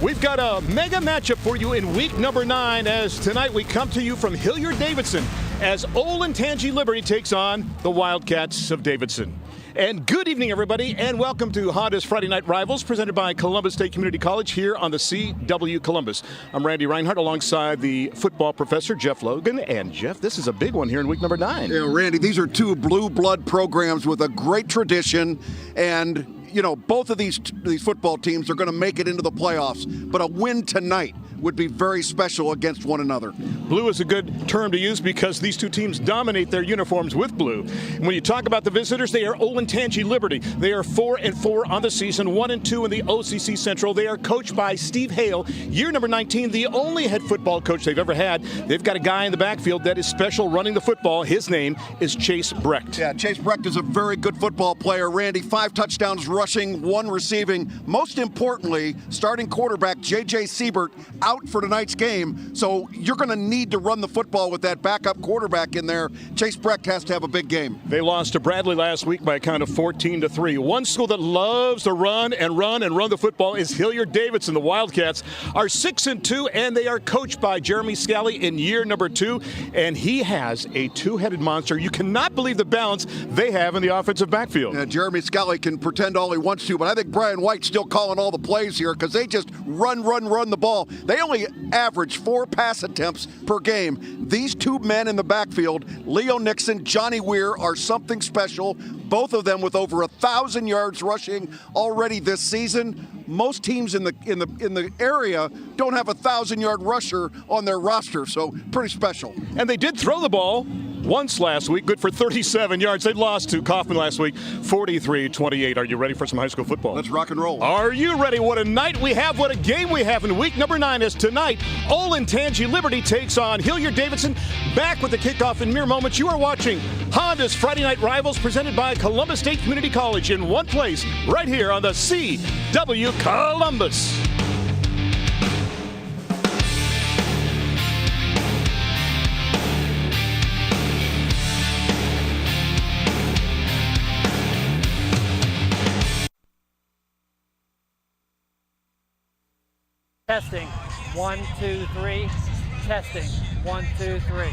We've got a mega matchup for you in week number 9 as tonight we come to you from Hilliard Davidson as Olentangy Liberty takes on the Wildcats of Davidson. And good evening, everybody, and welcome to Honda's Friday Night Rivals, presented by Columbus State Community College here on the CW Columbus. I'm Randy Reinhardt alongside the football professor, Jeff Logan. And, Jeff, this is a big one here in week number 9. Yeah, Randy, these are two blue blood programs with a great tradition, and you know, both of these football teams are going to make it into the playoffs, but a win tonight would be very special against one another. Blue is a good term to use because these two teams dominate their uniforms with blue. And when you talk about the visitors, they are Olentangy Liberty. They are 4-4 on the season, 1-2 in the OCC Central. They are coached by Steve Hale, year number 19, the only head football coach they've ever had. They've got a guy in the backfield that is special running the football. His name is Chase Brecht. Yeah, Chase Brecht is a very good football player, Randy. 5 touchdowns rushing, 1 receiving. Most importantly, starting quarterback J.J. Siebert out for tonight's game, so you're going to need to run the football with that backup quarterback in there. Chase Brecht has to have a big game. They lost to Bradley last week by a count of 14-3. One school that loves to run the football is Hilliard Davidson. The Wildcats are 6-2, and they are coached by Jeremy Scally in year number 2, and he has a two-headed monster. You cannot believe the balance they have in the offensive backfield. Yeah, Jeremy Scally can pretend all he wants to, but I think Brian White's still calling all the plays here because they just run the ball. They only average 4 pass attempts per game. These two men in the backfield, Leo Nixon, Johnny Weir, are something special. Both of them with over 1,000 yards rushing already this season. Most teams in the area don't have a 1,000-yard rusher on their roster, so pretty special. And they did throw the ball once last week, good for 37 yards. They lost to Kaufman last week, 43-28. Are you ready for some high school football? Let's rock and roll. Are you ready? What a night we have, what a game we have in week number 9 as tonight, Olentangy Liberty takes on Hilliard Davidson. Back with the kickoff in mere moments. You are watching Honda's Friday Night Rivals presented by Columbus State Community College in one place, right here on the CW Columbus. Testing, 1, 2, 3. Testing, 1, 2, 3.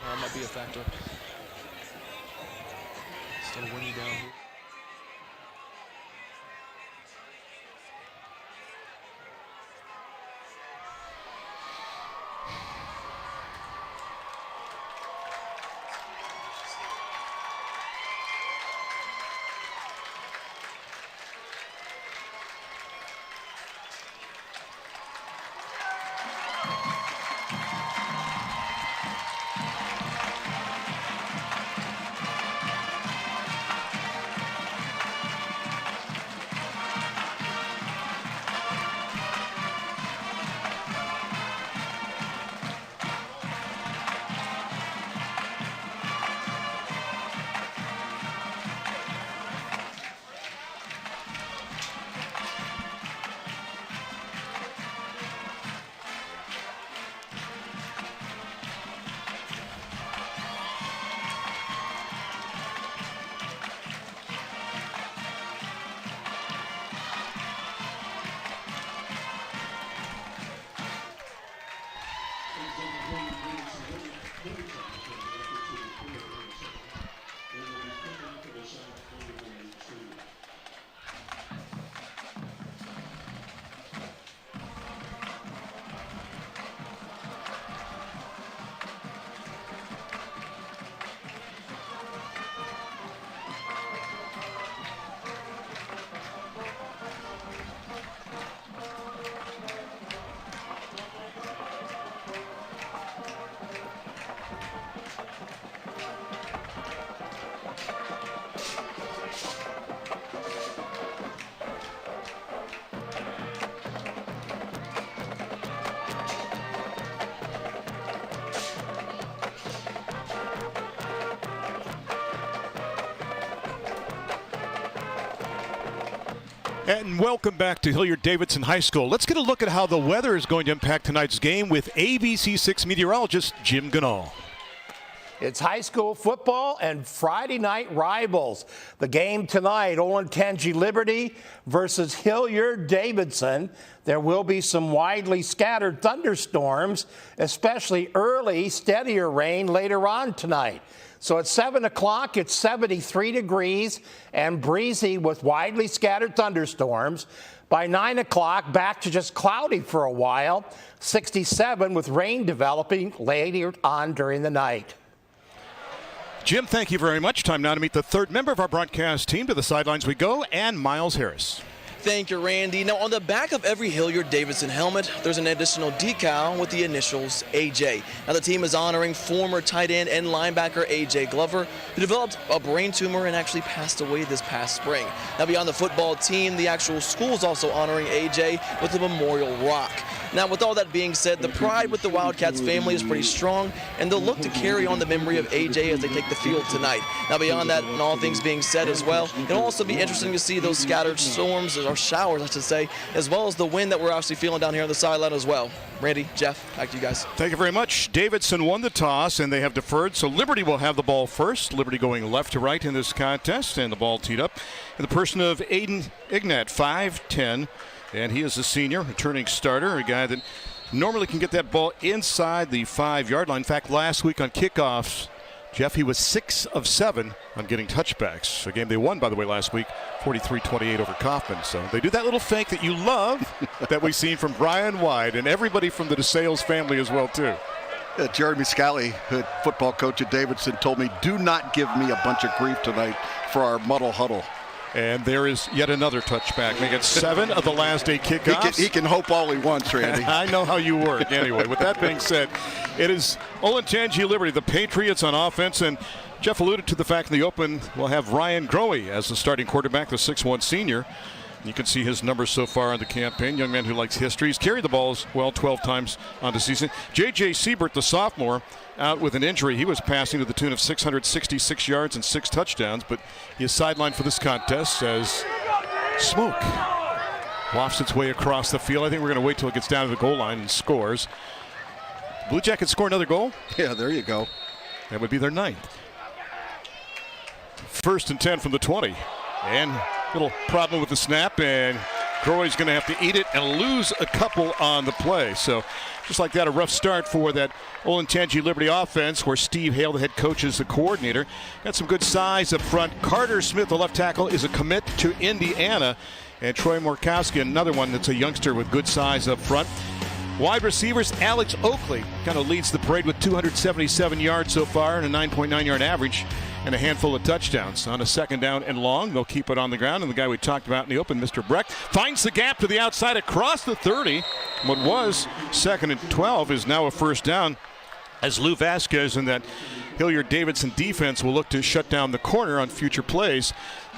That might be a factor. Still windy down here. And welcome back to Hilliard Davidson High School. Let's get a look at how the weather is going to impact tonight's game with ABC6 meteorologist Jim Ganal. It's high school football and Friday night rivals. The game tonight, Olentangy Liberty versus Hilliard Davidson. There will be some widely scattered thunderstorms, especially early, steadier rain later on tonight. So at 7 o'clock, it's 73 degrees and breezy with widely scattered thunderstorms. By 9 o'clock, back to just cloudy for a while, 67 with rain developing later on during the night. Jim, thank you very much. Time now to meet the third member of our broadcast team. To the sidelines we go, and Miles Harris. Thank you, Randy. Now, on the back of every Hilliard Davidson helmet, there's an additional decal with the initials AJ. Now, the team is honoring former tight end and linebacker AJ Glover, who developed a brain tumor and actually passed away this past spring. Now, beyond the football team, the actual school is also honoring AJ with a memorial rock. Now, with all that being said, the pride with the Wildcats family is pretty strong, and they'll look to carry on the memory of AJ as they take the field tonight. Now, beyond that, and all things being said as well, it'll also be interesting to see those scattered storms, or showers, I should say, as well as the wind that we're actually feeling down here on the sideline as well. Randy, Jeff, back to you guys. Thank you very much. Davidson won the toss, and they have deferred, so Liberty will have the ball first. Liberty going left to right in this contest, and the ball teed up in the person of Aiden Ignat, 5'10", and he is a senior, returning starter, a guy that normally can get that ball inside the 5-yard line. In fact, last week on kickoffs, Jeff, he was 6 of 7 on getting touchbacks. A game they won, by the way, last week, 43-28 over Kaufman. So they do that little fake that you love that we've seen from Brian White and everybody from the DeSales family as well, too. Jeremy Scally, football coach at Davidson, told me, do not give me a bunch of grief tonight for our muddle huddle. And there is yet another touchback, making 7 of the last 8 kickoffs. He can hope all he wants, Randy. I know how you work. Anyway, with that being said, it is Olentangy Liberty, the Patriots on offense. And Jeff alluded to the fact in the open we'll have Ryan Grohe as the starting quarterback, the 6'1 senior. You can see his numbers so far in the campaign. Young man who likes history. He's carried the balls, 12 times on the season. J.J. Siebert, the sophomore, out with an injury. He was passing to the tune of 666 yards and 6 touchdowns, but he is sidelined for this contest as smoke wafts its way across the field. I think we're going to wait till it gets down to the goal line and scores. Blue Jackets score another goal? Yeah, there you go. That would be their 9th. 1st and 10 from the 20. And little problem with the snap, and Grohe's going to have to eat it and lose a couple on the play. So just like that, a rough start for that Olentangy Liberty offense, where Steve Hale, the head coach, is the coordinator. Got some good size up front. Carter Smith, the left tackle, is a commit to Indiana. And Troy Morkowski, another one that's a youngster with good size up front. Wide receivers, Alex Oakley kind of leads the parade with 277 yards so far and a 9.9-yard average and a handful of touchdowns. On a 2nd down and long, they'll keep it on the ground. And the guy we talked about in the open, Mr. Brecht, finds the gap to the outside across the 30. What was 2nd and 12 is now a 1st down, as Lou Vasquez and that Hilliard Davidson defense will look to shut down the corner on future plays.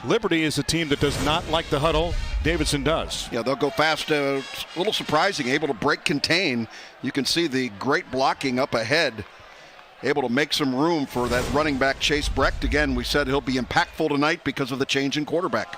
Liberty is a team that does not like the huddle. Davidson does. Yeah, they'll go fast. A little surprising, able to break contain. You can see the great blocking up ahead. Able to make some room for that running back, Chase Brecht. Again, we said he'll be impactful tonight because of the change in quarterback.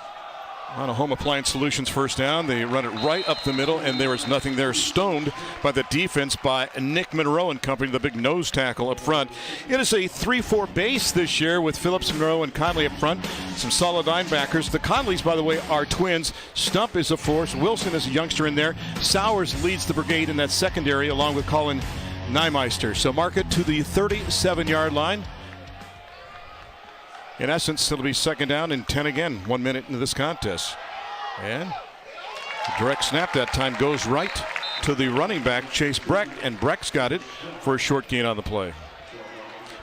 On a Home Appliance Solutions 1st down, they run it right up the middle, and there is nothing there. Stoned by the defense by Nick Monroe and company, the big nose tackle up front. It is a 3-4 base this year with Phillips, Monroe, and Conley up front. Some solid linebackers. The Conleys, by the way, are twins. Stump is a force. Wilson is a youngster in there. Sowers leads the brigade in that secondary along with Colin Nymeister. So mark it to the 37-yard line. In essence, it'll be 2nd down and 10 again, 1 minute into this contest. And the direct snap that time goes right to the running back, Chase Brecht, and Brecht's got it for a short gain on the play.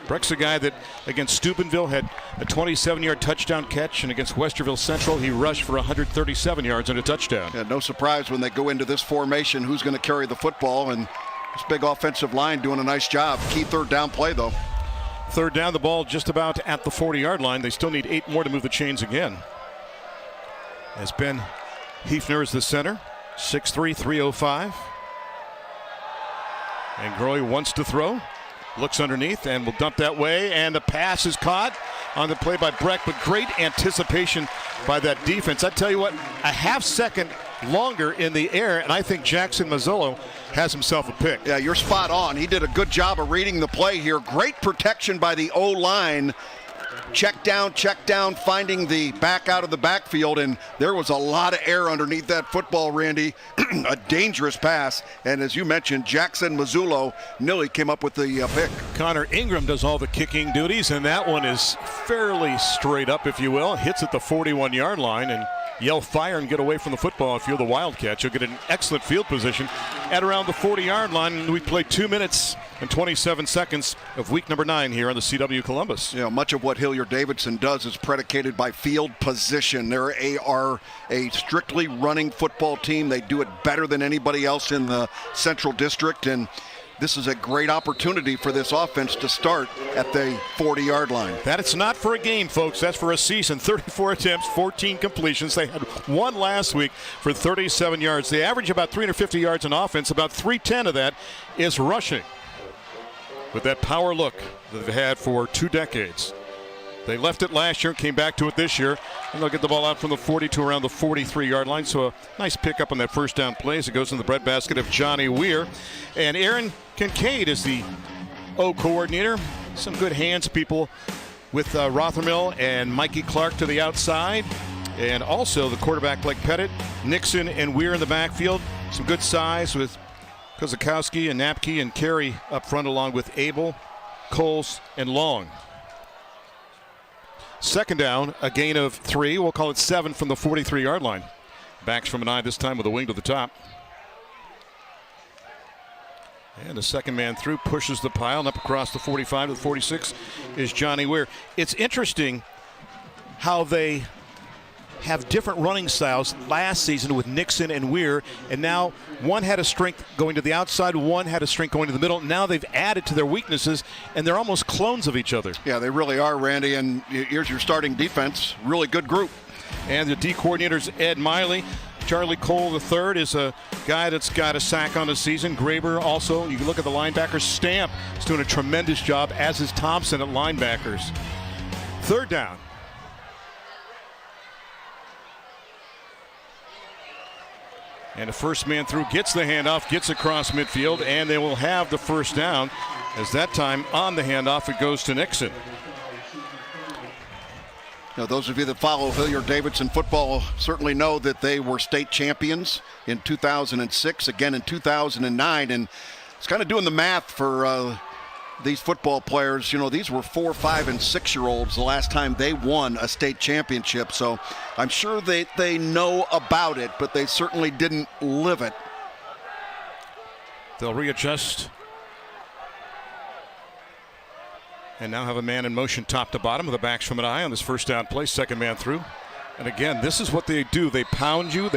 Brecht's a guy that against Steubenville had a 27-yard touchdown catch, and against Westerville Central he rushed for 137 yards and a touchdown. Yeah, no surprise when they go into this formation who's going to carry the football, and this big offensive line doing a nice job. Key 3rd down play, though. 3rd down, the ball just about at the 40-yard line. They still need 8 more to move the chains again. As Ben Hefner is the center, 6'3", 305. And Grohe wants to throw. Looks underneath and will dump that way, and the pass is caught on the play by Breck, but great anticipation by that defense. I tell you what, a half second longer in the air, and I think Jackson Mazzillo has himself a pick. Yeah, you're spot on. He did a good job of reading the play here. Great protection by the O-line. Check down, finding the back out of the backfield, and there was a lot of air underneath that football, Randy. A dangerous pass, and as you mentioned, Jackson Mazzillo nearly came up with the pick. Connor Ingram does all the kicking duties, and that one is fairly straight up, if you will. Hits at the 41-yard line, and yell fire and get away from the football. If you're the Wildcats, you'll get an excellent field position at around the 40-yard line. And we play 2 minutes and 27 seconds of week number 9 here on the CW Columbus. You know, much of what Hilliard Davidson does is predicated by field position. They are a strictly running football team. They do it better than anybody else in the Central District, and this is a great opportunity for this offense to start at the 40-yard line. That it's not for a game, folks. That's for a season. 34 attempts, 14 completions. They had one last week for 37 yards. They average about 350 yards in offense. About 310 of that is rushing. With that power look that they've had for 2 decades. They left it last year, came back to it this year, and they'll get the ball out from the 40 to around the 43-yard line. So a nice pickup on that first down play as it goes in the breadbasket of Johnny Weir. And Aaron Kincaid is the O coordinator. Some good hands people with Rothermill and Mikey Clark to the outside. And also the quarterback Blake Pettit, Nixon and Weir in the backfield. Some good size with Kozakowski and Napke and Carey up front along with Abel, Coles, and Long. Second down, a gain of 3. We'll call it 7 from the 43-yard line. Backs from an eye this time with a wing to the top. And the second man through pushes the pile, and up across the 45 to the 46 is Johnny Weir. It's interesting how they have different running styles last season with Nixon and Weir, and now one had a strength going to the outside, one had a strength going to the middle. Now they've added to their weaknesses, and they're almost clones of each other. Yeah, they really are, Randy, and here's your starting defense. Really good group. And the D coordinator's Ed Miley. Charlie Cole III is a guy that's got a sack on the season. Graber also. You can look at the linebackers. Stamp is doing a tremendous job, as is Thompson at linebackers. Third down. And the first man through gets the handoff, gets across midfield, and they will have the first down. As that time on the handoff, it goes to Nixon. You know, those of you that follow Hilliard Davidson football certainly know that they were state champions in 2006, again in 2009, and it's kind of doing the math for these football players. You know, these were 4-, 5-, and 6-year-olds the last time they won a state championship. So I'm sure they know about it, but they certainly didn't live it. They'll readjust. And now have a man in motion top to bottom with the backs from an eye on this first down play. Second man through. And again, this is what they do. They pound you.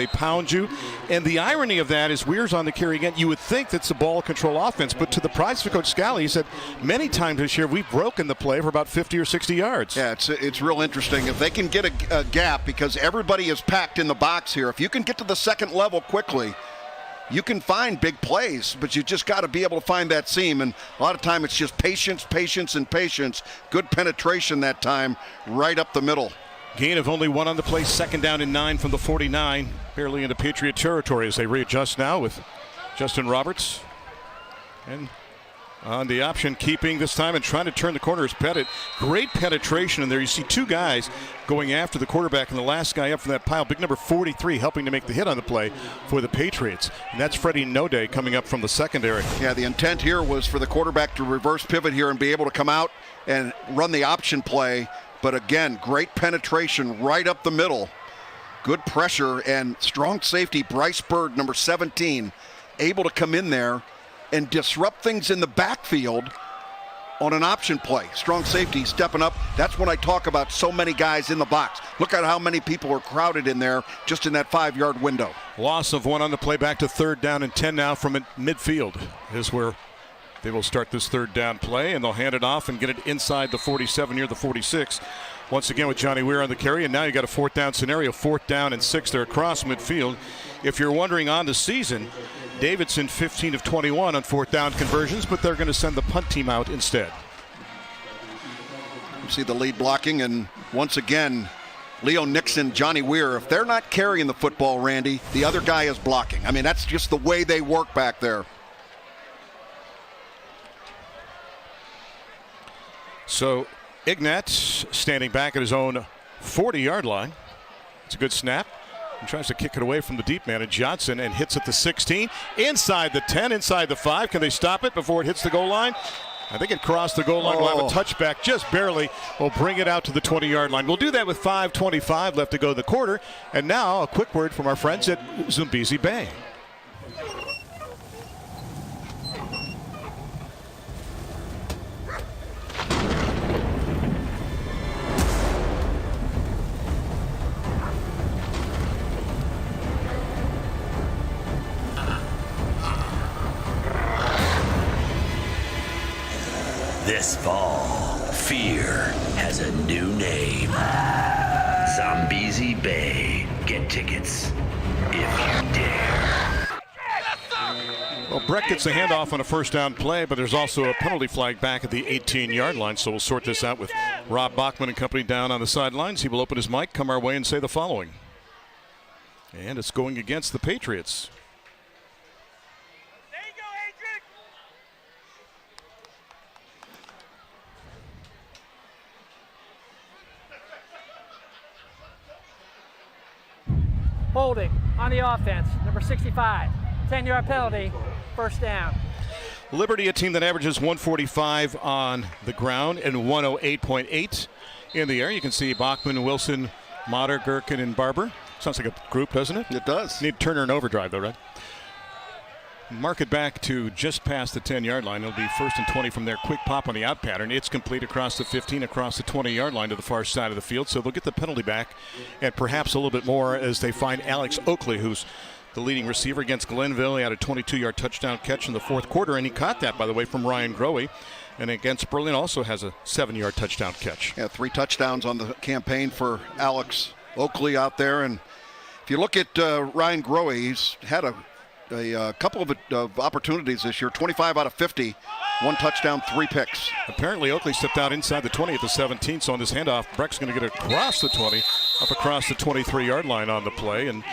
And the irony of that is Weir's on the carry again. You would think that's a ball control offense, but to the prize of Coach Scally, he said many times this year we've broken the play for about 50 or 60 yards. Yeah, it's real interesting. If they can get a gap, because everybody is packed in the box here, if you can get to the second level quickly, you can find big plays, but you just got to be able to find that seam. And a lot of time it's just patience. Good penetration that time right up the middle. Gain of only 1 on the play. Second down and 9 from the 49. Barely into Patriot territory as they readjust now with Justin Roberts. And on the option, keeping this time and trying to turn the corner is Pettit. Great penetration in there. You see 2 guys going after the quarterback, and the last guy up from that pile, big number 43, helping to make the hit on the play for the Patriots. And that's Freddie Node coming up from the secondary. Yeah, the intent here was for the quarterback to reverse pivot here and be able to come out and run the option play. But again, great penetration right up the middle. Good pressure and strong safety. Bryce Bird, number 17, able to come in there and disrupt things in the backfield on an option play. Strong safety stepping up. That's when I talk about so many guys in the box. Look at how many people are crowded in there just in that 5-yard window. Loss of 1 on the play, back to 3rd down and 10 now from midfield is where they will start this 3rd down play, and they'll hand it off and get it inside the 47 near the 46. Once again with Johnny Weir on the carry, and now you got a 4th down scenario, 4th down and 6 there across midfield. If you're wondering on the season, Davidson 15 of 21 on 4th down conversions, but they're going to send the punt team out instead. You see the lead blocking, and once again, Leo Nixon, Johnny Weir, if they're not carrying the football, Randy, the other guy is blocking. I mean, that's just the way they work back there. So Ignat standing back at his own 40-yard line. It's a good snap. He tries to kick it away from the deep man, and Johnson, and hits at the 16, inside the 10, inside the 5. Can they stop it before it hits the goal line? I think it crossed the goal line. We'll have a touchback just barely. We'll bring it out to the 20-yard line. We'll do that with 5:25 left to go the quarter. And now a quick word from our friends at Zambezi Bay. This fall, fear has a new name. Zambezi Bay. Get tickets if you dare. Well, Breck gets the handoff on a first down play, but there's also a penalty flag back at the 18-yard line, so we'll sort this out with Rob Bachman and company down on the sidelines. He will open his mic, come our way, and say the following. And it's going against the Patriots. Holding on the offense, number 65. 10-yard penalty, first down. Liberty, a team that averages 145 on the ground and 108.8 in the air. You can see Bachman, Wilson, Motter, Gherkin, and Barber. Sounds like a group, doesn't it? It does. Need Turner and overdrive, though, right? Mark it back to just past the 10-yard line. It'll be 1st and 20 from there. Quick pop on the out pattern. It's complete across the 15, across the 20-yard line to the far side of the field. So they'll get the penalty back and perhaps a little bit more as they find Alex Oakley, who's the leading receiver against Glenville. He had a 22-yard touchdown catch in the fourth quarter, and he caught that, by the way, from Ryan Grohe. And against Berlin also has a 7-yard touchdown catch. Yeah, 3 touchdowns on the campaign for Alex Oakley out there. And if you look at Ryan Grohe, he's had a couple of opportunities this year, 25 out of 50, 1 touchdown, 3 picks. Apparently Oakley stepped out inside the 20 at the 17, so on this handoff, Breck's going to get across the 20, up across the 23-yard line on the play. And,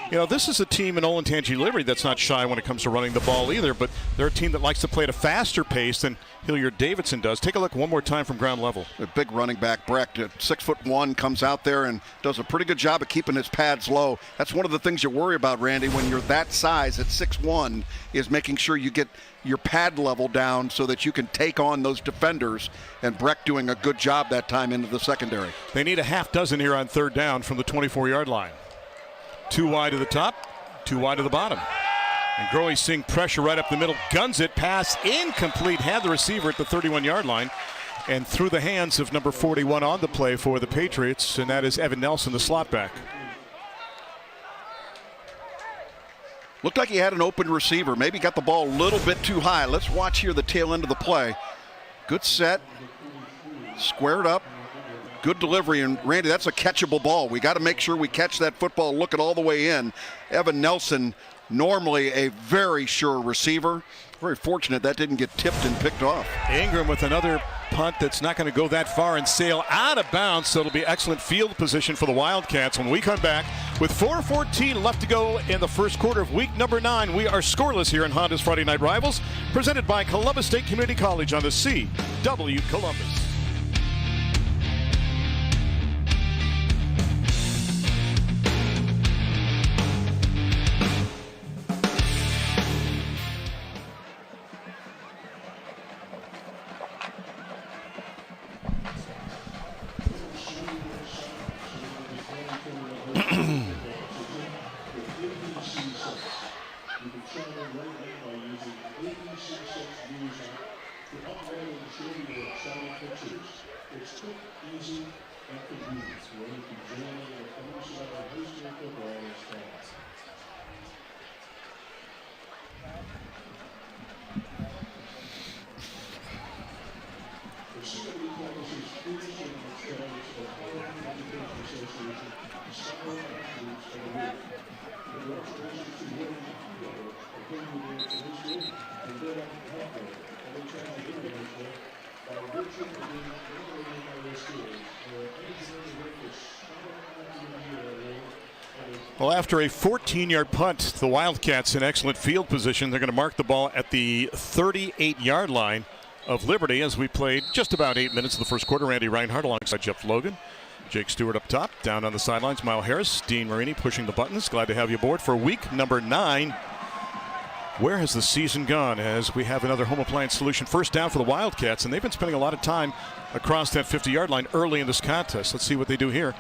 you know, this is a team in Olentangy Liberty that's not shy when it comes to running the ball either, but they're a team that likes to play at a faster pace than Hilliard Davidson does. Take a look one more time from ground level. A big running back, Breck, 6'1", comes out there and does a pretty good job of keeping his pads low. That's one of the things you worry about, Randy, when you're that size at 6'1", is making sure you get your pad level down so that you can take on those defenders, and Breck doing a good job that time into the secondary. They need a half dozen here on 3rd down from the 24-yard line. 2 wide to the top, 2 wide to the bottom. And Grohe seeing pressure right up the middle, guns it, pass incomplete, had the receiver at the 31-yard line, and through the hands of number 41 on the play for the Patriots, and that is Evan Nelson, the slot back. Looked like he had an open receiver, maybe got the ball a little bit too high. Let's watch here the tail end of the play. Good set, squared up, good delivery, and Randy, that's a catchable ball. We got to make sure we catch that football, look it all the way in. Evan Nelson, normally a very sure receiver. Very fortunate that didn't get tipped and picked off. Ingram with another punt that's not going to go that far and sail out of bounds, so it'll be excellent field position for the Wildcats. When we come back with 4:14 left to go in the first quarter of week number 9, we are scoreless here in Honda's Friday Night Rivals, presented by Columbus State Community College on the CW Columbus. Well, after a 14-yard punt, the Wildcats in excellent field position. They're going to mark the ball at the 38-yard line of Liberty as we played just about 8 minutes of the first quarter. Randy Reinhardt alongside Jeff Logan. Jake Stewart up top. Down on the sidelines, Mile Harris. Dean Marini pushing the buttons. Glad to have you aboard for week number 9. Where has the season gone as we have another home appliance solution first down for the Wildcats, and they've been spending a lot of time across that 50-yard line early in this contest. Let's see what they do here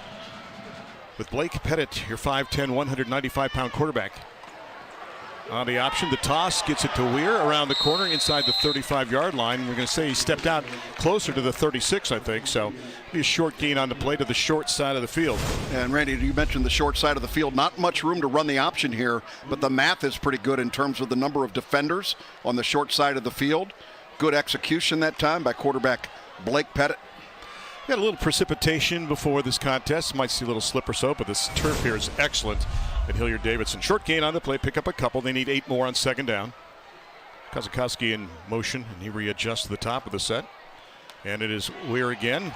with Blake Pettit, your 5'10", 195-pound quarterback. On the option, the toss gets it to Weir around the corner inside the 35-yard line. We're going to say he stepped out closer to the 36, I think. So be a short gain on the play to the short side of the field. And Randy, you mentioned the short side of the field. Not much room to run the option here, but the math is pretty good in terms of the number of defenders on the short side of the field. Good execution that time by quarterback Blake Pettit. We had a little precipitation before this contest. Might see a little slip or so, but this turf here is excellent at Hilliard Davidson. Short gain on the play, pick up a couple. They need 8 more on second down. Kozakowski in motion, and he readjusts to the top of the set. And it is Weir again.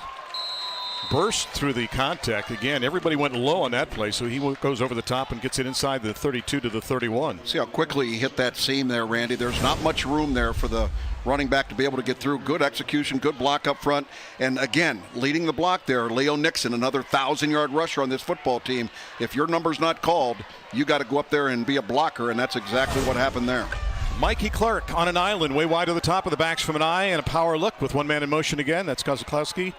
Burst through the contact. Again, everybody went low on that play, so he goes over the top and gets it inside the 32 to the 31. See how quickly he hit that seam there, Randy. There's not much room there for the running back to be able to get through. Good execution, good block up front. And again, leading the block there, Leo Nixon, another 1,000-yard rusher on this football team. If your number's not called, you got to go up there and be a blocker, and that's exactly what happened there. Mikey Clark on an island, way wide to the top of the backs from an eye, and a power look with one man in motion again. That's Kozakowski,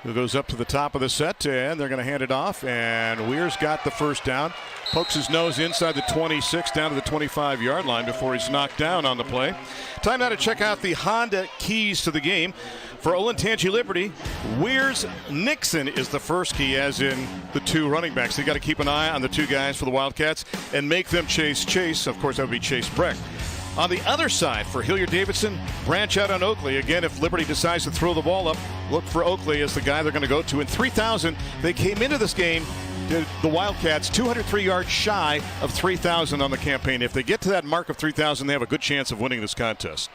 who goes up to the top of the set, and they're going to hand it off, and Weir's got the first down. Pokes his nose inside the 26 down to the 25-yard line before he's knocked down on the play. Time now to check out the Honda keys to the game. For Olentangy Liberty, Weir's Nixon is the first key, as in the 2 running backs. You got to keep an eye on the 2 guys for the Wildcats and make them chase. Of course, that would be Chase Breck. On the other side, for Hilliard Davidson, branch out on Oakley. Again, if Liberty decides to throw the ball up, look for Oakley as the guy they're going to go to. In 3,000, they came into this game, the Wildcats, 203 yards shy of 3,000 on the campaign. If they get to that mark of 3,000, they have a good chance of winning this contest.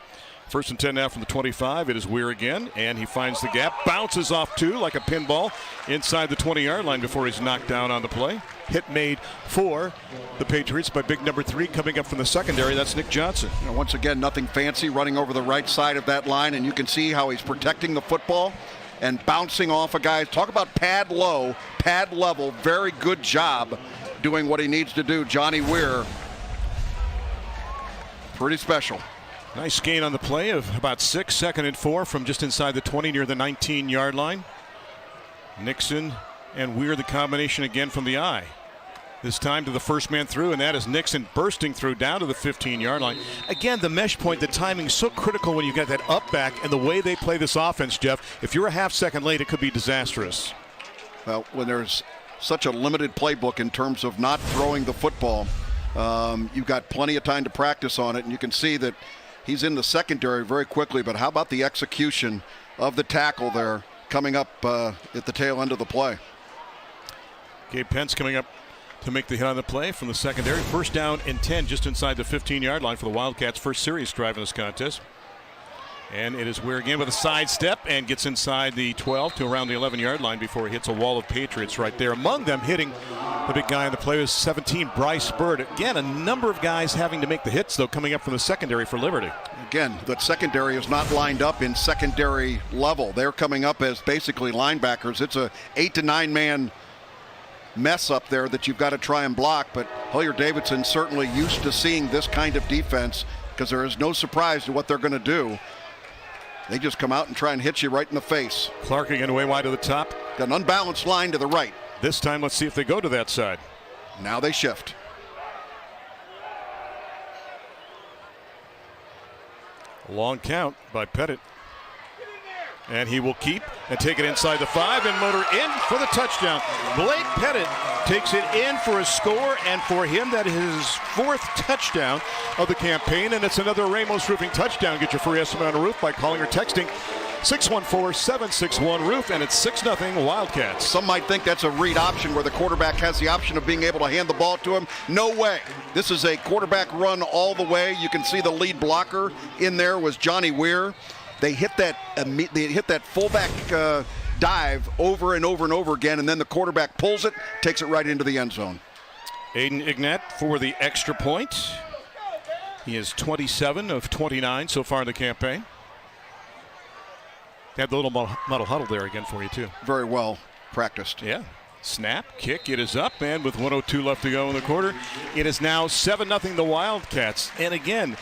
First and 10 now from the 25. It is Weir again, and he finds the gap. Bounces off 2 like a pinball inside the 20-yard line before he's knocked down on the play. Hit made for the Patriots by big number 3 coming up from the secondary. That's Nick Johnson. You know, once again, nothing fancy, running over the right side of that line, and you can see how he's protecting the football and bouncing off a guy. Talk about pad low, pad level. Very good job doing what he needs to do. Johnny Weir, pretty special. Nice gain on the play of about 6, 2nd and 4 from just inside the 20 near the 19-yard line. Nixon and Weir, the combination again from the eye. This time to the first man through, and that is Nixon bursting through down to the 15-yard line. Again, the mesh point, the timing is so critical when you get that up back, and the way they play this offense, Jeff, if you're a half second late, it could be disastrous. Well, when there's such a limited playbook in terms of not throwing the football, you've got plenty of time to practice on it, and you can see that he's in the secondary very quickly, but how about the execution of the tackle there coming up at the tail end of the play? Gabe Pence coming up to make the hit on the play from the secondary. First down and 10 just inside the 15-yard line for the Wildcats' first serious drive in this contest. And it is Weir again with a side step and gets inside the 12 to around the 11-yard line before he hits a wall of Patriots right there. Among them hitting the big guy in the play was 17, Bryce Bird. Again, a number of guys having to make the hits, though, coming up from the secondary for Liberty. Again, that secondary is not lined up in secondary level. They're coming up as basically linebackers. It's a 8 to 9 man mess up there that you've got to try and block, but Hilliard Davidson certainly used to seeing this kind of defense because there is no surprise to what they're going to do. They just come out and try and hit you right in the face. Clark again way wide to the top. Got an unbalanced line to the right. This time, let's see if they go to that side. Now they shift. A long count by Pettit. And he will keep and take it inside the 5 and motor in for the touchdown. Blake Pettit takes it in for a score, and for him, that is his 4th touchdown of the campaign, and it's another Ramos Roofing touchdown. Get your free estimate on a roof by calling or texting 614-761-ROOF, and it's 6-0 Wildcats. Some might think that's a read option where the quarterback has the option of being able to hand the ball to him. No way. This is a quarterback run all the way. You can see the lead blocker in there was Johnny Weir. they hit that fullback dive over and over and over again, and then the quarterback pulls it, takes it right into the end zone. Aiden Ignat for the extra point. He is 27 of 29 so far in the campaign. Had the little muddle huddle there again for you, too. Very well practiced. Yeah. Snap, kick, it is up, and with 1:02 left to go in the quarter, it is now 7-0 the Wildcats. And again,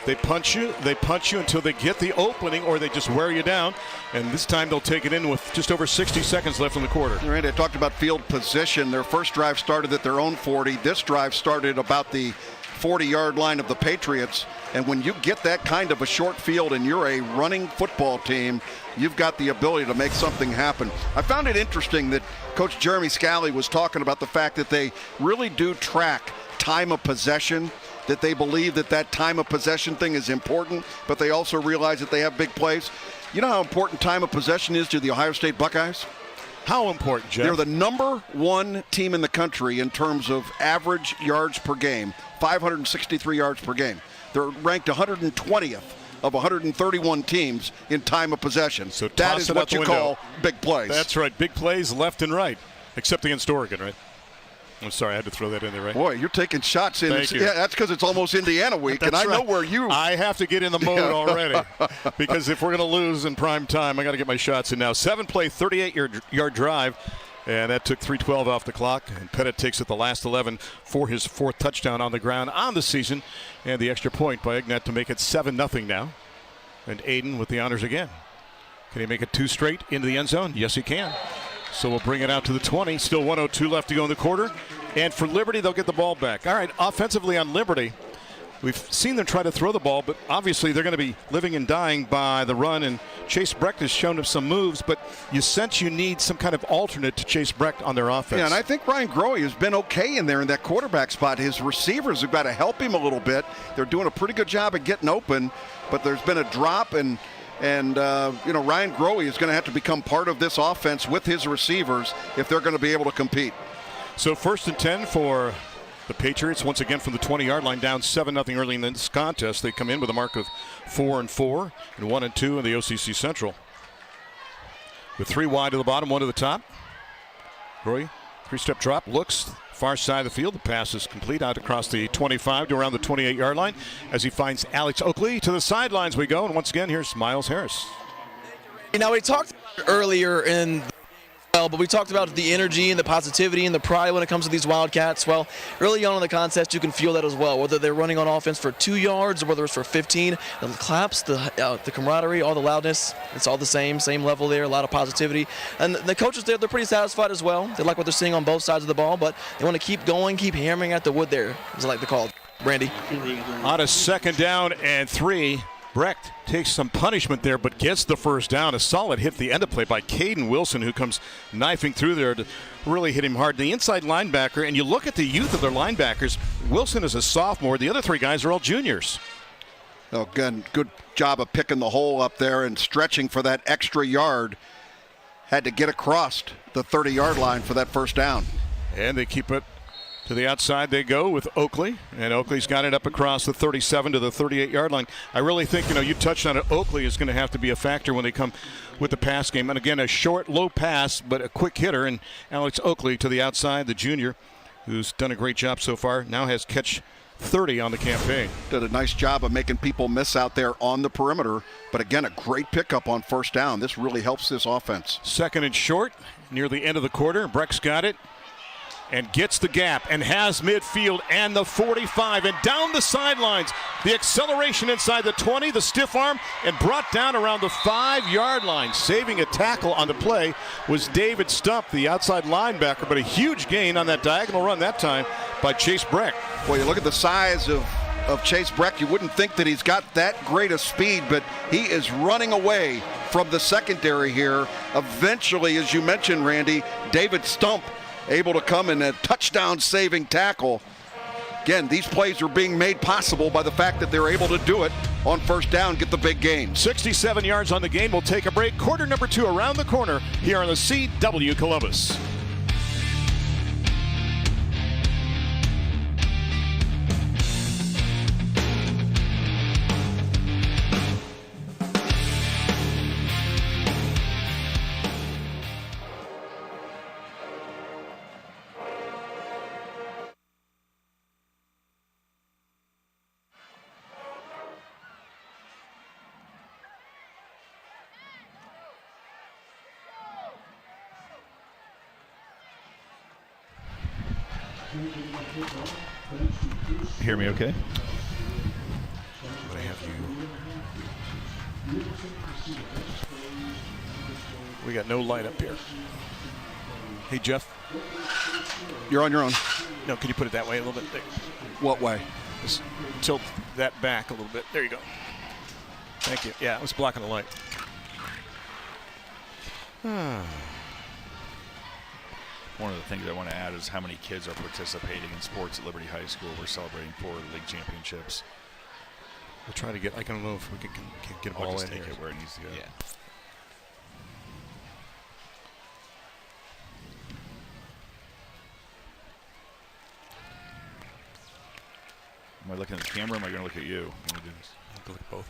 they punch you until they get the opening, or they just wear you down. And this time they'll take it in with just over 60 seconds left in the quarter. Randy, I talked about field position. Their first drive started at their own 40. This drive started about the 40-yard line of the Patriots. And when you get that kind of a short field and you're a running football team, you've got the ability to make something happen. I found it interesting that Coach Jeremy Scally was talking about the fact that they really do track time of possession, that they believe that time of possession thing is important, but they also realize that they have big plays. You know how important time of possession is to the Ohio State Buckeyes? How important, Jeff? They're the number one team in the country in terms of average yards per game, 563 yards per game. They're ranked 120th of 131 teams in time of possession. So that is what you call big plays. That's right, big plays left and right, except against Oregon, right? I'm sorry, I had to throw that in there, right? Boy, you're taking shots in. Thank you. Yeah, that's because it's almost Indiana week, and I know where you. I have to get in the mode already, because if we're going to lose in prime time, I got to get my shots in now. 7-play, 38-yard drive, and that took 3:12 off the clock. And Pettit takes it the last 11 for his 4th touchdown on the ground on the season, and the extra point by Ignat to make it 7-0 now. And Aiden with the honors again. Can he make it 2 straight into the end zone? Yes, he can. So we'll bring it out to the 20. Still 1:02 left to go in the quarter. And for Liberty, they'll get the ball back. All right, offensively on Liberty, we've seen them try to throw the ball, but obviously they're going to be living and dying by the run. And Chase Brecht has shown them some moves, but you sense you need some kind of alternate to Chase Brecht on their offense. Yeah, and I think Ryan Grohe has been okay in there in that quarterback spot. His receivers have got to help him a little bit. They're doing a pretty good job of getting open, but there's been a drop, and Ryan Grohe is going to have to become part of this offense with his receivers if they're going to be able to compete. So 1st and 10 for the Patriots, once again from the 20-yard line, down 7-0 early in this contest. They come in with a mark of 4-4 and 1-2 in the OCC Central. With 3 wide to the bottom, 1 to the top. Grohe, 3-step drop, looks far side of the field. The pass is complete out across the 25 to around the 28-yard line as he finds Alex Oakley. To the sidelines we go, and once again, here's Miles Harris. Now, we talked earlier but we talked about the energy and the positivity and the pride when it comes to these Wildcats. Well, early on in the contest, you can feel that as well. Whether they're running on offense for 2 yards or whether it's for 15, the claps, the camaraderie, all the loudness, it's all the same level there, a lot of positivity. And the coaches there, they're pretty satisfied as well. They like what they're seeing on both sides of the ball, but they want to keep going, keep hammering at the wood there, as I like to call it. Brandy. On a 2nd down and 3. Brecht takes some punishment there, but gets the first down. A solid hit the end of play by Caden Wilson, who comes knifing through there to really hit him hard. The inside linebacker, and you look at the youth of their linebackers, Wilson is a sophomore. The other 3 guys are all juniors. Oh, good job of picking the hole up there and stretching for that extra yard. Had to get across the 30-yard line for that first down. And they keep it to the outside they go with Oakley, and Oakley's got it up across the 37 to the 38-yard line. I really think, you touched on it, Oakley is going to have to be a factor when they come with the pass game. And again, a short, low pass, but a quick hitter. And Alex Oakley to the outside, the junior, who's done a great job so far, now has catch 30 on the campaign. Did a nice job of making people miss out there on the perimeter. But again, a great pickup on first down. This really helps this offense. 2nd and short, near the end of the quarter. Brecht's got it and gets the gap and has midfield and the 45 and down the sidelines. The acceleration inside the 20, the stiff arm, and brought down around the 5-yard line. Saving a tackle on the play was David Stump, the outside linebacker, but a huge gain on that diagonal run that time by Chase Brecht. Well, you look at the size of Chase Brecht, you wouldn't think that he's got that great a speed, but he is running away from the secondary here. Eventually, as you mentioned, Randy, David Stump able to come in a touchdown-saving tackle. Again, these plays are being made possible by the fact that they're able to do it on first down, get the big gain. 67 yards on the game. We'll take a break. Quarter number 2 around the corner here on the CW Columbus. Hear me okay? I'm going to have you. We got no light up here. Hey, Jeff. You're on your own. No, can you put it that way a little bit? There. What way? Just tilt that back a little bit. There you go. Thank you. Yeah, it was blocking the light. One of the things I want to add is how many kids are participating in sports at Liberty High School. We're celebrating 4 league championships. We'll try to get, I don't know if we can get them all in take here. it where it needs to go. Yeah. Am I looking at the camera or am I going to look at you? Let me do this. I have to look at both.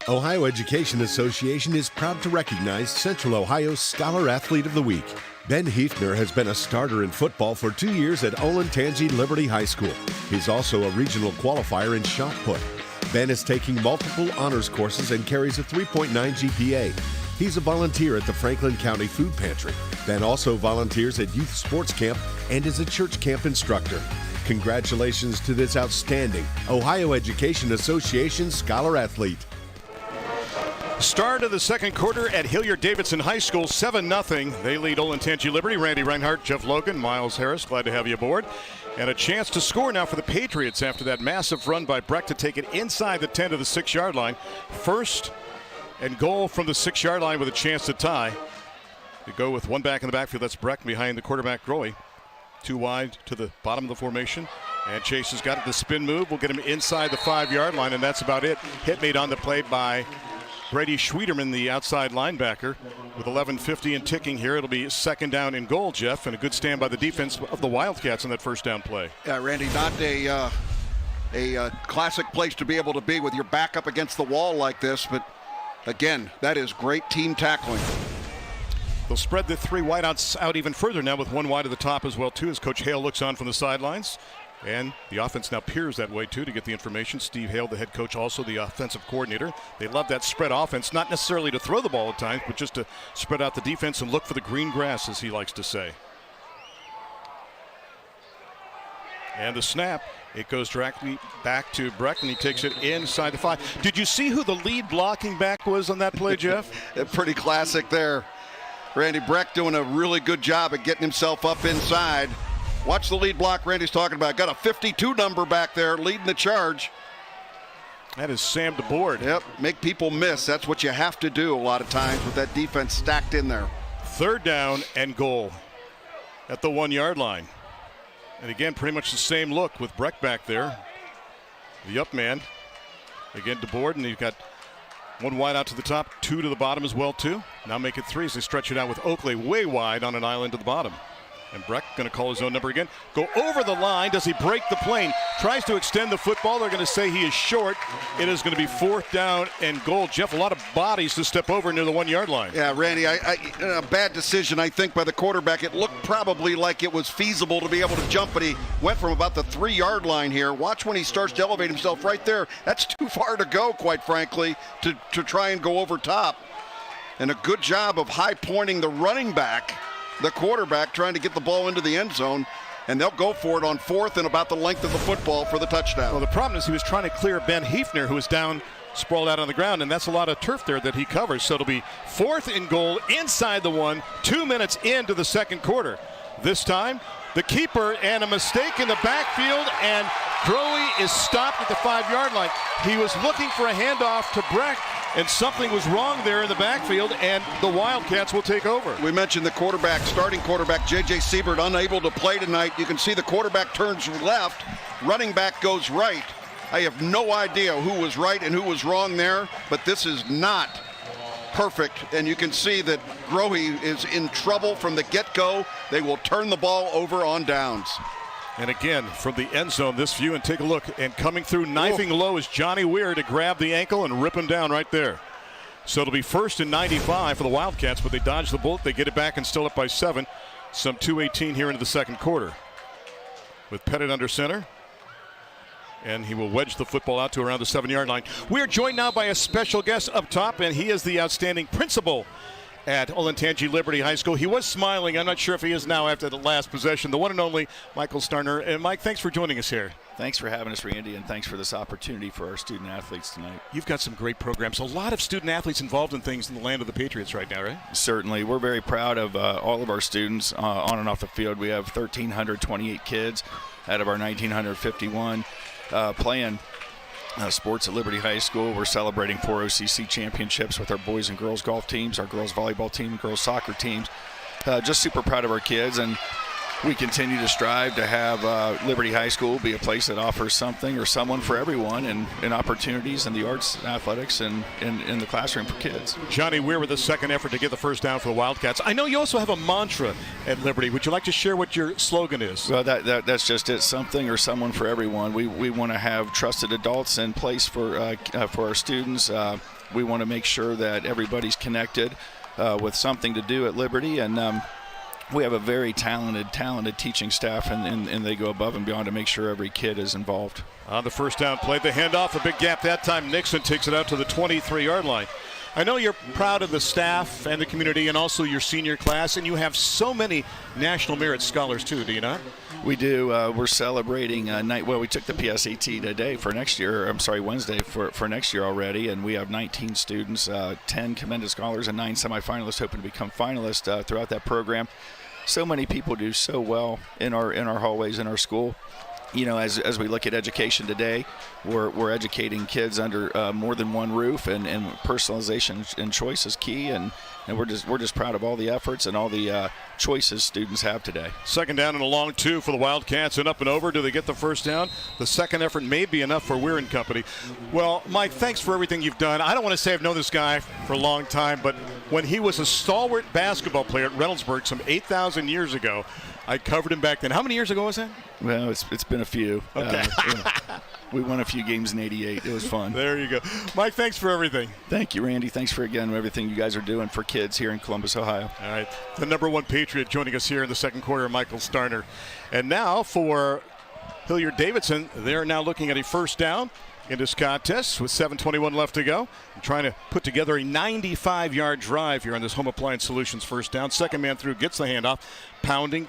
Ohio Education Association is proud to recognize Central Ohio's Scholar Athlete of the Week. Ben Hefner has been a starter in football for 2 years at Olentangy Liberty High School. He's also a regional qualifier in shot put. Ben is taking multiple honors courses and carries a 3.9 GPA. He's a volunteer at the Franklin County Food Pantry. Ben also volunteers at Youth Sports Camp and is a church camp instructor. Congratulations to this outstanding Ohio Education Association Scholar Athlete. Start of the second quarter at Hilliard Davidson High School, 7-0. They lead Olentangy Liberty. Randy Reinhardt, Jeff Logan, Miles Harris, glad to have you aboard. And a chance to score now for the Patriots after that massive run by Breck to take it inside the 10 to the 6-yard line. First and goal from the 6-yard line with a chance to tie. They go with one back in the backfield. That's Breck behind the quarterback, Grohe. 2 wide to the bottom of the formation. And Chase has got it. The spin move will get him inside the 5-yard line, and that's about it. Hit made on the play by Brady Schwederman, the outside linebacker, with 11:50 and ticking here. It'll be second down and goal, Jeff, and a good stand by the defense of the Wildcats on that first down play. Yeah, Randy, not a classic place to be able to be with your back up against the wall like this, but again, that is great team tackling. They'll spread the 3 wideouts out even further now with 1 wide at the top as well, too, as Coach Hale looks on from the sidelines. And the offense now peers that way, too, to get the information. Steve Hale, the head coach, also the offensive coordinator. They love that spread offense, not necessarily to throw the ball at times, but just to spread out the defense and look for the green grass, as he likes to say. And the snap, it goes directly back to Breck, and he takes it inside the 5. Did you see who the lead blocking back was on that play, Jeff? Pretty classic there. Randy Breck doing a really good job at getting himself up inside. Watch the lead block Randy's talking about. Got a 52 number back there leading the charge. That is Sam DeBoard. Yep, make people miss. That's what you have to do a lot of times with that defense stacked in there. Third down and goal at the 1-yard line. And again, pretty much the same look with Breck back there. The up man. Again, DeBoard, and you've got 1 wide out to the top, 2 to the bottom as well, too. Now make it 3 as they stretch it out with Oakley way wide on an island to the bottom. And Breck going to call his own number again. Go over the line. Does he break the plane? Tries to extend the football. They're going to say he is short. It is going to be 4th down and goal. Jeff, a lot of bodies to step over near the 1-yard line. Yeah, Randy, a bad decision, I think, by the quarterback. It looked probably like it was feasible to be able to jump, but he went from about the 3-yard line here. Watch when he starts to elevate himself right there. That's too far to go, quite frankly, to try and go over top. And a good job of high-pointing the running back, the quarterback, trying to get the ball into the end zone, and they'll go for it on 4th and about the length of the football for the touchdown. Well, the problem is he was trying to clear Ben Hefner, who was down, sprawled out on the ground, and that's a lot of turf there that he covers. So it'll be 4th and goal inside the 1, 2 minutes into the second quarter. This time, the keeper and a mistake in the backfield, and Grohe is stopped at the 5-yard line. He was looking for a handoff to Breck, and something was wrong there in the backfield, and the Wildcats will take over. We mentioned the quarterback, starting quarterback, J.J. Siebert, unable to play tonight. You can see the quarterback turns left, running back goes right. I have no idea who was right and who was wrong there, but this is not perfect, and you can see that Grohe is in trouble from the get-go. They will turn the ball over on downs. And again, from the end zone, this view, and take a look. And coming through, knifing low, is Johnny Weir to grab the ankle and rip him down right there. So it'll be 1st and 95 for the Wildcats, but they dodge the bullet. They get it back and still up by 7. Some 2:18 here into the second quarter. with Pettit under center. And he will wedge the football out to around the 7-yard line. We are joined now by a special guest up top, and he is the outstanding principal at Olentangy Liberty High School. He was smiling. I'm not sure if he is now after the last possession. The one and only Michael Starner. And Mike, thanks for joining us here. Thanks for having us, Randy, and thanks for this opportunity for our student athletes tonight. You've got some great programs. A lot of student athletes involved in things in the land of the Patriots right now, right? Certainly. We're very proud of all of our students on and off the field. We have 1,328 kids out of our 1,951 playing sports at Liberty High School. We're celebrating 4 OCC championships with our boys and girls golf teams, our girls volleyball team, girls soccer teams. Just super proud of our kids, and we continue to strive to have Liberty High School be a place that offers something or someone for everyone, and opportunities in the arts, athletics, and in the classroom for kids. Johnny Weir with the second effort to get the first down for the Wildcats. I know you also have a mantra at Liberty. Would you like to share what your slogan is? Well, that's just it, something or someone for everyone. We want to have trusted adults in place for our students. We want to make sure that everybody's connected with something to do at Liberty, and we have a very talented teaching staff, and they go above and beyond to make sure every kid is involved. On the first down play, the handoff, a big gap that time. Nixon takes it out to the 23-yard line. I know you're proud of the staff and the community and also your senior class, and you have so many National Merit Scholars too, do you not? We do. We're celebrating we took the PSAT today for next year. Wednesday for next year already, and we have 19 students, 10 commended scholars, and 9 semifinalists hoping to become finalists throughout that program. So many people do so well in our hallways in our school. You know, as we look at education today, we're educating kids under more than one roof, and personalization and choice is key, and we're just proud of all the efforts and all the choices students have today. Second down and a long 2 for the Wildcats, and up and over. Do they get the first down? The second effort may be enough for Weir and company. Well, Mike, thanks for everything you've done. I don't want to say I've known this guy for a long time, but when he was a stalwart basketball player at Reynoldsburg some 8,000 years ago, I covered him back then. How many years ago was that? Well, it's been a few. Okay. We won a few games in '88. It was fun. There you go. Mike, thanks for everything. Thank you, Randy. Thanks for, again, everything you guys are doing for kids here in Columbus, Ohio. All right. The number 1 Patriot joining us here in the second quarter, Michael Starner. And now for Hilliard Davidson, they're now looking at a first down in this contest with 7:21 left to go. I'm trying to put together a 95-yard drive here on this Home Appliance Solutions first down. Second man through, gets the handoff. Pounding.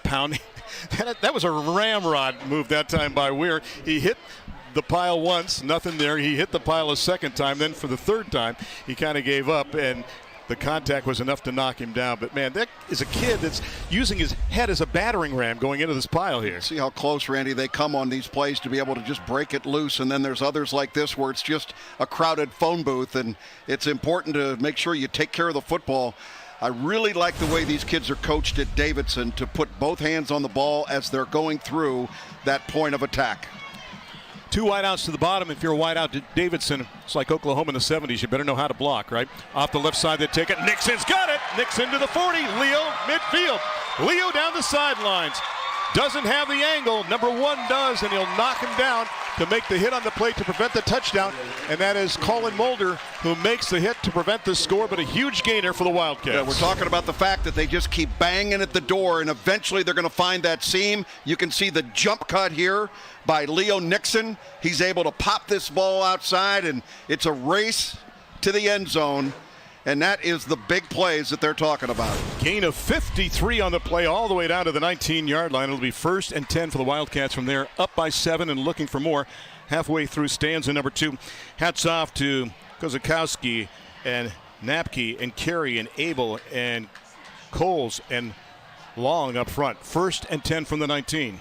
That was a ramrod move that time by Weir. He hit the pile once, nothing there. He hit the pile a second time. Then for the third time, he kind of gave up, and the contact was enough to knock him down. But, man, that is a kid that's using his head as a battering ram going into this pile here. See how close, Randy, they come on these plays to be able to just break it loose. And then there's others like this where it's just a crowded phone booth, and it's important to make sure you take care of the football. I really like the way these kids are coached at Davidson to put both hands on the ball as they're going through that point of attack. 2 wideouts to the bottom. If you're a wideout to Davidson, it's like Oklahoma in the 70s. You better know how to block, right? Off the left side, they take it. Nixon's got it. Nixon to the 40. Leo, midfield. Leo down the sidelines. Doesn't have the angle. Number 1 does, and he'll knock him down to make the hit on the plate to prevent the touchdown. And that is Colin Mulder who makes the hit to prevent the score, but a huge gainer for the Wildcats. Yeah, we're talking about the fact that they just keep banging at the door, and eventually they're going to find that seam. You can see the jump cut here by Leo Nixon. He's able to pop this ball outside, and it's a race to the end zone. And that is the big plays that they're talking about. Gain of 53 on the play all the way down to the 19-yard line. It'll be 1st and 10 for the Wildcats from there, up by 7 and looking for more. Halfway through stanza number 2. Hats off to Kozakowski and Napke and Carey and Abel and Coles and Long up front. 1st and 10 from the 19.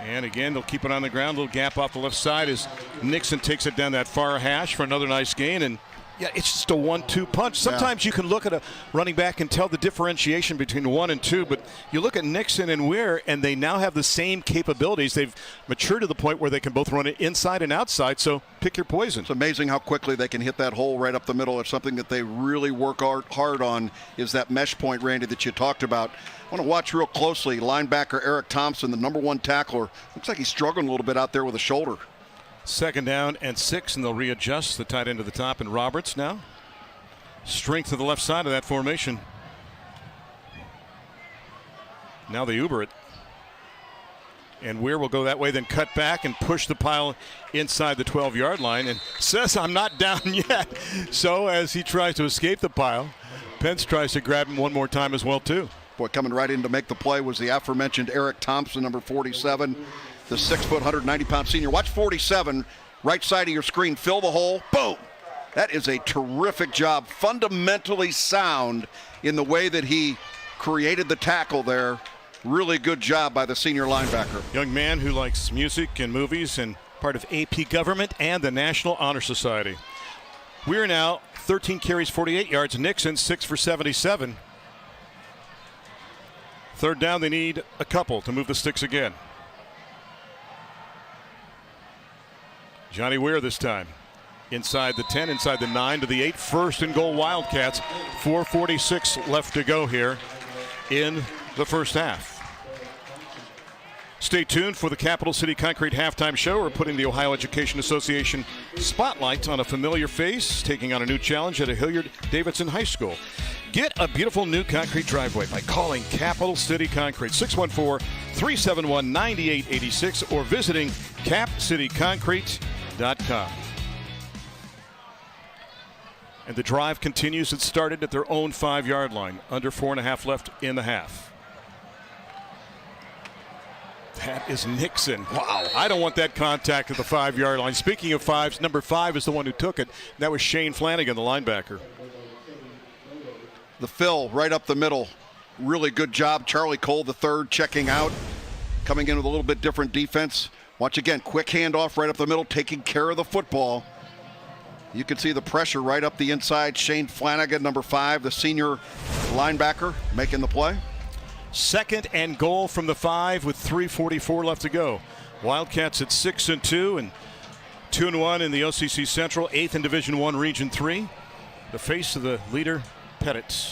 And again, they'll keep it on the ground. Little gap off the left side as Nixon takes it down that far hash for another nice gain. And yeah, it's just a 1-2 punch. Sometimes you can look at a running back and tell the differentiation between 1 and 2, but you look at Nixon and Weir, and they now have the same capabilities. They've matured to the point where they can both run it inside and outside, so pick your poison. It's amazing how quickly they can hit that hole right up the middle. It's something that they really work hard on, is that mesh point, Randy, that you talked about. I want to watch real closely. Linebacker Eric Thompson, the number 1 tackler. Looks like he's struggling a little bit out there with a shoulder. Second down and 6, and they'll readjust the tight end to the top. And Roberts now. Strength to the left side of that formation. Now they Uber it. And Weir will go that way, then cut back and push the pile inside the 12-yard line and says, I'm not down yet. So as he tries to escape the pile, Pence tries to grab him one more time as well, too. Boy, coming right in to make the play was the aforementioned Eric Thompson, number 47, the 6-foot, 190-pound senior. Watch 47, right side of your screen, fill the hole, boom. That is a terrific job, fundamentally sound in the way that he created the tackle there. Really good job by the senior linebacker. Young man who likes music and movies and part of AP Government and the National Honor Society. We're now 13 carries, 48 yards. Nixon 6 for 77. Third down, they need a couple to move the sticks again. Johnny Weir this time. Inside the 10, inside the 9 to the 8. First and goal Wildcats. 4:46 left to go here in the first half. Stay tuned for the Capital City Concrete halftime show. We're putting the Ohio Education Association spotlight on a familiar face, taking on a new challenge at a Hilliard Davidson High School. Get a beautiful new concrete driveway by calling Capital City Concrete, 614-371-9886, or visiting capcityconcrete.com. And the drive continues. It started at their own 5-yard line. Under 4.5 left in the half. That is Nixon. Wow. I don't want that contact at the 5-yard line. Speaking of fives, number 5 is the one who took it. That was Shane Flanagan, the linebacker. The fill right up the middle. Really good job. Charlie Cole, the third, checking out. Coming in with a little bit different defense. Watch again. Quick handoff right up the middle, taking care of the football. You can see the pressure right up the inside. Shane Flanagan, number 5, the senior linebacker, making the play. Second and goal from the 5 with 3:44 left to go. Wildcats at 6-2 and 2-1 in the OCC Central, 8th in Division I Region 3. The face of the leader, Pettit.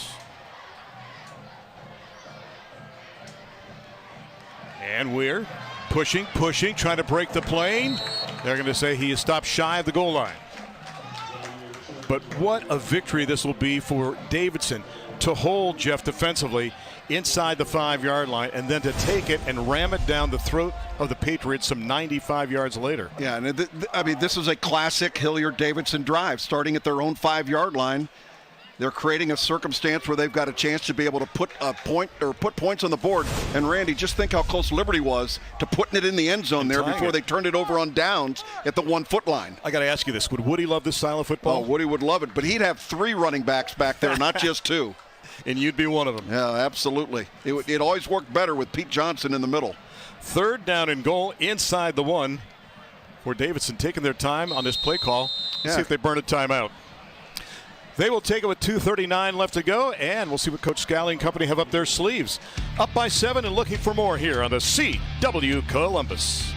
And Weir pushing, trying to break the plane. They're going to say he is stopped shy of the goal line. But what a victory this will be for Davidson to hold Jeff defensively inside the 5-yard line and then to take it and ram it down the throat of the Patriots some 95 yards later. Yeah, and I mean, this is a classic Hilliard Davidson drive, starting at their own 5-yard line. They're creating a circumstance where they've got a chance to be able to put a point or put points on the board. And Randy, just think how close Liberty was to putting it in the end zone there before they turned it over on downs at the 1-foot line. I got to ask you this. Would Woody love this style of football? Oh, Woody would love it, but he'd have 3 running backs back there, not just 2. And you'd be one of them. Yeah, absolutely. It always worked better with Pete Johnson in the middle. Third down and goal inside the 1 for Davidson, taking their time on this play call. Let's see if they burn a timeout. They will take it with 2:39 left to go, and we'll see what Coach Scally and company have up their sleeves. Up by 7 and looking for more here on the CW Columbus.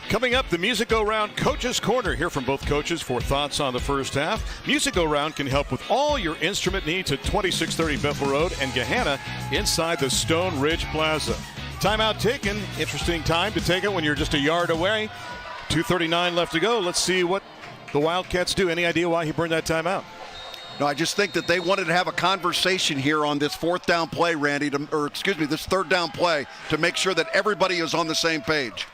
Coming up, the Music Go Round Coaches Corner. Hear from both coaches for thoughts on the first half. Music Go Round can help with all your instrument needs at 2630 Bethel Road and Gahanna inside the Stone Ridge Plaza. Timeout taken. Interesting time to take it when you're just a yard away. 2:39 left to go. Let's see what the Wildcats do. Any idea why he burned that timeout? No, I just think that they wanted to have a conversation here on this 4th down play, Randy, this 3rd down play to make sure that everybody is on the same page.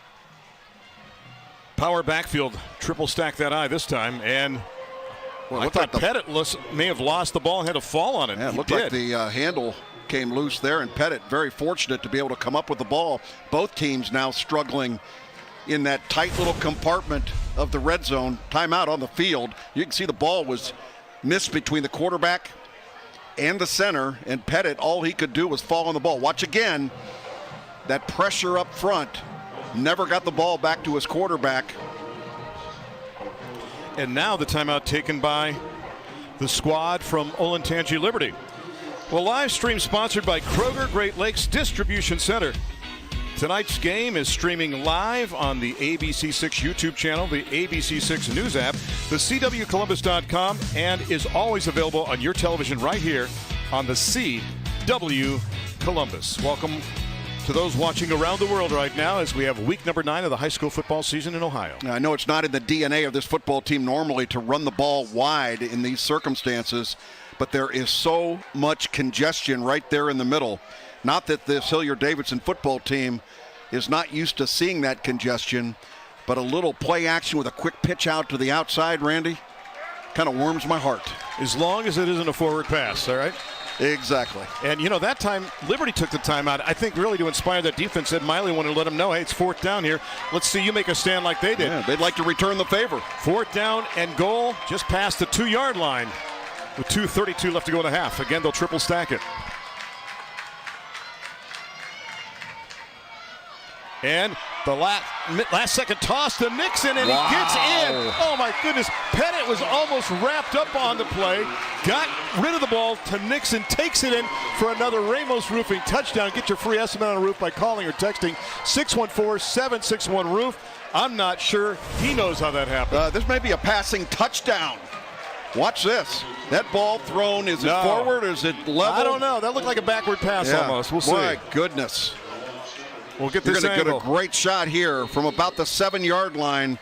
Power backfield, triple stack that eye this time, and Well, I thought Pettit may have lost the ball and had a fall on it. Yeah, it looked like the handle came loose there, and Pettit very fortunate to be able to come up with the ball. Both teams now struggling in that tight little compartment of the red zone. Timeout on the field. You can see the ball was missed between the quarterback and the center, and Pettit, all he could do was fall on the ball. Watch again, that pressure up front. Never got the ball back to his quarterback. And now the timeout taken by the squad from Olentangy Liberty. Well, live stream sponsored by Kroger Great Lakes Distribution Center. Tonight's game is streaming live on the ABC6 YouTube channel, the ABC6 News app, the CWColumbus.com, and is always available on your television right here on the CW Columbus. Welcome to those watching around the world right now as we have week number 9 of the high school football season in Ohio. I know it's not in the DNA of this football team normally to run the ball wide in these circumstances, but there is so much congestion right there in the middle. Not that this Hilliard Davidson football team is not used to seeing that congestion, but a little play action with a quick pitch out to the outside, Randy, kind of warms my heart. As long as it isn't a forward pass, all right? Exactly. And, you know, that time Liberty took the timeout, I think, really to inspire that defense. Ed Miley wanted to let them know, hey, it's 4th down here. Let's see you make a stand like they did. Yeah, they'd like to return the favor. 4th down and goal just past the 2-yard line with 2:32 left to go in the half. Again, they'll triple stack it. And the last second toss to Nixon, and he gets in. Oh, my goodness. Pettit was almost wrapped up on the play. Got rid of the ball to Nixon. Takes it in for another Ramos Roofing touchdown. Get your free estimate on a roof by calling or texting 614-761-ROOF. I'm not sure he knows how that happened. This may be a passing touchdown. Watch this. That ball thrown, is it forward or is it level? I don't know. That looked like a backward pass almost. We'll see. My goodness. We'll get You're this going to get angle. a great shot here from about the 7-yard line.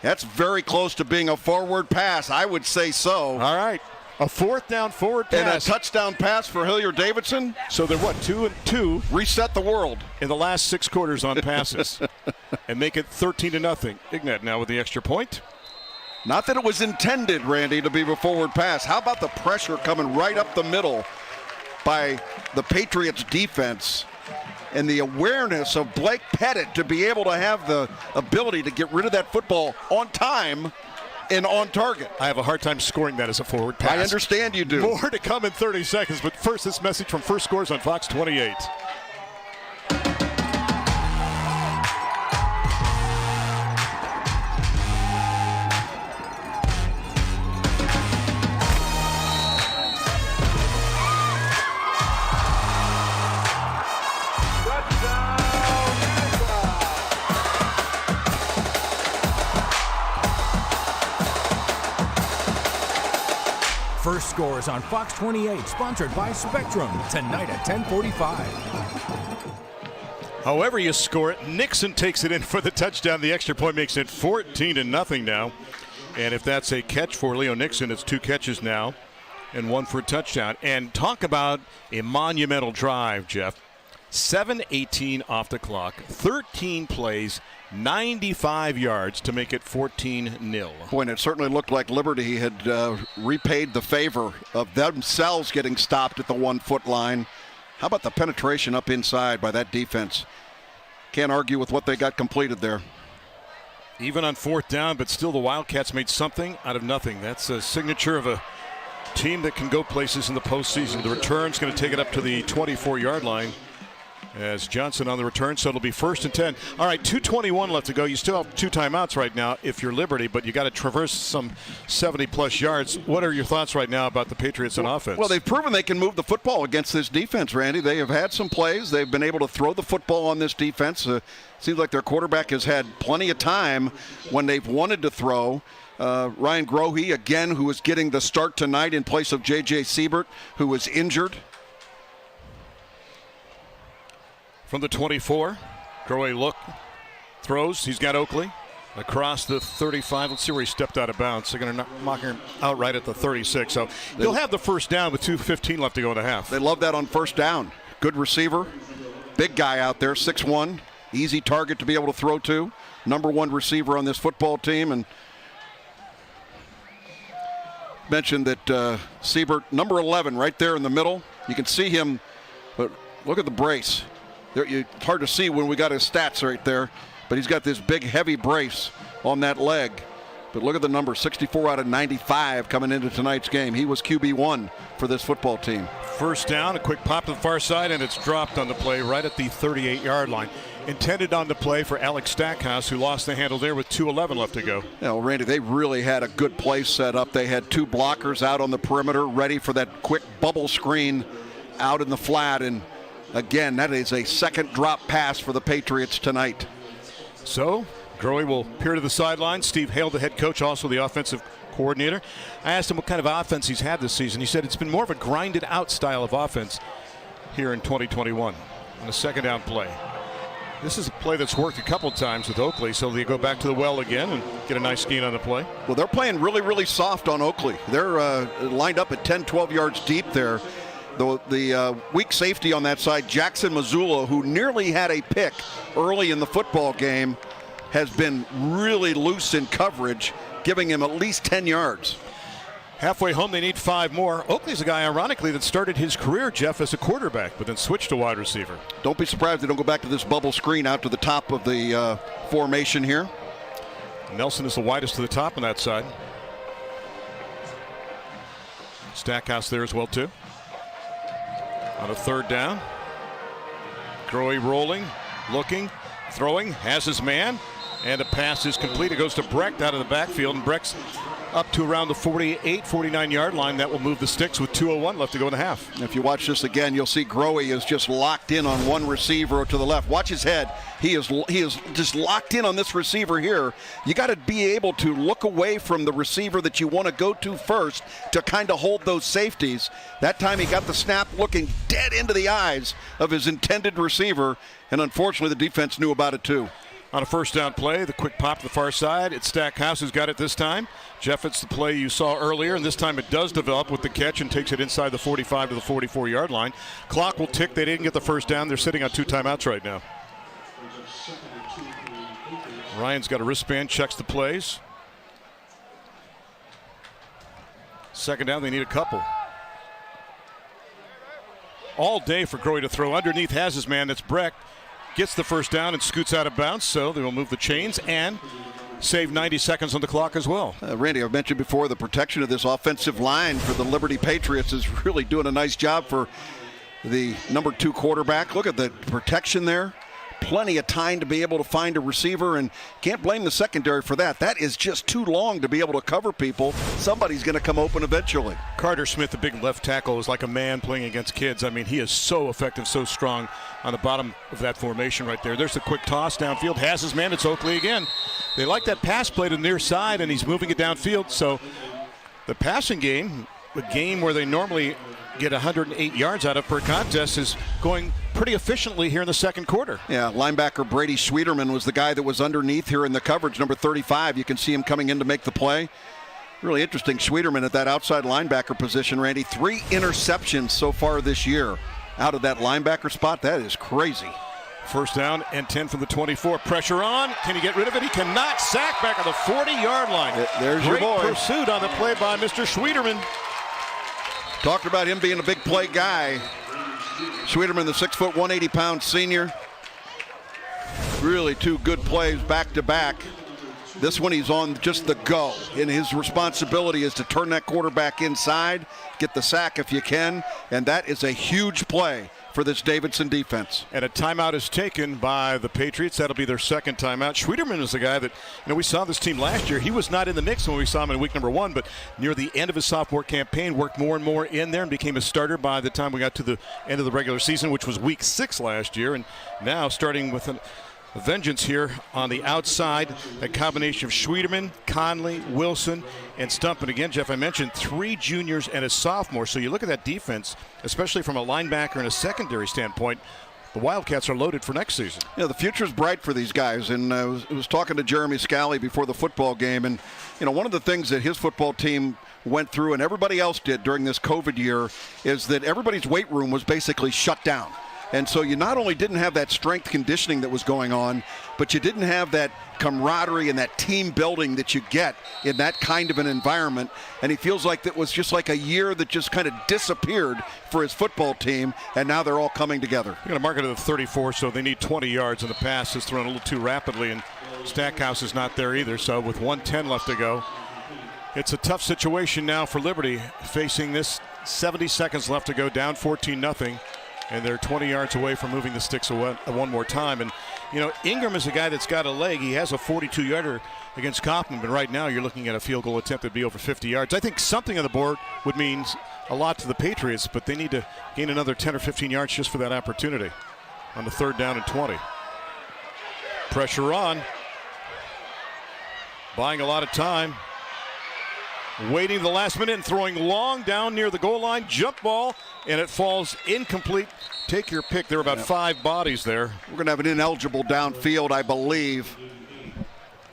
That's very close to being a forward pass. I would say so. All right. A 4th down forward pass. And a touchdown pass for Hilliard Davidson. So they're, 2-2? Reset the world. In the last 6 quarters on passes. And make it 13-0. Ignat now with the extra point. Not that it was intended, Randy, to be a forward pass. How about the pressure coming right up the middle by the Patriots defense? And the awareness of Blake Pettit to be able to have the ability to get rid of that football on time and on target. I have a hard time scoring that as a forward pass. I understand you do. More to come in 30 seconds, but first this message from First Scores on Fox 28. First Scores on Fox 28, sponsored by Spectrum, tonight at 10:45. However you score it, Nixon takes it in for the touchdown. The extra point makes it 14-0 now. And if that's a catch for Leo Nixon, it's 2 catches now and 1 for a touchdown. And talk about a monumental drive, Jeff. 7:18 off the clock, 13 plays, 95 yards to make it 14-0. Boy, and it certainly looked like Liberty had repaid the favor of themselves getting stopped at the 1-foot line. How about the penetration up inside by that defense? Can't argue with what they got completed there. Even on 4th down, but still the Wildcats made something out of nothing. That's a signature of a team that can go places in the postseason. The return's going to take it up to the 24-yard line as Johnson on the return, so it'll be 1st and 10. All right, 2:21 left to go. You still have 2 timeouts right now if you're Liberty, but you got to traverse some 70-plus yards. What are your thoughts right now about the Patriots on offense? Well, they've proven they can move the football against this defense, Randy. They have had some plays. They've been able to throw the football on this defense. Seems like their quarterback has had plenty of time when they've wanted to throw. Ryan Grohe, again, who is getting the start tonight in place of J.J. Siebert, who was injured. From the 24, Grohe throws. He's got Oakley across the 35. Let's see where he stepped out of bounds. They're going to knock him out right at the 36. So he'll have the first down with 2:15 left to go in the half. They love that on 1st down. Good receiver. Big guy out there, 6'1". Easy target to be able to throw to. Number 1 receiver on this football team. And mentioned that Siebert, number 11, right there in the middle. You can see him, but look at the brace. It's hard to see when we got his stats right there, but he's got this big, heavy brace on that leg. But look at the number, 64 out of 95 coming into tonight's game. He was QB1 for this football team. First down, a quick pop to the far side, and it's dropped on the play right at the 38-yard line. Intended on the play for Alex Stackhouse, who lost the handle there with 2:11 left to go. You know, Randy, they really had a good play set up. They had two blockers out on the perimeter ready for that quick bubble screen out in the flat. And again, that is a second drop pass for the Patriots tonight. So Grohe will peer to the sideline. Steve Hale, the head coach, also the offensive coordinator. I asked him what kind of offense he's had this season. He said it's been more of a grinded out style of offense here in 2021 on a second down play. This is a play that's worked a couple times with Oakley, so they go back to the well again and get a nice gain on the play. Well, they're playing really, really soft on Oakley. They're lined up at 10, 12 yards deep there. The weak safety on that side, Jackson Mazzullo, who nearly had a pick early in the football game, has been really loose in coverage, giving him at least 10 yards. Halfway home, they need 5 more. Oakley's a guy, ironically, that started his career, Jeff, as a quarterback, but then switched to wide receiver. Don't be surprised they don't go back to this bubble screen out to the top of the formation here. Nelson is the widest to the top on that side. Stackhouse there as well, too. On a third down. Grohe rolling, looking, throwing, has his man, and the pass is complete. It goes to Brecht out of the backfield, and Brecht's up to around the 48, 49-yard line. That will move the sticks with 2:01 left to go in the half. If you watch this again, you'll see Grohe is just locked in on one receiver to the left. Watch his head. He is just locked in on this receiver here. You got to be able to look away from the receiver that you want to go to first to kind of hold those safeties. That time he got the snap looking dead into the eyes of his intended receiver, and unfortunately the defense knew about it too. On a first down play, the quick pop to the far side. It's Stackhouse who's got it this time. Jeff, it's the play you saw earlier, and this time it does develop with the catch and takes it inside the 45 to the 44-yard line. Clock will tick. They didn't get the first down. They're sitting on 2 timeouts right now. Ryan's got a wristband, checks the plays. Second down, they need a couple. All day for Grohe to throw. Underneath has his man, that's Brecht. Gets the first down and scoots out of bounds, so they will move the chains and save 90 seconds on the clock as well. Randy, I've mentioned before the protection of this offensive line for the Liberty Patriots is really doing a nice job for the number 2 quarterback. Look at the protection there. Plenty of time to be able to find a receiver, and can't blame the secondary for that. That is just too long to be able to cover people. Somebody's going to come open eventually. Carter Smith, the big left tackle, is like a man playing against kids. I mean, he is so effective, so strong on the bottom of that formation right there. There's the quick toss downfield. Has his man. It's Oakley again. They like that pass play to the near side, and he's moving it downfield. So the passing game, the game where they normally get 108 yards out of per contest, is going pretty efficiently here in the second quarter. Yeah, linebacker Brady Schwieterman was the guy that was underneath here in the coverage, number 35. You can see him coming in to make the play. Really interesting, Schwieterman at that outside linebacker position, Randy. 3 interceptions so far this year out of that linebacker spot. That is crazy. First down and 10 from the 24. Pressure on. Can he get rid of it? He cannot. Sack back at the 40-yard line. There's your boy. Great pursuit on the play by Mr. Schwieterman. Talked about him being a big play guy. Schwieterman, the 6', 180-pound senior. Really 2 good plays back to back. This one he's on just the go, and his responsibility is to turn that quarterback inside, get the sack if you can, and that is a huge play for this Davidson defense. And a timeout is taken by the Patriots. That'll be their second timeout. Schwieterman is the guy that, we saw this team last year. He was not in the mix when we saw him in week number 1, but near the end of his sophomore campaign, worked more and more in there and became a starter by the time we got to the end of the regular season, which was week 6 last year. And now starting with a vengeance here on the outside. That combination of Schwieterman, Conley, Wilson, and Stump. And again, Jeff, I mentioned 3 juniors and a sophomore. So you look at that defense, especially from a linebacker and a secondary standpoint, the Wildcats are loaded for next season. Yeah, the future's bright for these guys. And I was talking to Jeremy Scally before the football game. And, one of the things that his football team went through and everybody else did during this COVID year is that everybody's weight room was basically shut down. And so you not only didn't have that strength conditioning that was going on, but you didn't have that camaraderie and that team building that you get in that kind of an environment. And he feels like that was just like a year that just kind of disappeared for his football team, and now they're all coming together. They're going to mark it at the 34, so they need 20 yards, and the pass is thrown a little too rapidly, and Stackhouse is not there either. So with 1:10 left to go, it's a tough situation now for Liberty, facing this 70 seconds left to go, down 14-0. And they're 20 yards away from moving the sticks one more time. And, you know, Ingram is a guy that's got a leg. He has a 42-yarder against Kaufman, but right now you're looking at a field goal attempt that'd be over 50 yards. I think something on the board would mean a lot to the Patriots, but they need to gain another 10 or 15 yards just for that opportunity on the 3rd down and 20. Pressure on. Buying a lot of time. Waiting the last minute and throwing long down near the goal line. Jump ball, and it falls incomplete. Take your pick. There are about 5 bodies there. We're going to have an ineligible downfield, I believe.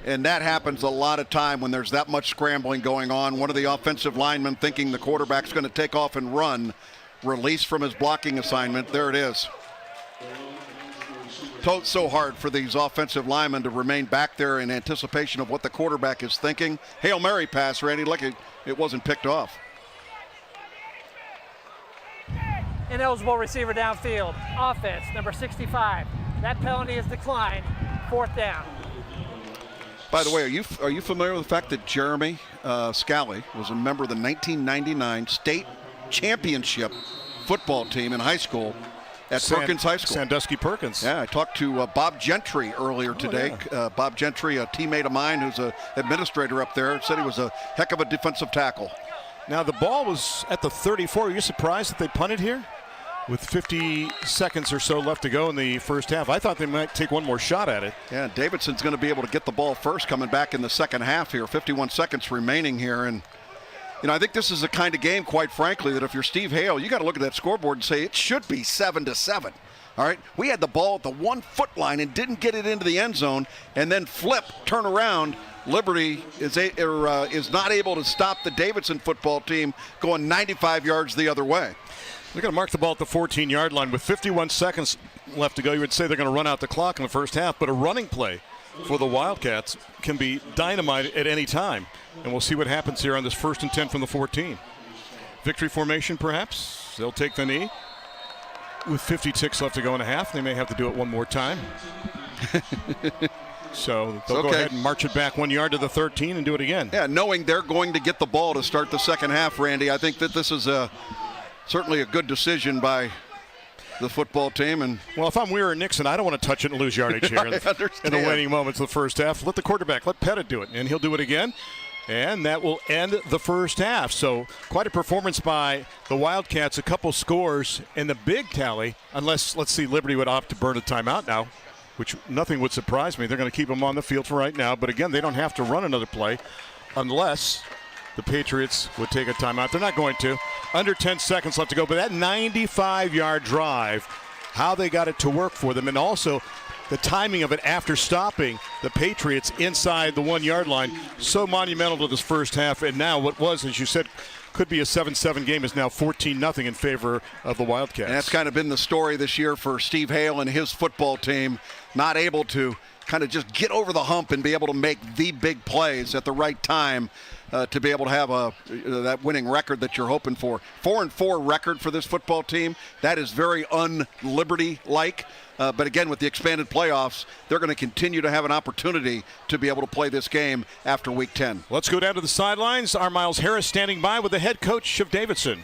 And that happens a lot of time when there's that much scrambling going on. One of the offensive linemen thinking the quarterback's going to take off and run. Released from his blocking assignment. There it is. So hard for these offensive linemen to remain back there in anticipation of what the quarterback is thinking. Hail Mary pass, Randy. Look, it wasn't picked off. Ineligible receiver downfield. Offense, number 65. That penalty is declined. 4th down. By the way, are you familiar with the fact that Jeremy Scally was a member of the 1999 state championship football team in high school at Perkins High School? Sandusky Perkins. Yeah, I talked to Bob Gentry earlier today. Yeah. Bob Gentry, a teammate of mine who's an administrator up there, said he was a heck of a defensive tackle. Now the ball was at the 34. Are you surprised that they punted here? With 50 seconds or so left to go in the first half. I thought they might take one more shot at it. Yeah, Davidson's going to be able to get the ball first coming back in the second half here. 51 seconds remaining here. And, you know, I think this is the kind of game, quite frankly, that if you're Steve Hale, you got to look at that scoreboard and say it should be 7-7. All right, we had the ball at the 1 foot line and didn't get it into the end zone, and then turn around. Liberty is not able to stop the Davidson football team going 95 yards the other way. They're going to mark the ball at the 14-yard line with 51 seconds left to go. You would say they're going to run out the clock in the first half, but a running play for the Wildcats can be dynamite at any time. And we'll see what happens here on this 1st and 10 from the 14. Victory formation, perhaps. They'll take the knee. With 50 ticks left to go in a half, they may have to do it one more time. So they'll go ahead and march it back 1 yard to the 13 and do it again. Yeah, knowing they're going to get the ball to start the second half, Randy, I think that this is certainly a good decision by the football team. And well, if I'm Weir or Nixon, I don't want to touch it and lose yardage here in the waning moments of the first half. Let the quarterback, let Pettit do it, and he'll do it again. And that will end the first half. So quite a performance by the Wildcats. A couple scores in the big tally, unless, let's see, Liberty would opt to burn a timeout now, which nothing would surprise me. They're going to keep them on the field for right now. But again, they don't have to run another play unless the Patriots would take a timeout. They're not going to. Under 10 seconds left to go. But that 95-yard drive, how they got it to work for them, and also the timing of it after stopping the Patriots inside the 1 yard line, so monumental to this first half. And now what was, as you said, could be a 7-7 game is now 14-0 in favor of the Wildcats. And that's kind of been the story this year for Steve Hale and his football team, not able to kind of just get over the hump and be able to make the big plays at the right time to be able to have that winning record that you're hoping for. 4-4 record for this football team. That is very un-Liberty-like. But again, with the expanded playoffs, they're going to continue to have an opportunity to be able to play this game after Week 10. Let's go down to the sidelines. Our Miles Harris standing by with the head coach of Davidson.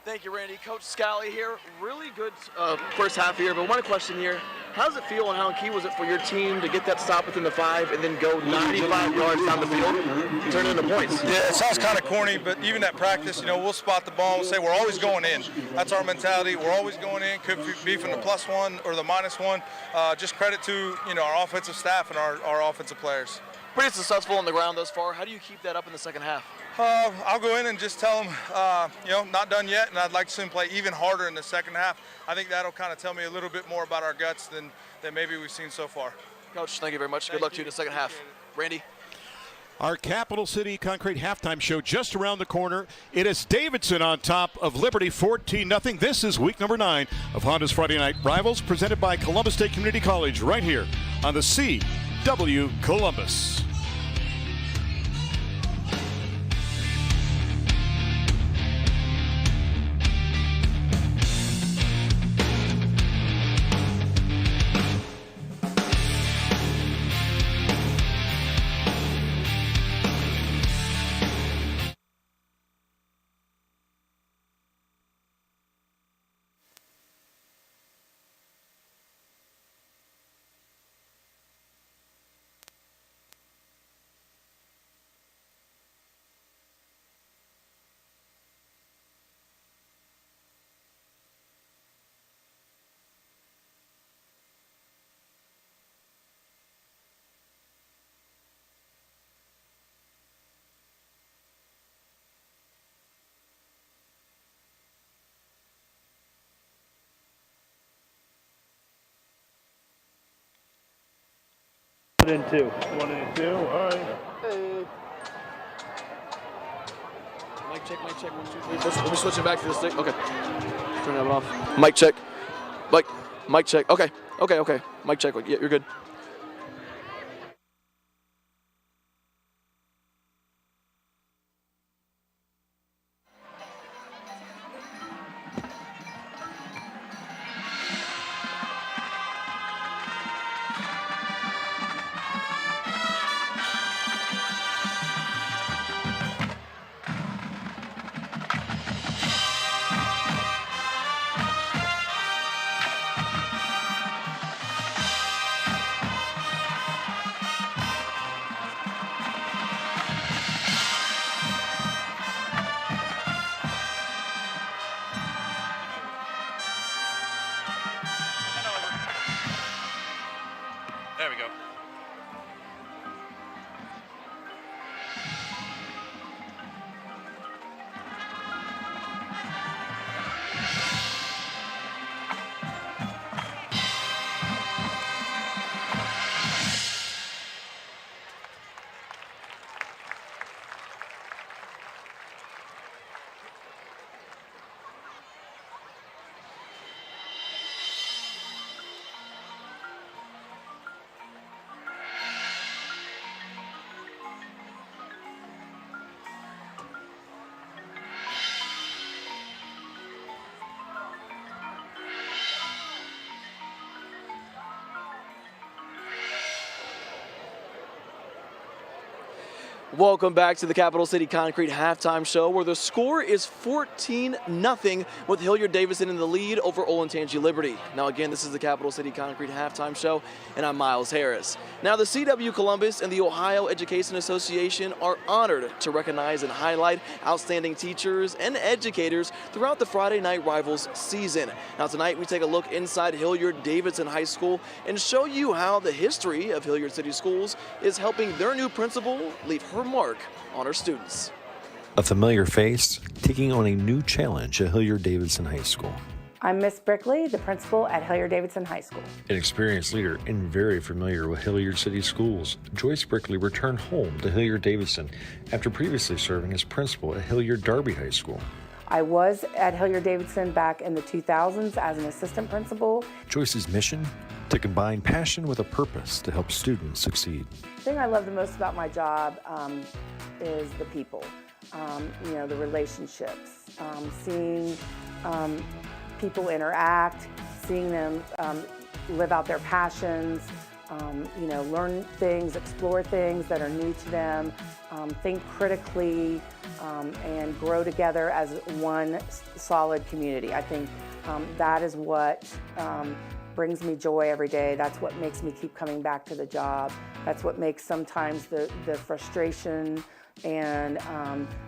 Thank you, Randy. Coach Scally here. Really good first half here, but one question here. How does it feel and how key was it for your team to get that stop within the 5 and then go 95 yards down the field and turn it into points? Yeah, it sounds kind of corny, but even at practice, we'll spot the ball and we'll say we're always going in. That's our mentality. We're always going in. Could be from the +1 or the -1. Just credit to, our offensive staff and our offensive players. Pretty successful on the ground thus far. How do you keep that up in the second half? I'll go in and just tell them, not done yet, and I'd like to see them play even harder in the second half. I think that'll kind of tell me a little bit more about our guts than maybe we've seen so far. Coach, thank you very much. Good luck to you in the second half. Randy? Our Capital City Concrete halftime show just around the corner. It is Davidson on top of Liberty 14-0. This is week number 9 of Honda's Friday Night Rivals, presented by Columbus State Community College, right here on the CW Columbus. One and two, all right. Hey. Mic check, 1, 2, 3. We're switching back to the stick. Okay. Turn that one off. Mic check. Mic check. Okay. Mic check. Yeah, you're good. There we go. Welcome back to the Capital City Concrete halftime show, where the score is 14-0 with Hilliard Davidson in the lead over Olentangy Liberty. Now again, this is the Capital City Concrete halftime show, and I'm Miles Harris. Now the CW Columbus and the Ohio Education Association are honored to recognize and highlight outstanding teachers and educators throughout the Friday Night Rivals season. Now tonight we take a look inside Hilliard Davidson High School and show you how the history of Hilliard City Schools is helping their new principal leave her mark on our students. A familiar face taking on a new challenge at Hilliard Davidson High School. I'm Miss Brickley, the principal at Hilliard Davidson High School. An experienced leader and very familiar with Hilliard City Schools, Joyce Brickley returned home to Hilliard Davidson after previously serving as principal at Hilliard Darby High School. I was at Hilliard Davidson back in the 2000s as an assistant principal. Joyce's mission? To combine passion with a purpose to help students succeed. The thing I love the most about my job is the people, the relationships, seeing people interact, seeing them live out their passions, learn things, explore things that are new to them, think critically, and grow together as one solid community. I think that is what brings me joy every day. That's what makes me keep coming back to the job. That's what makes sometimes the frustration and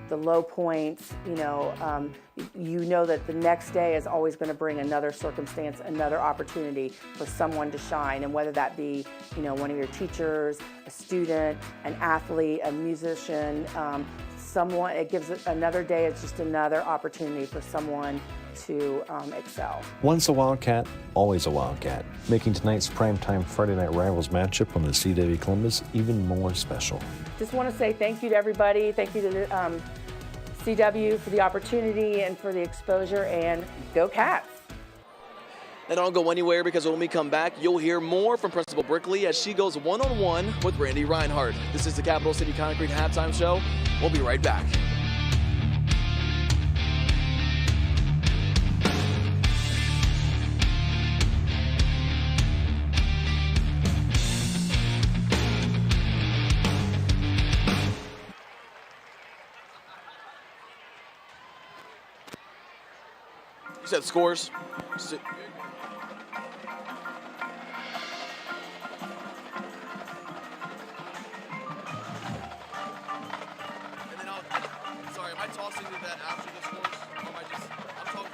the low points, you know that the next day is always going to bring another circumstance, another opportunity for someone to shine. And whether that be, one of your teachers, a student, an athlete, a musician, someone, it gives it another day. It's just another opportunity for someone to excel. Once a Wildcat, always a Wildcat, making tonight's primetime Friday Night Rivals matchup on the CW Columbus even more special. Just want to say thank you to everybody. Thank you to the CW for the opportunity and for the exposure, and go Cats! And don't go anywhere, because when we come back, you'll hear more from Principal Brickley as she goes one-on-one with Randy Reinhardt. This is the Capital City Concrete Halftime Show. We'll be right back. You said scores? Sorry, am I tossing you that after the scores? Or am I just, I'm talking.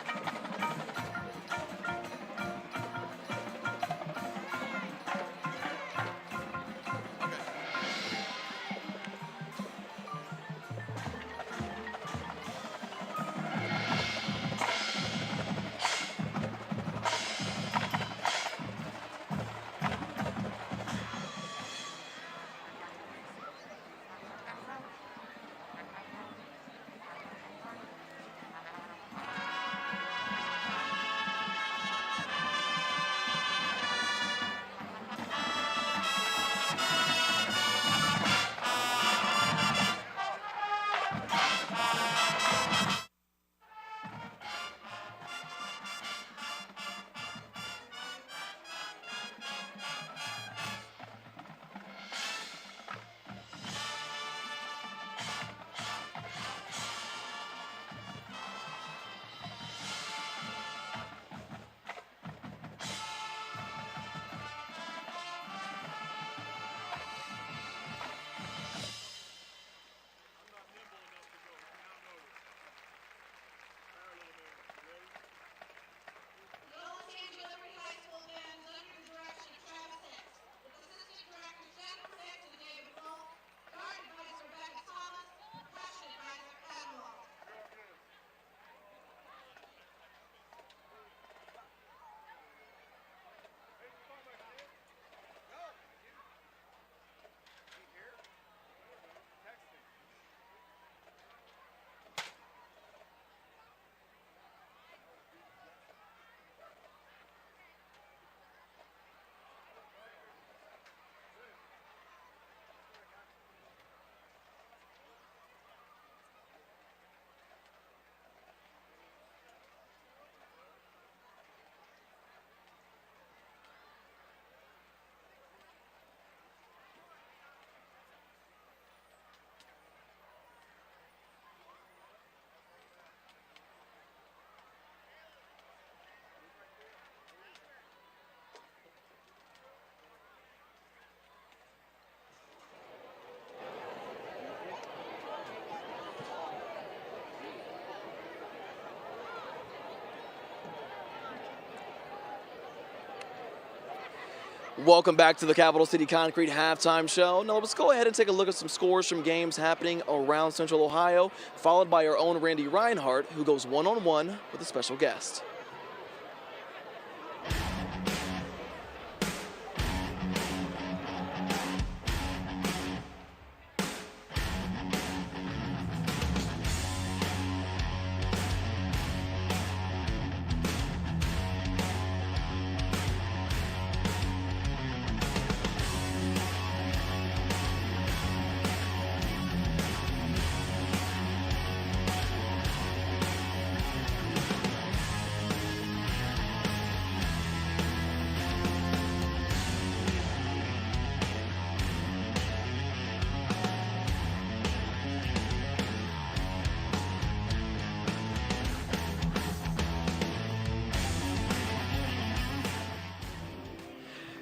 Welcome back to the Capital City Concrete Halftime Show. Now let's go ahead and take a look at some scores from games happening around Central Ohio, followed by our own Randy Reinhardt, who goes one-on-one with a special guest.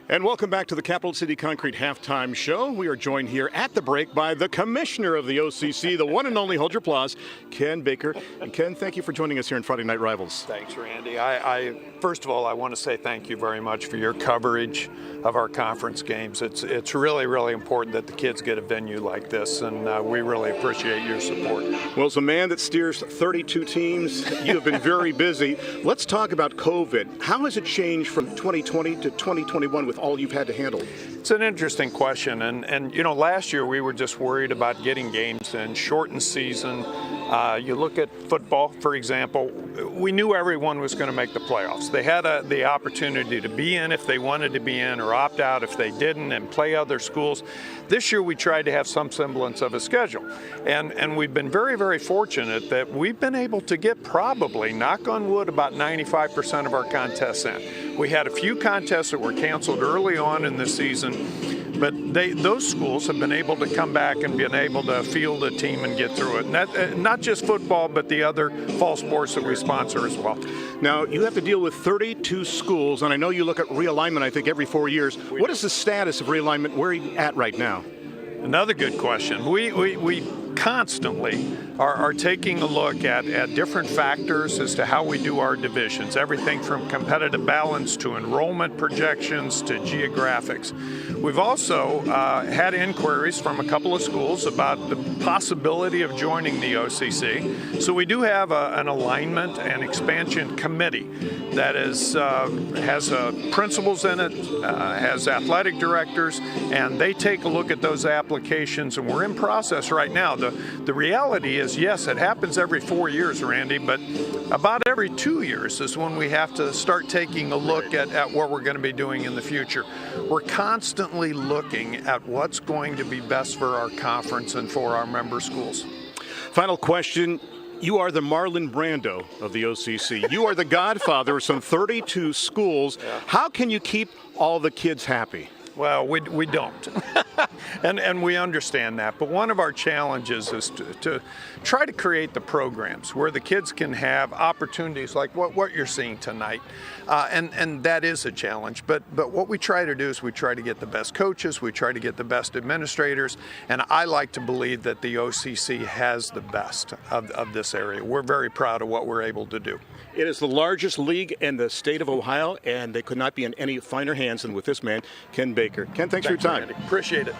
And welcome back to the Capital City Concrete Halftime Show. We are joined here at the break by the commissioner of the OCC, the one and only, hold your applause, Ken Baker. And Ken, thank you for joining us here in Friday Night Rivals. Thanks, Randy. I first of all, I want to say thank you very much for your coverage of our conference games. It's really, really important that the kids get a venue like this, and we really appreciate your support. Well, as a man that steers 32 teams, you have been very busy. Let's talk about COVID. How has it changed from 2020 to 2021 with all you've had to handle? It's an interesting question, and you know, last year we were just worried about getting games in, shortened season. You look at football, for example, we knew everyone was going to make the playoffs. They had the opportunity to be in if they wanted to be in, or opt out if they didn't, and play other schools. This year we tried to have some semblance of a schedule, and we've been very, very fortunate that we've been able to get probably, knock on wood, about 95% of our contests in. We had a few contests that were canceled early on in the season, but those schools have been able to come back and been able to field a team and get through it. And that, not just football, but the other fall sports that we sponsor as well. Now, you have to deal with 32 schools, and I know you look at realignment, I think, every 4 years. What is the status of realignment? Where are you at right now? Another good question. We constantly are taking a look at different factors as to how we do our divisions, everything from competitive balance to enrollment projections to geographics. We've also had inquiries from a couple of schools about the possibility of joining the OCC. So we do have an alignment and expansion committee that has principals in it, has athletic directors, and they take a look at those applications, and we're in process right now. The reality is, yes, it happens every 4 years, Randy, but about every 2 years is when we have to start taking a look at what we're going to be doing in the future. We're constantly looking at what's going to be best for our conference and for our member schools. Final question. You are the Marlon Brando of the OCC. You are the godfather of some 32 schools. How can you keep all the kids happy? Well, we don't. and we understand that. But one of our challenges is to try to create the programs where the kids can have opportunities like what you're seeing tonight. And that is a challenge. But what we try to do is we try to get the best coaches, we try to get the best administrators, and I like to believe that the OCC has the best of this area. We're very proud of what we're able to do. It is the largest league in the state of Ohio, and they could not be in any finer hands than with this man, Ken Baker. Ken, thanks for your time. Randy. Appreciate it.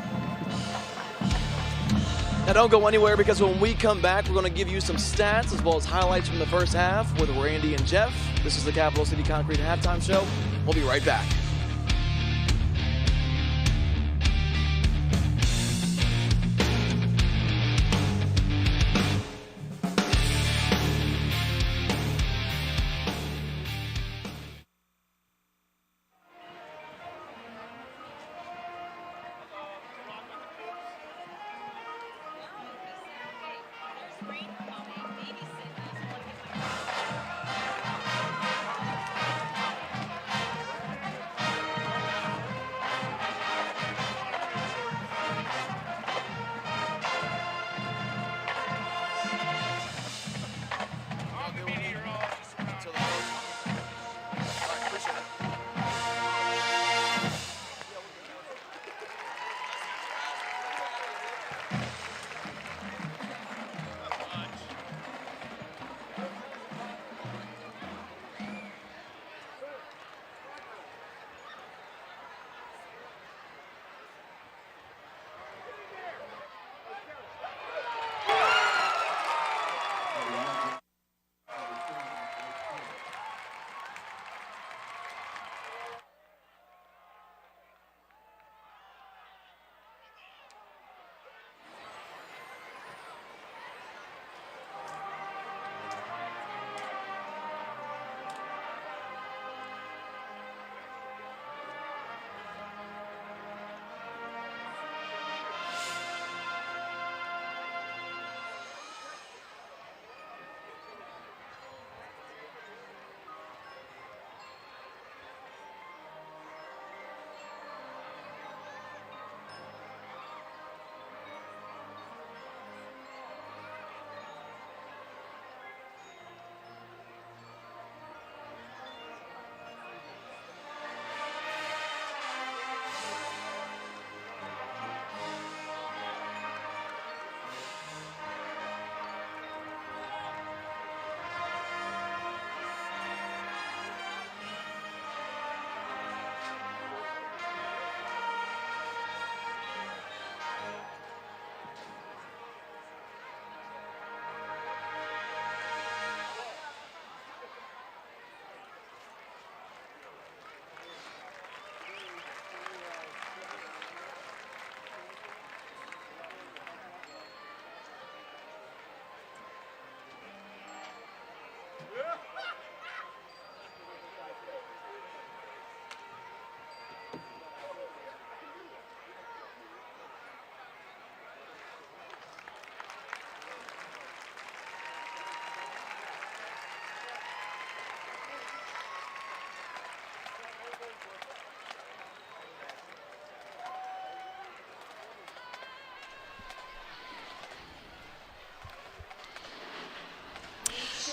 Now don't go anywhere, because when we come back, we're going to give you some stats as well as highlights from the first half with Randy and Jeff. This is the Capital City Concrete Halftime Show. We'll be right back.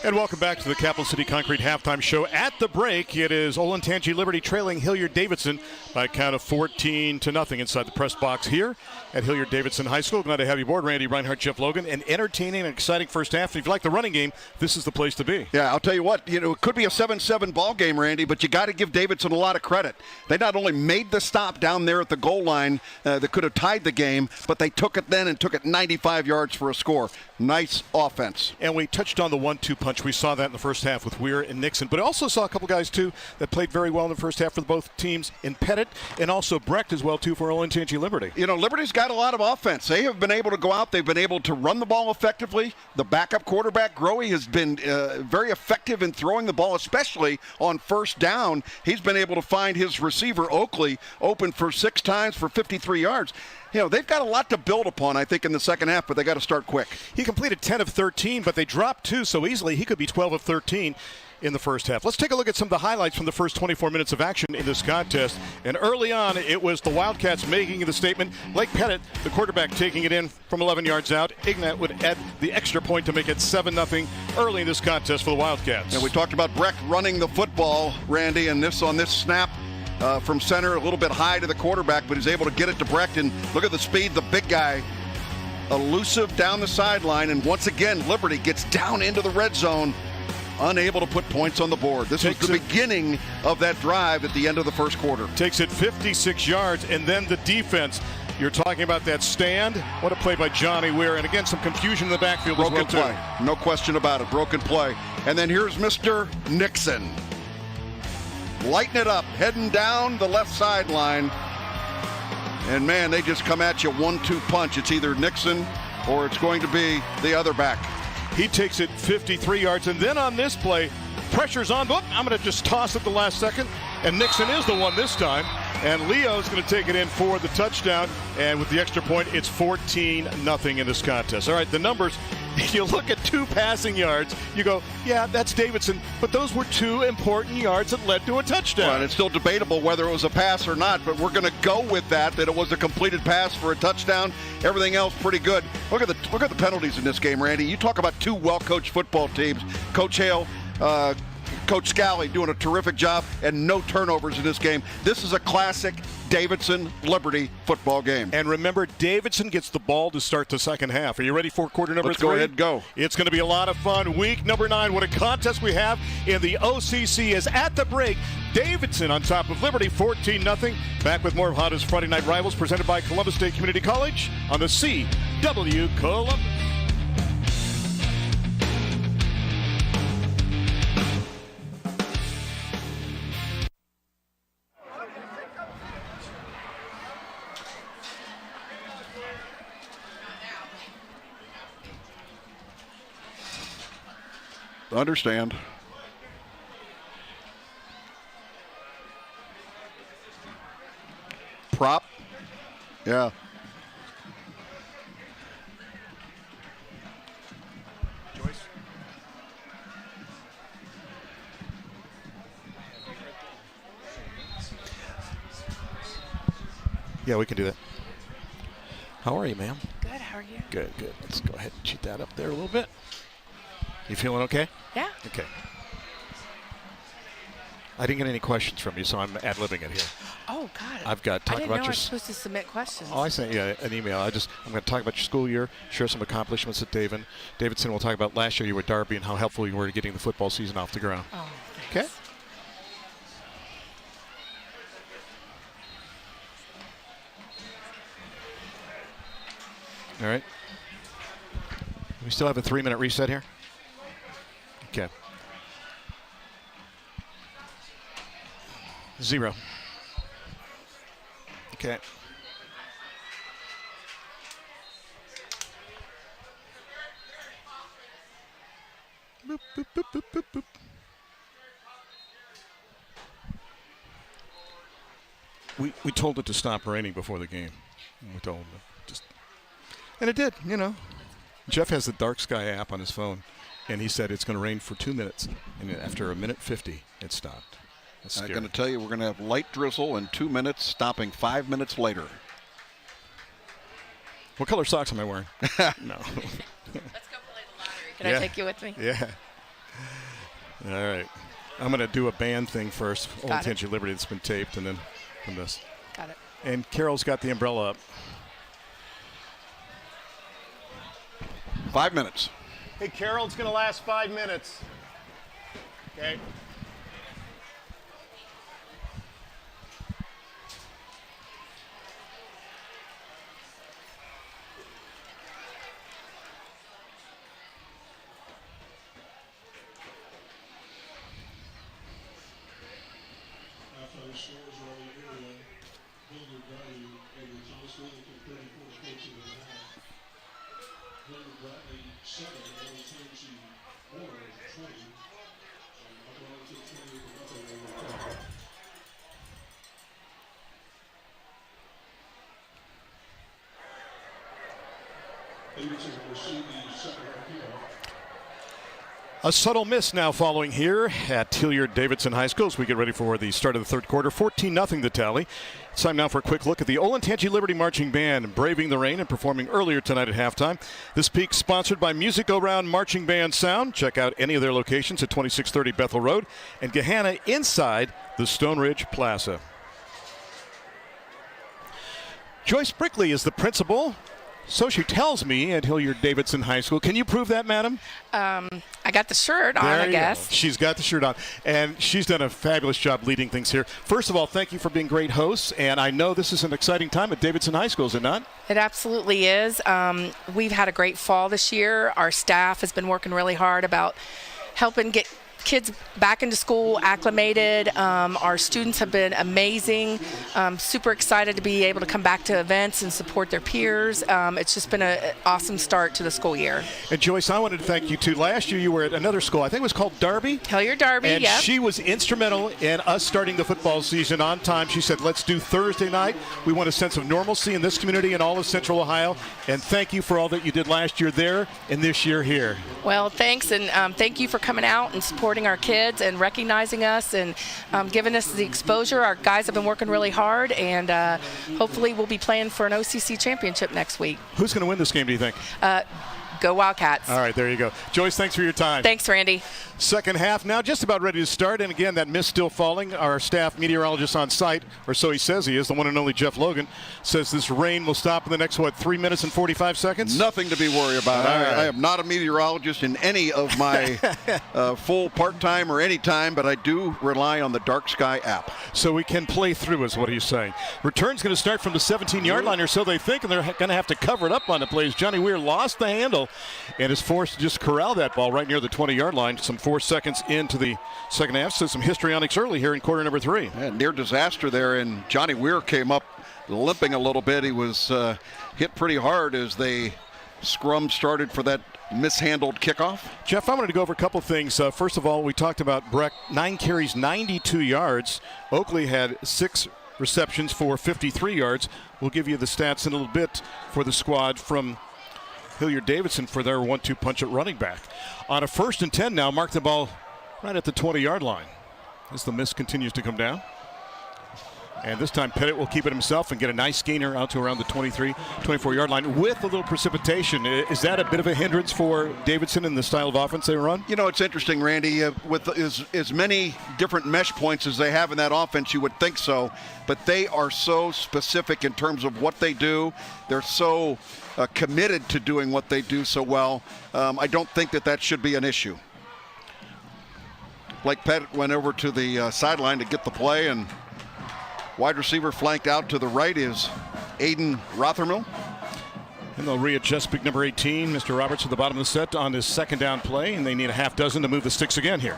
And welcome back to the Capital City Concrete Halftime Show. At the break, it is Olentangy Liberty trailing Hilliard Davidson by a count of 14-0 inside the press box here at Hilliard Davidson High School. Glad to have you aboard, Randy Reinhardt, Jeff Logan. An entertaining and exciting first half. If you like the running game, this is the place to be. Yeah, I'll tell you what, it could be a 7-7 ball game, Randy, but you got to give Davidson a lot of credit. They not only made the stop down there at the goal line that could have tied the game, but they took it then and took it 95 yards for a score. Nice offense. And we touched on the 1-2 punch. We saw that in the first half with Weir and Nixon, but I also saw a couple guys, too, that played very well in the first half for both teams, in Pettit and also Brecht as well, too, for Olentangy Liberty. Liberty's got a lot of offense. They have been able to go out. They've been able to run the ball effectively. The backup quarterback, Grohe, has been very effective in throwing the ball, especially on first down. He's been able to find his receiver, Oakley, open for 6 times for 53 yards. They've got a lot to build upon, I think, in the second half, but they got to start quick. He completed 10 of 13, but they dropped 2 so easily. He could be 12 of 13 in the first half. Let's take a look at some of the highlights from the first 24 minutes of action in this contest. And early on, it was the Wildcats making the statement. Blake Pettit, the quarterback, taking it in from 11 yards out. Ignat would add the extra point to make it 7-0 early in this contest for the Wildcats. And we talked about Brecht running the football, Randy, and on this snap. From center, a little bit high to the quarterback, but he's able to get it to Brecht. And look at the speed, the big guy, elusive down the sideline. And once again, Liberty gets down into the red zone, unable to put points on the board. This was the beginning of that drive at the end of the first quarter. Takes it 56 yards, and then the defense. You're talking about that stand. What a play by Johnny Weir. And again, some confusion in the backfield as well, too. Broken play. No question about it. Broken play. And then here's Mr. Nixon. Lighten it up, heading down the left sideline. And, man, they just come at you 1-2 punch. It's either Nixon or it's going to be the other back. He takes it 53 yards. And then on this play, pressure's on. But I'm going to just toss it the last second. And Nixon is the one this time. And Leo's going to take it in for the touchdown. And with the extra point, it's 14-0 in this contest. All right, the numbers. You look at 2 passing yards, you go, yeah, that's Davidson, but those were 2 important yards that led to a touchdown. Well, and it's still debatable whether it was a pass or not, but we're going to go with that it was a completed pass for a touchdown. Everything else pretty good. Look at the penalties in this game, Randy. You talk about 2 well-coached football teams. Coach Hale, Coach Scally doing a terrific job, and no turnovers in this game. This is a classic Davidson Liberty football game. And remember, Davidson gets the ball to start the second half. Are you ready for quarter number 3? Let's go ahead and go. It's going to be a lot of fun. Week number 9. What a contest we have in the OCC is at the break. Davidson on top of Liberty, 14-0. Back with more of Honda's Friday Night Rivals presented by Columbus State Community College on the CW Columbus. Understand. Prop. Yeah. Joyce. Yeah, we can do that. How are you, ma'am? Good, how are you? Good. Let's go ahead and cheat that up there a little bit. You feeling okay? Yeah. Okay. I didn't get any questions from you, so I'm ad-libbing it here. Oh, God. I've got I didn't know I was supposed to submit questions. Oh, I sent you an email. I'm going to talk about your school year, share some accomplishments at Davidson. We'll talk about last year you were at Darby and how helpful you were to getting the football season off the ground. Oh, thanks. Okay. All right. We still have a 3-minute reset here? Okay. 0. Okay. Boop, boop, boop, boop, boop, boop. We told it to stop raining before the game. We told them and it did, you know. Jeff has the Dark Sky app on his phone, and he said it's going to rain for 2 minutes. And after a minute 50, it stopped. That's I'm scary. going to tell you we're going to have light drizzle in 2 minutes, stopping 5 minutes later. What color socks am I wearing? No. Let's go play the lottery. Can I take you with me? Yeah. All right. I'm going to do a band thing first. Got Olentangy Liberty that's been taped, and then from this. Got it. And Carol's got the umbrella up. 5 minutes. Hey, Carol, it's going to last 5 minutes. Okay. A subtle miss now following here at Hilliard Davidson High School as we get ready for the start of the third quarter. 14-0 the tally. It's time now for a quick look at the Olentangy Liberty Marching Band, braving the rain and performing earlier tonight at halftime. This peak sponsored by Music Go Round Marching Band Sound. Check out any of their locations at 2630 Bethel Road and Gahanna inside the Stone Ridge Plaza. Joyce Brickley is the principal. So she tells me at Hilliard Davidson High School. Can you prove that, madam? I got the shirt on, I guess. She's got the shirt on, and she's done a fabulous job leading things here. First of all, thank you for being great hosts, and I know this is an exciting time at Davidson High School, is it not? It absolutely is. We've had a great fall this year. Our staff has been working really hard about helping get kids back into school, acclimated. Our students have been amazing. Super excited to be able to come back to events and support their peers. It's just been an awesome start to the school year. And Joyce, I wanted to thank you too. Last year you were at another school, I think it was called Darby. Hilliard Darby, and yeah. She was instrumental in us starting the football season on time. She said, let's do Thursday night. We want a sense of normalcy in this community and all of Central Ohio. And thank you for all that you did last year there and this year here. Well, thanks, and thank you for coming out and supporting our kids and recognizing us and giving us the exposure. Our guys have been working really hard, and hopefully we'll be playing for an OCC championship next week. Who's going to win this game, do you think? Go Wildcats. All right, there you go. Joyce, thanks for your time. Thanks, Randy. Second half now, just about ready to start. And again, that mist still falling. Our staff meteorologist on site, or so he says he is, the one and only Jeff Logan, says this rain will stop in the next, 3 minutes and 45 seconds? Nothing to be worried about. I am not a meteorologist in any of my full part-time or any time, but I do rely on the Dark Sky app. So we can play through is what he's saying. Return's going to start from the 17-yard line or so they think, and they're going to have to cover it up on the plays. Johnny Weir lost the handle and is forced to just corral that ball right near the 20-yard line. Some 4 seconds into the second half. So some histrionics early here in quarter number 3. Yeah, near disaster there, and Johnny Weir came up limping a little bit. He was hit pretty hard as they scrum started for that mishandled kickoff. Jeff, I wanted to go over a couple things. First of all, we talked about Breck, 9 carries, 92 yards. Oakley had 6 receptions for 53 yards. We'll give you the stats in a little bit for the squad from Hilliard Davidson for their 1-2 punch at running back. On a 1st and 10 now, mark the ball right at the 20-yard line as the miss continues to come down. And this time Pettit will keep it himself and get a nice gainer out to around the 23, 24-yard line with a little precipitation. Is that a bit of a hindrance for Davidson in the style of offense they run? You know, it's interesting, Randy. With as many different mesh points as they have in that offense, you would think so. But they are so specific in terms of what they do. They're so committed to doing what they do so well. I don't think that should be an issue. Blake Pettit went over to the sideline to get the play, and wide receiver flanked out to the right is Aiden Rothermill. And they'll readjust big number 18, Mr. Roberts, at the bottom of the set on his second down play, and they need a half dozen to move the sticks again here.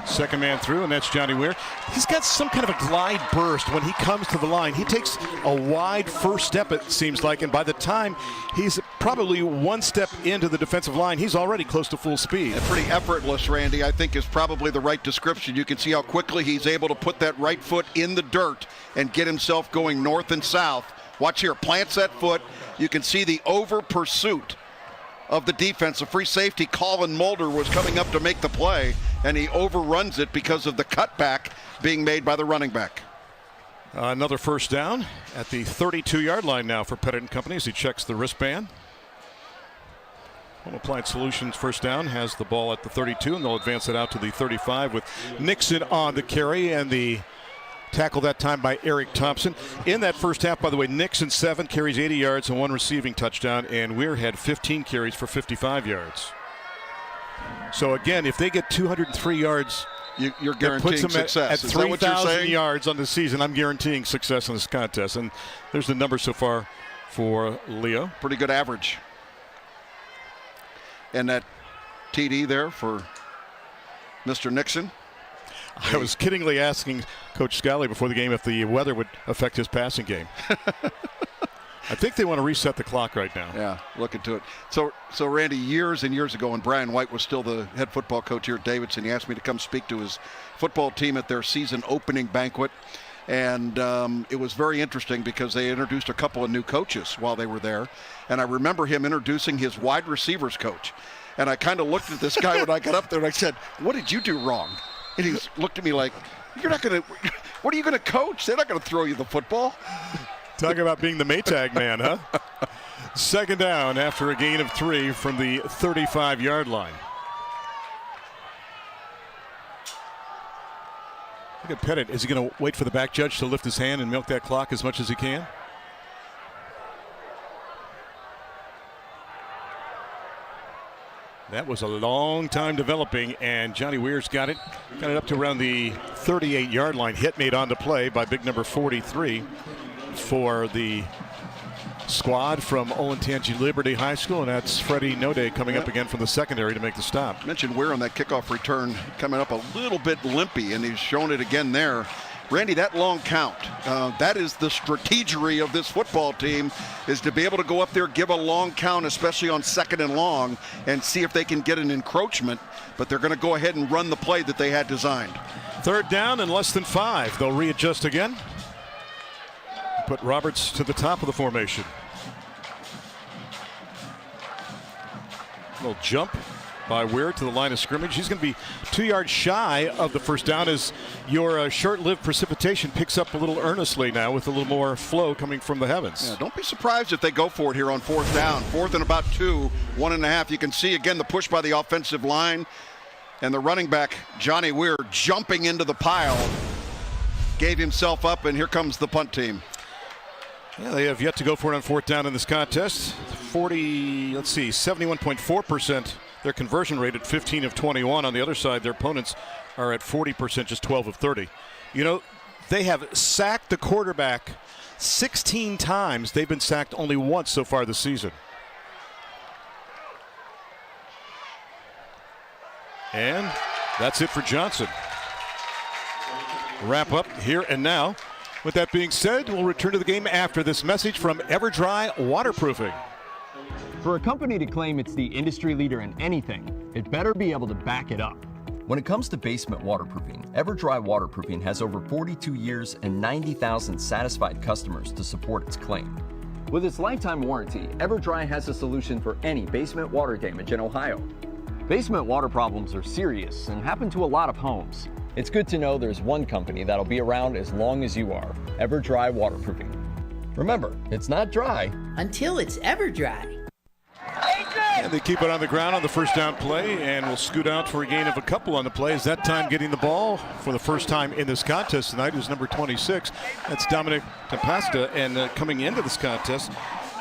Second man through, and that's Johnny Weir. He's got some kind of a glide burst when he comes to the line. He takes a wide first step, it seems like, and by the time he's probably 1 step into the defensive line, he's already close to full speed. And pretty effortless, Randy, I think is probably the right description. You can see how quickly he's able to put that right foot in the dirt and get himself going north and south. Watch here, plants that foot. You can see the over pursuit of the defense. The free safety, Colin Mulder, was coming up to make the play, and he overruns it because of the cutback being made by the running back. Another first down at the 32-yard line now for Pettit and Company as he checks the wristband. Home Appliance Solutions first down, has the ball at the 32, and they'll advance it out to the 35 with Nixon on the carry, and the tackle that time by Eric Thompson. In that first half, by the way, Nixon 7 carries 80 yards and 1 receiving touchdown, and Weir had 15 carries for 55 yards. So again, if they get 203 yards, you're guaranteeing success. At 3,000 yards on the season, I'm guaranteeing success in this contest. And there's the number so far for Leo. Pretty good average. And that TD there for Mr. Nixon. I was kiddingly asking Coach Scally before the game if the weather would affect his passing game. I think they want to reset the clock right now. Yeah, look into it. So Randy, years and years ago when Brian White was still the head football coach here at Davidson, he asked me to come speak to his football team at their season opening banquet. And it was very interesting because they introduced a couple of new coaches while they were there. And I remember him introducing his wide receivers coach. And I kind of looked at this guy when I got up there and I said, "What did you do wrong?" And he looked at me like, "You're not going to, what are you going to coach? They're not going to throw you the football." Talk about being the Maytag man, huh? Second down after a gain of 3 from the 35-yard line. Look at Pettit. Is he going to wait for the back judge to lift his hand and milk that clock as much as he can? That was a long time developing, and Johnny Weir's got it up to around the 38-yard line. Hit made on the play by big number 43 for the squad from Olentangy Liberty High School, and that's Freddie Node coming up again from the secondary to make the stop. Mentioned Weir on that kickoff return coming up a little bit limpy, and he's shown it again there. Randy, that long count, that is the strategery of this football team, is to be able to go up there, give a long count, especially on second and long, and see if they can get an encroachment. But they're going to go ahead and run the play that they had designed. Third down and less than 5. They'll readjust again. Put Roberts to the top of the formation. Little jump by Weir to the line of scrimmage. He's going to be 2 yards shy of the first down as your short-lived precipitation picks up a little earnestly now with a little more flow coming from the heavens. Yeah, don't be surprised if they go for it here on fourth down. 4th and about 2, 1.5. You can see again the push by the offensive line, and the running back, Johnny Weir, jumping into the pile, gave himself up, and here comes the punt team. Yeah, they have yet to go for it on fourth down in this contest. 71.4%. Their conversion rate at 15 of 21. On the other side, their opponents are at 40%, just 12 of 30. You know, they have sacked the quarterback 16 times. They've been sacked only once so far this season. And that's it for Johnson. Wrap up here and now. With that being said, we'll return to the game after this message from EverDry Waterproofing. For a company to claim it's the industry leader in anything, it better be able to back it up. When it comes to basement waterproofing, EverDry Waterproofing has over 42 years and 90,000 satisfied customers to support its claim. With its lifetime warranty, EverDry has a solution for any basement water damage in Ohio. Basement water problems are serious and happen to a lot of homes. It's good to know there's one company that'll be around as long as you are, EverDry Waterproofing. Remember, it's not dry until it's EverDry. And they keep it on the ground on the first down play, and will scoot out for a gain of a couple on the play. Is that time getting the ball for the first time in this contest tonight is number 26. That's Dominic Tempesta, and coming into this contest,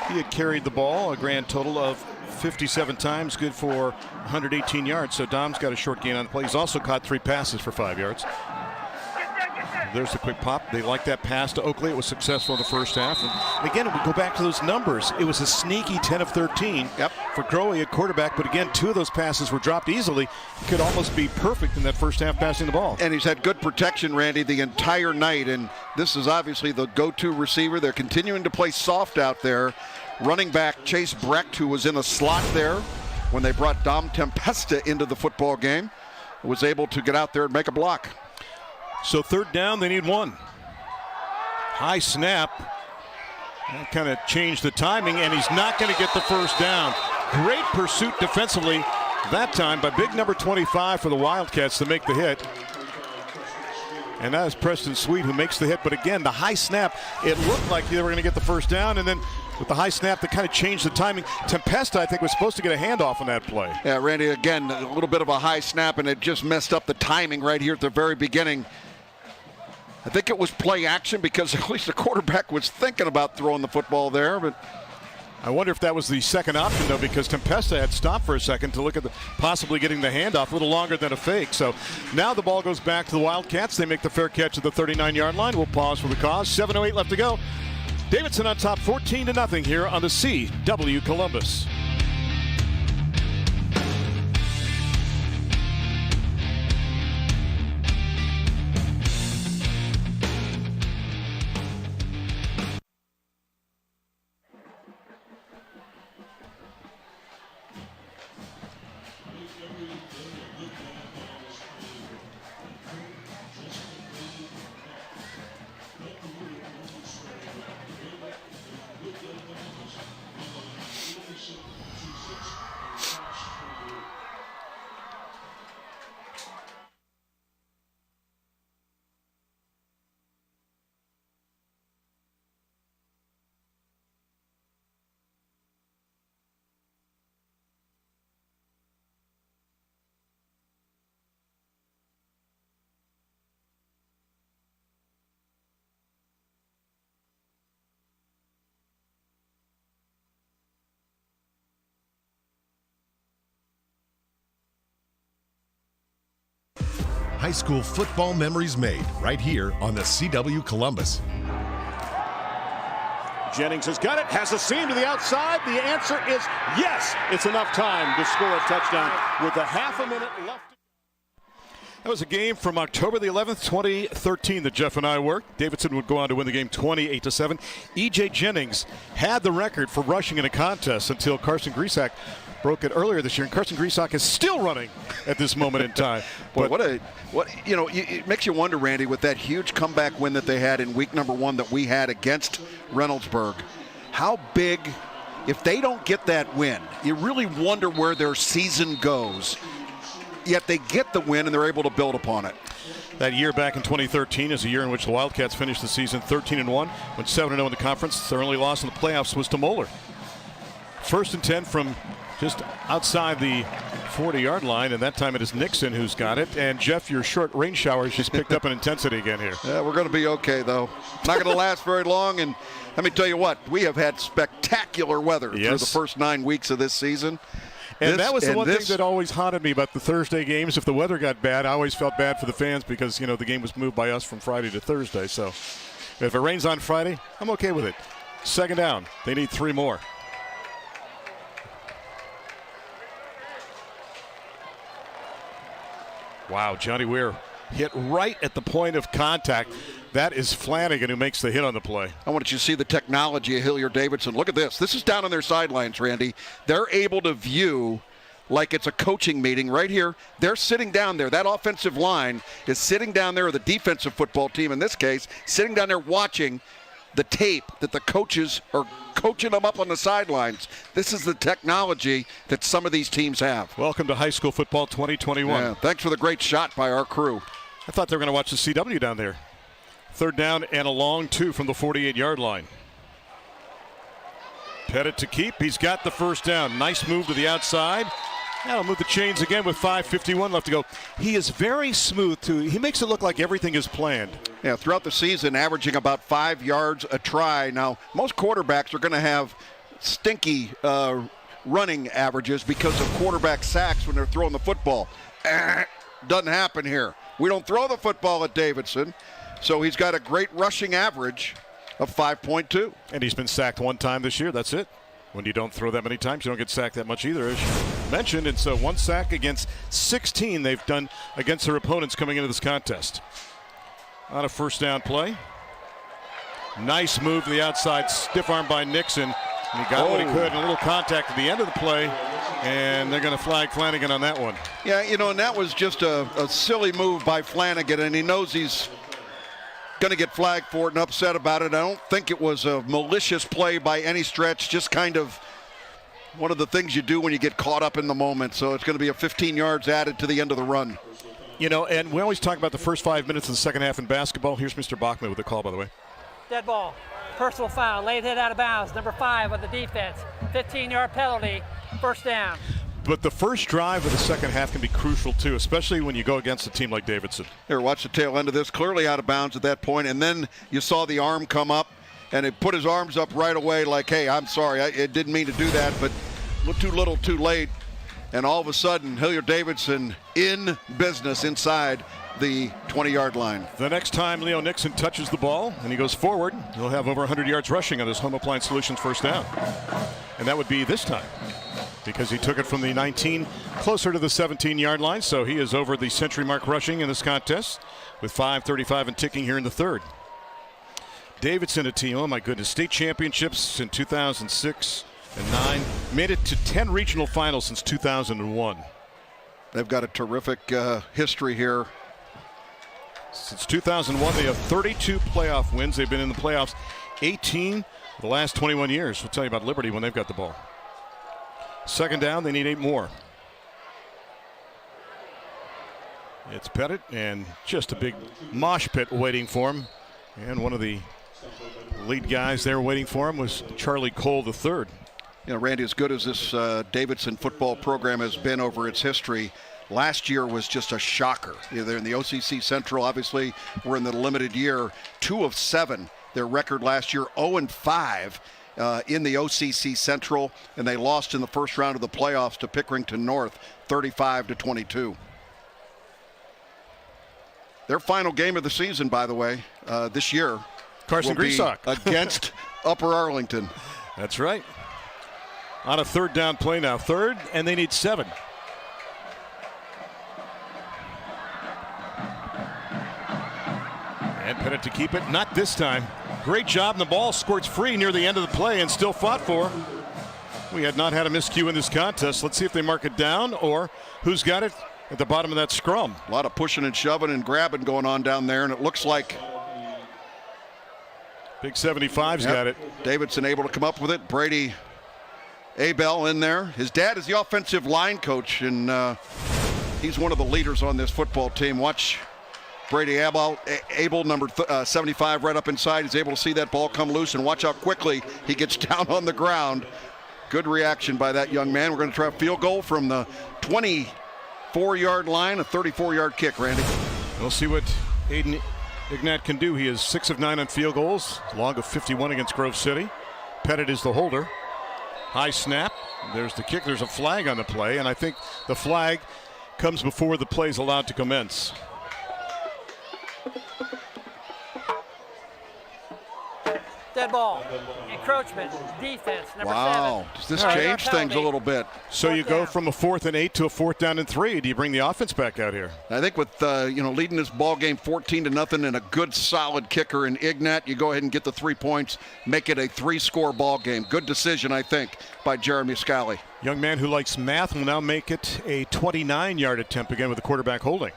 he had carried the ball a grand total of 57 times, good for 118 yards. So Dom's got a short gain on the play. He's also caught 3 passes for 5 yards. There's the quick pop. They like that pass to Oakley. It was successful in the first half. And again, we go back to those numbers. It was a sneaky 10 of 13 for Crowley at quarterback. But again, 2 of those passes were dropped easily. He could almost be perfect in that first half passing the ball. And he's had good protection, Randy, the entire night. And this is obviously the go-to receiver. They're continuing to play soft out there. Running back Chase Brecht, who was in a slot there when they brought Dom Tempesta into the football game, was able to get out there and make a block. So third down, they need 1. High snap. That kind of changed the timing, and he's not going to get the first down. Great pursuit defensively that time by big number 25 for the Wildcats to make the hit. And that is Preston Sweet who makes the hit. But again, the high snap, it looked like they were going to get the first down, and then with the high snap that kind of changed the timing. Tempesta, I think, was supposed to get a handoff on that play. Yeah, Randy, again, a little bit of a high snap, and it just messed up the timing right here at the very beginning. I think it was play action because at least the quarterback was thinking about throwing the football there. But I wonder if that was the second option, though, because Tempesta had stopped for a second to look at possibly getting the handoff a little longer than a fake. So now the ball goes back to the Wildcats. They make the fair catch at the 39-yard line. We'll pause for the cause. 7:08 left to go. Davidson on top 14-0 here on the CW Columbus. High school football memories made right here on the CW Columbus. Jennings has got it, has a seam to the outside. The answer is yes. It's enough time to score a touchdown with a half a minute left. That was a game from October the 11th, 2013 that Jeff and I worked. Davidson would go on to win the game 28-7. E.J. Jennings had the record for rushing in a contest until Carson Grisak broke it earlier this year, and Carson Grisak is still running at this moment in time. Boy, it makes you wonder, Randy, with that huge comeback win that they had in week number 1 that we had against Reynoldsburg, how big, if they don't get that win, you really wonder where their season goes. Yet they get the win and they're able to build upon it. That year back in 2013 is a year in which the Wildcats finished the season 13-1, went 7-0 in the conference. Their only loss in the playoffs was to Moeller. 1st and 10 from just outside the 40-yard line, and that time it is Nixon who's got it. And Jeff, your short rain showers just picked up in intensity again here. Yeah, we're going to be okay, though. Not going to last very long, and let me tell you what, we have had spectacular weather through the first 9 weeks of this season. And that was the one thing that always haunted me about the Thursday games. If the weather got bad, I always felt bad for the fans because, the game was moved by us from Friday to Thursday. So if it rains on Friday, I'm okay with it. 2nd down. They need 3 more. Wow, Johnny Weir hit right at the point of contact. That is Flanagan who makes the hit on the play. I want you to see the technology of Hilliard Davidson. Look at this. This is down on their sidelines, Randy. They're able to view like it's a coaching meeting right here. They're sitting down there. That offensive line is sitting down there, or the defensive football team in this case, sitting down there watching the tape that the coaches are coaching them up on the sidelines. This is the technology that some of these teams have. Welcome to high school football 2021. Yeah, thanks for the great shot by our crew. I thought they were going to watch the CW down there. 3rd down and a long 2 from the 48-yard line. Pettit to keep. He's got the 1st down. Nice move to the outside. That'll move the chains again with 5:51 left to go. He is very smooth, too. He makes it look like everything is planned. Yeah, throughout the season, averaging about 5 yards a try. Now, most quarterbacks are going to have stinky running averages because of quarterback sacks when they're throwing the football. Doesn't happen here. We don't throw the football at Davidson, so he's got a great rushing average of 5.2. And he's been sacked 1 time this year. That's it. When you don't throw that many times, you don't get sacked that much either, as you mentioned. And so 1 sack against 16 they've done against their opponents coming into this contest. On a 1st down play. Nice move to the outside, stiff arm by Nixon. And he got what he could, and a little contact at the end of the play. And they're going to flag Flanagan on that one. Yeah, and that was just a silly move by Flanagan, and he knows he's going to get flagged for it and upset about it. I don't think it was a malicious play by any stretch, just kind of one of the things you do when you get caught up in the moment. So it's going to be a 15 yards added to the end of the run. And we always talk about the first 5 minutes of the second half in basketball. Here's Mr. Bachman with the call, by the way. Dead ball. Personal foul, late hit out of bounds, number 5 on the defense. 15-yard penalty, first down. But the first drive of the second half can be crucial too, especially when you go against a team like Davidson. Here, watch the tail end of this. Clearly out of bounds at that point, and then you saw the arm come up, and it put his arms up right away like, hey, I'm sorry, I didn't mean to do that, but too little too late. And all of a sudden, Hilliard Davidson in business inside the 20-yard line. The next time Leo Nixon touches the ball and he goes forward, he'll have over 100 yards rushing on his Home Appliance Solutions first down. And that would be this time, because he took it from the 19 closer to the 17-yard line, so he is over the century mark rushing in this contest with 5:35 and ticking here in the third. Davidson, a team, oh my goodness, state championships in 2006 and 9, made it to 10 regional finals since 2001. They've got a terrific history here. Since 2001, they have 32 playoff wins. They've been in the playoffs 18 of the last 21 years. We'll tell you about Liberty when they've got the ball. Second down, they need 8 more. It's Pettit, and just a big mosh pit waiting for him. And one of the lead guys there waiting for him was Charlie Cole III. You know, Randy, as good as this Davidson football program has been over its history, last year was just a shocker. They're in the OCC Central. Obviously, we're in the limited year. 2 of 7, their record last year, 0-5 in the OCC Central, and they lost in the first round of the playoffs to Pickerington North, 35-22. Their final game of the season, by the way, this year, Carson will be Greasock against Upper Arlington. That's right. On a third down play now. Third, and they need 7. And Pettit to keep it. Not this time. Great job. And the ball squirts free near the end of the play and still fought for. We had not had a miscue in this contest. Let's see if they mark it down or who's got it at the bottom of that scrum. A lot of pushing and shoving and grabbing going on down there, and it looks like Big 75's got it. Davidson able to come up with it. Brady Abel in there. His dad is the offensive line coach, and he's one of the leaders on this football team. Watch Brady Abel, number 75, right up inside. He's able to see that ball come loose, and watch how quickly he gets down on the ground. Good reaction by that young man. We're going to try a field goal from the 24-yard line, a 34-yard kick, Randy. We'll see what Aiden Ignat can do. He is 6 of 9 on field goals, log of 51 against Grove City. Pettit is the holder. High snap. There's the kick. There's a flag on the play, and I think the flag comes before the play is allowed to commence. Dead ball. Encroachment. Defense. Number 7. Wow. Does this change things a little bit? So you go from a 4th and 8 to a 4th down and 3. Do you bring the offense back out here? I think with leading this ball game 14-0 and a good solid kicker in Ignat, you go ahead and get the 3 points, make it a 3-score ball game. Good decision, I think, by Jeremy Scally. Young man who likes math will now make it a 29-yard attempt again with the quarterback holding.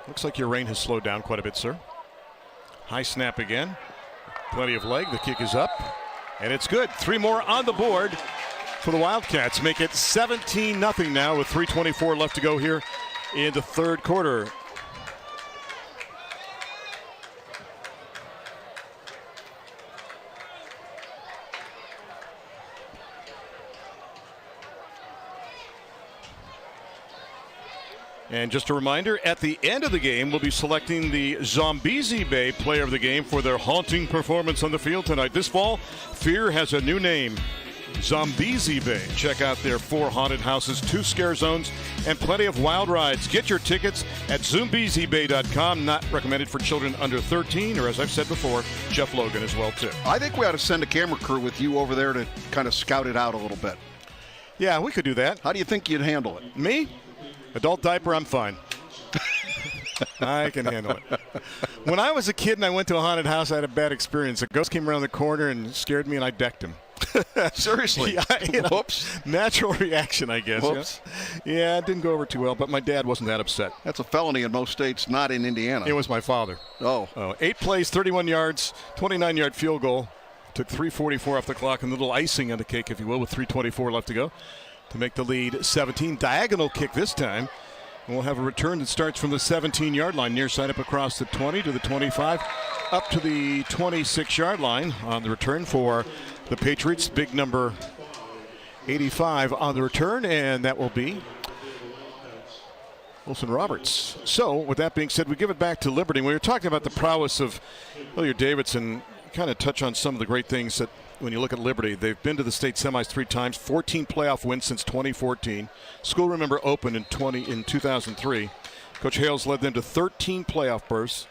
Looks like your rain has slowed down quite a bit, sir. High snap again. Plenty of leg. The kick is up. And it's good. 3 more on the board for the Wildcats. Make it 17-0 now with 3:24 left to go here in the third quarter. And just a reminder, at the end of the game, we'll be selecting the Zombiezi Bay player of the game for their haunting performance on the field tonight. This fall, Fear has a new name, Zombiezi Bay. Check out their 4 haunted houses, 2 scare zones, and plenty of wild rides. Get your tickets at ZombiesiBay.com. Not recommended for children under 13, or as I've said before, Jeff Logan as well, too. I think we ought to send a camera crew with you over there to kind of scout it out a little bit. Yeah, we could do that. How do you think you'd handle it? Me? Adult diaper, I'm fine. I can handle it. When I was a kid and I went to a haunted house, I had a bad experience. A ghost came around the corner and scared me, and I decked him. Seriously? Yeah, Whoops. Natural reaction, I guess. Whoops. Yeah, it didn't go over too well, but my dad wasn't that upset. That's a felony in most states, not in Indiana. It was my father. Oh. 8 plays, 31 yards, 29-yard field goal. Took 3:44 off the clock, and a little icing on the cake, if you will, with 3:24 left to go to make the lead 17. Diagonal kick this time. We'll have a return that starts from the 17-yard line, near side up across the 20 to the 25, up to the 26-yard line on the return for the Patriots. Big number 85 on the return, and that will be Wilson Roberts. So, with that being said, we give it back to Liberty. We were talking about the prowess of Hilliard Davidson. Kind of touch on some of the great things that when you look at Liberty, they've been to the state semis 3 times, 14 playoff wins since 2014. School, remember, opened in 2003. Coach Hales led them to 13 playoff berths,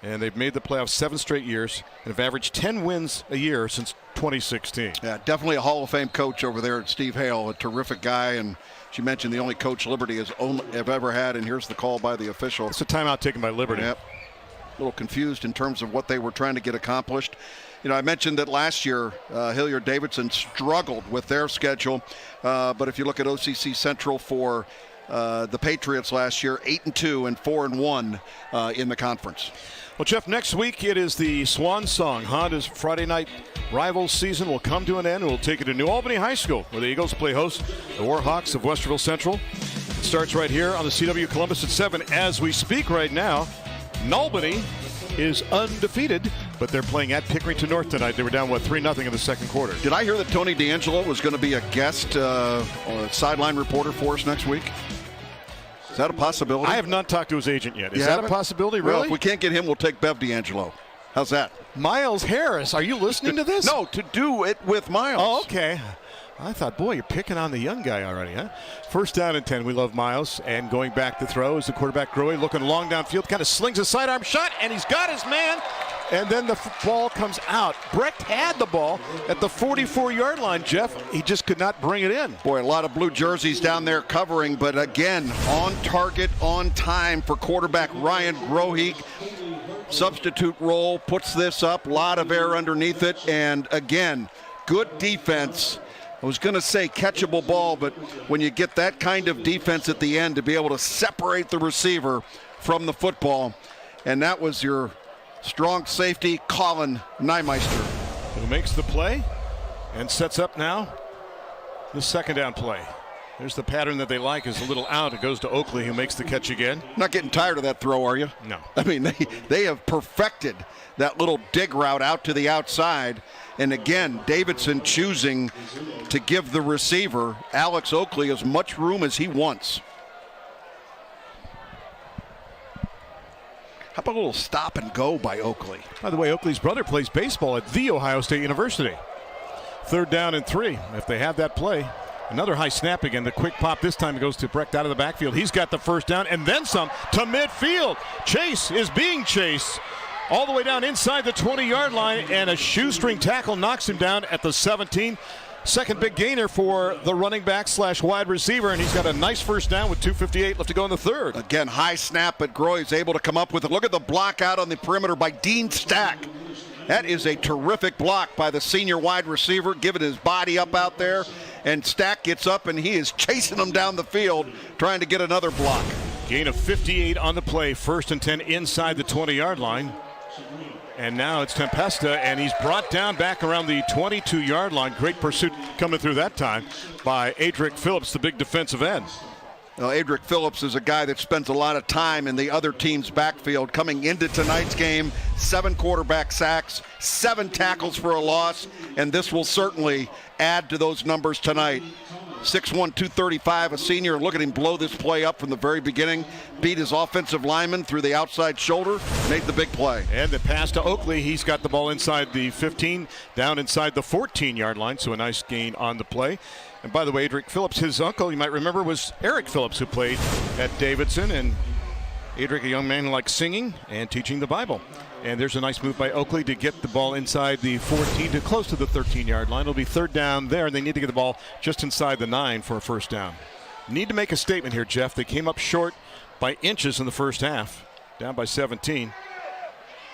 and they've made the playoffs 7 straight years and have averaged 10 wins a year since 2016. Yeah, definitely a Hall of Fame coach over there at Steve Hale, a terrific guy. And she mentioned the only coach Liberty have ever had, and here's the call by the official. It's a timeout taken by Liberty. Yep. A little confused in terms of what they were trying to get accomplished. You know, I mentioned that last year Hilliard Davidson struggled with their schedule, but if you look at OCC Central for the Patriots last year, 8-2 and 4-1 in the conference. Well, Jeff, next week it is the Swan Song. Honda's Friday night Rivals season will come to an end. We'll take it to New Albany High School, where the Eagles play host the Warhawks of Westerville Central. It starts right here on the CW Columbus at 7 as we speak right now. Albany is undefeated, but they're playing at Pickerington North tonight. They were down, 3-0 in the second quarter. Did I hear that Tony D'Angelo was going to be a guest sideline reporter for us next week? Is that a possibility? I have not talked to his agent yet. Is that a possibility, really? Well, if we can't get him, we'll take Bev D'Angelo. How's that? Miles Harris, are you listening to this? No, to do it with Miles. Oh, okay. I thought, boy, you're picking on the young guy already, huh? First down and 10. We love Miles. And going back to throw is the quarterback, Grohe, looking long downfield, kind of slings a sidearm shot, and he's got his man. And then the ball comes out. Brecht had the ball at the 44-yard line, Jeff. He just could not bring it in. Boy, a lot of blue jerseys down there covering, but again, on target, on time for quarterback Ryan Grohe. Substitute role, puts this up, a lot of air underneath it, and again, good defense. I was going to say catchable ball, but when you get that kind of defense at the end to be able to separate the receiver from the football, and that was your strong safety, Colin Nymeister. Who makes the play and sets up now the second down play. There's the pattern that they like, is a little out. It goes to Oakley, who makes the catch again. Not getting tired of that throw, are you? No. I mean, they have perfected that little dig route out to the outside. And again, Davidson choosing to give the receiver, Alex Oakley, as much room as he wants. How about a little stop and go by Oakley? By the way, Oakley's brother plays baseball at The Ohio State University. 3rd down and 3. If they have that play. Another high snap again. The quick pop this time goes to Brecht out of the backfield. He's got the first down and then some to midfield. Chase is being chased all the way down inside the 20-yard line, and a shoestring tackle knocks him down at the 17. Second big gainer for the running back / wide receiver, and he's got a nice first down with 2:58 left to go in the third. Again, high snap, but Grohe's able to come up with it. Look at the block out on the perimeter by Dean Stack. That is a terrific block by the senior wide receiver, giving his body up out there. And Stack gets up, and he is chasing him down the field, trying to get another block. Gain of 58 on the play. 1st and 10 inside the 20-yard line. And now it's Tempesta, and he's brought down back around the 22-yard line. Great pursuit coming through that time by Adric Phillips, the big defensive end. Well, Adric Phillips is a guy that spends a lot of time in the other team's backfield. Coming into tonight's game, 7 quarterback sacks, 7 tackles for a loss, and this will certainly add to those numbers tonight. 6'1", 235, a senior. Look at him blow this play up from the very beginning. Beat his offensive lineman through the outside shoulder, made the big play. And the pass to Oakley, he's got the ball inside the 15, down inside the 14-yard line, so a nice gain on the play. And by the way, Adric Phillips, his uncle, you might remember, was Eric Phillips, who played at Davidson. And Adric, a young man who likes singing and teaching the Bible. And there's a nice move by Oakley to get the ball inside the 14 to close to the 13-yard line. It'll be 3rd down there, and they need to get the ball just inside the 9 for a first down. Need to make a statement here, Jeff. They came up short by inches in the first half, down by 17.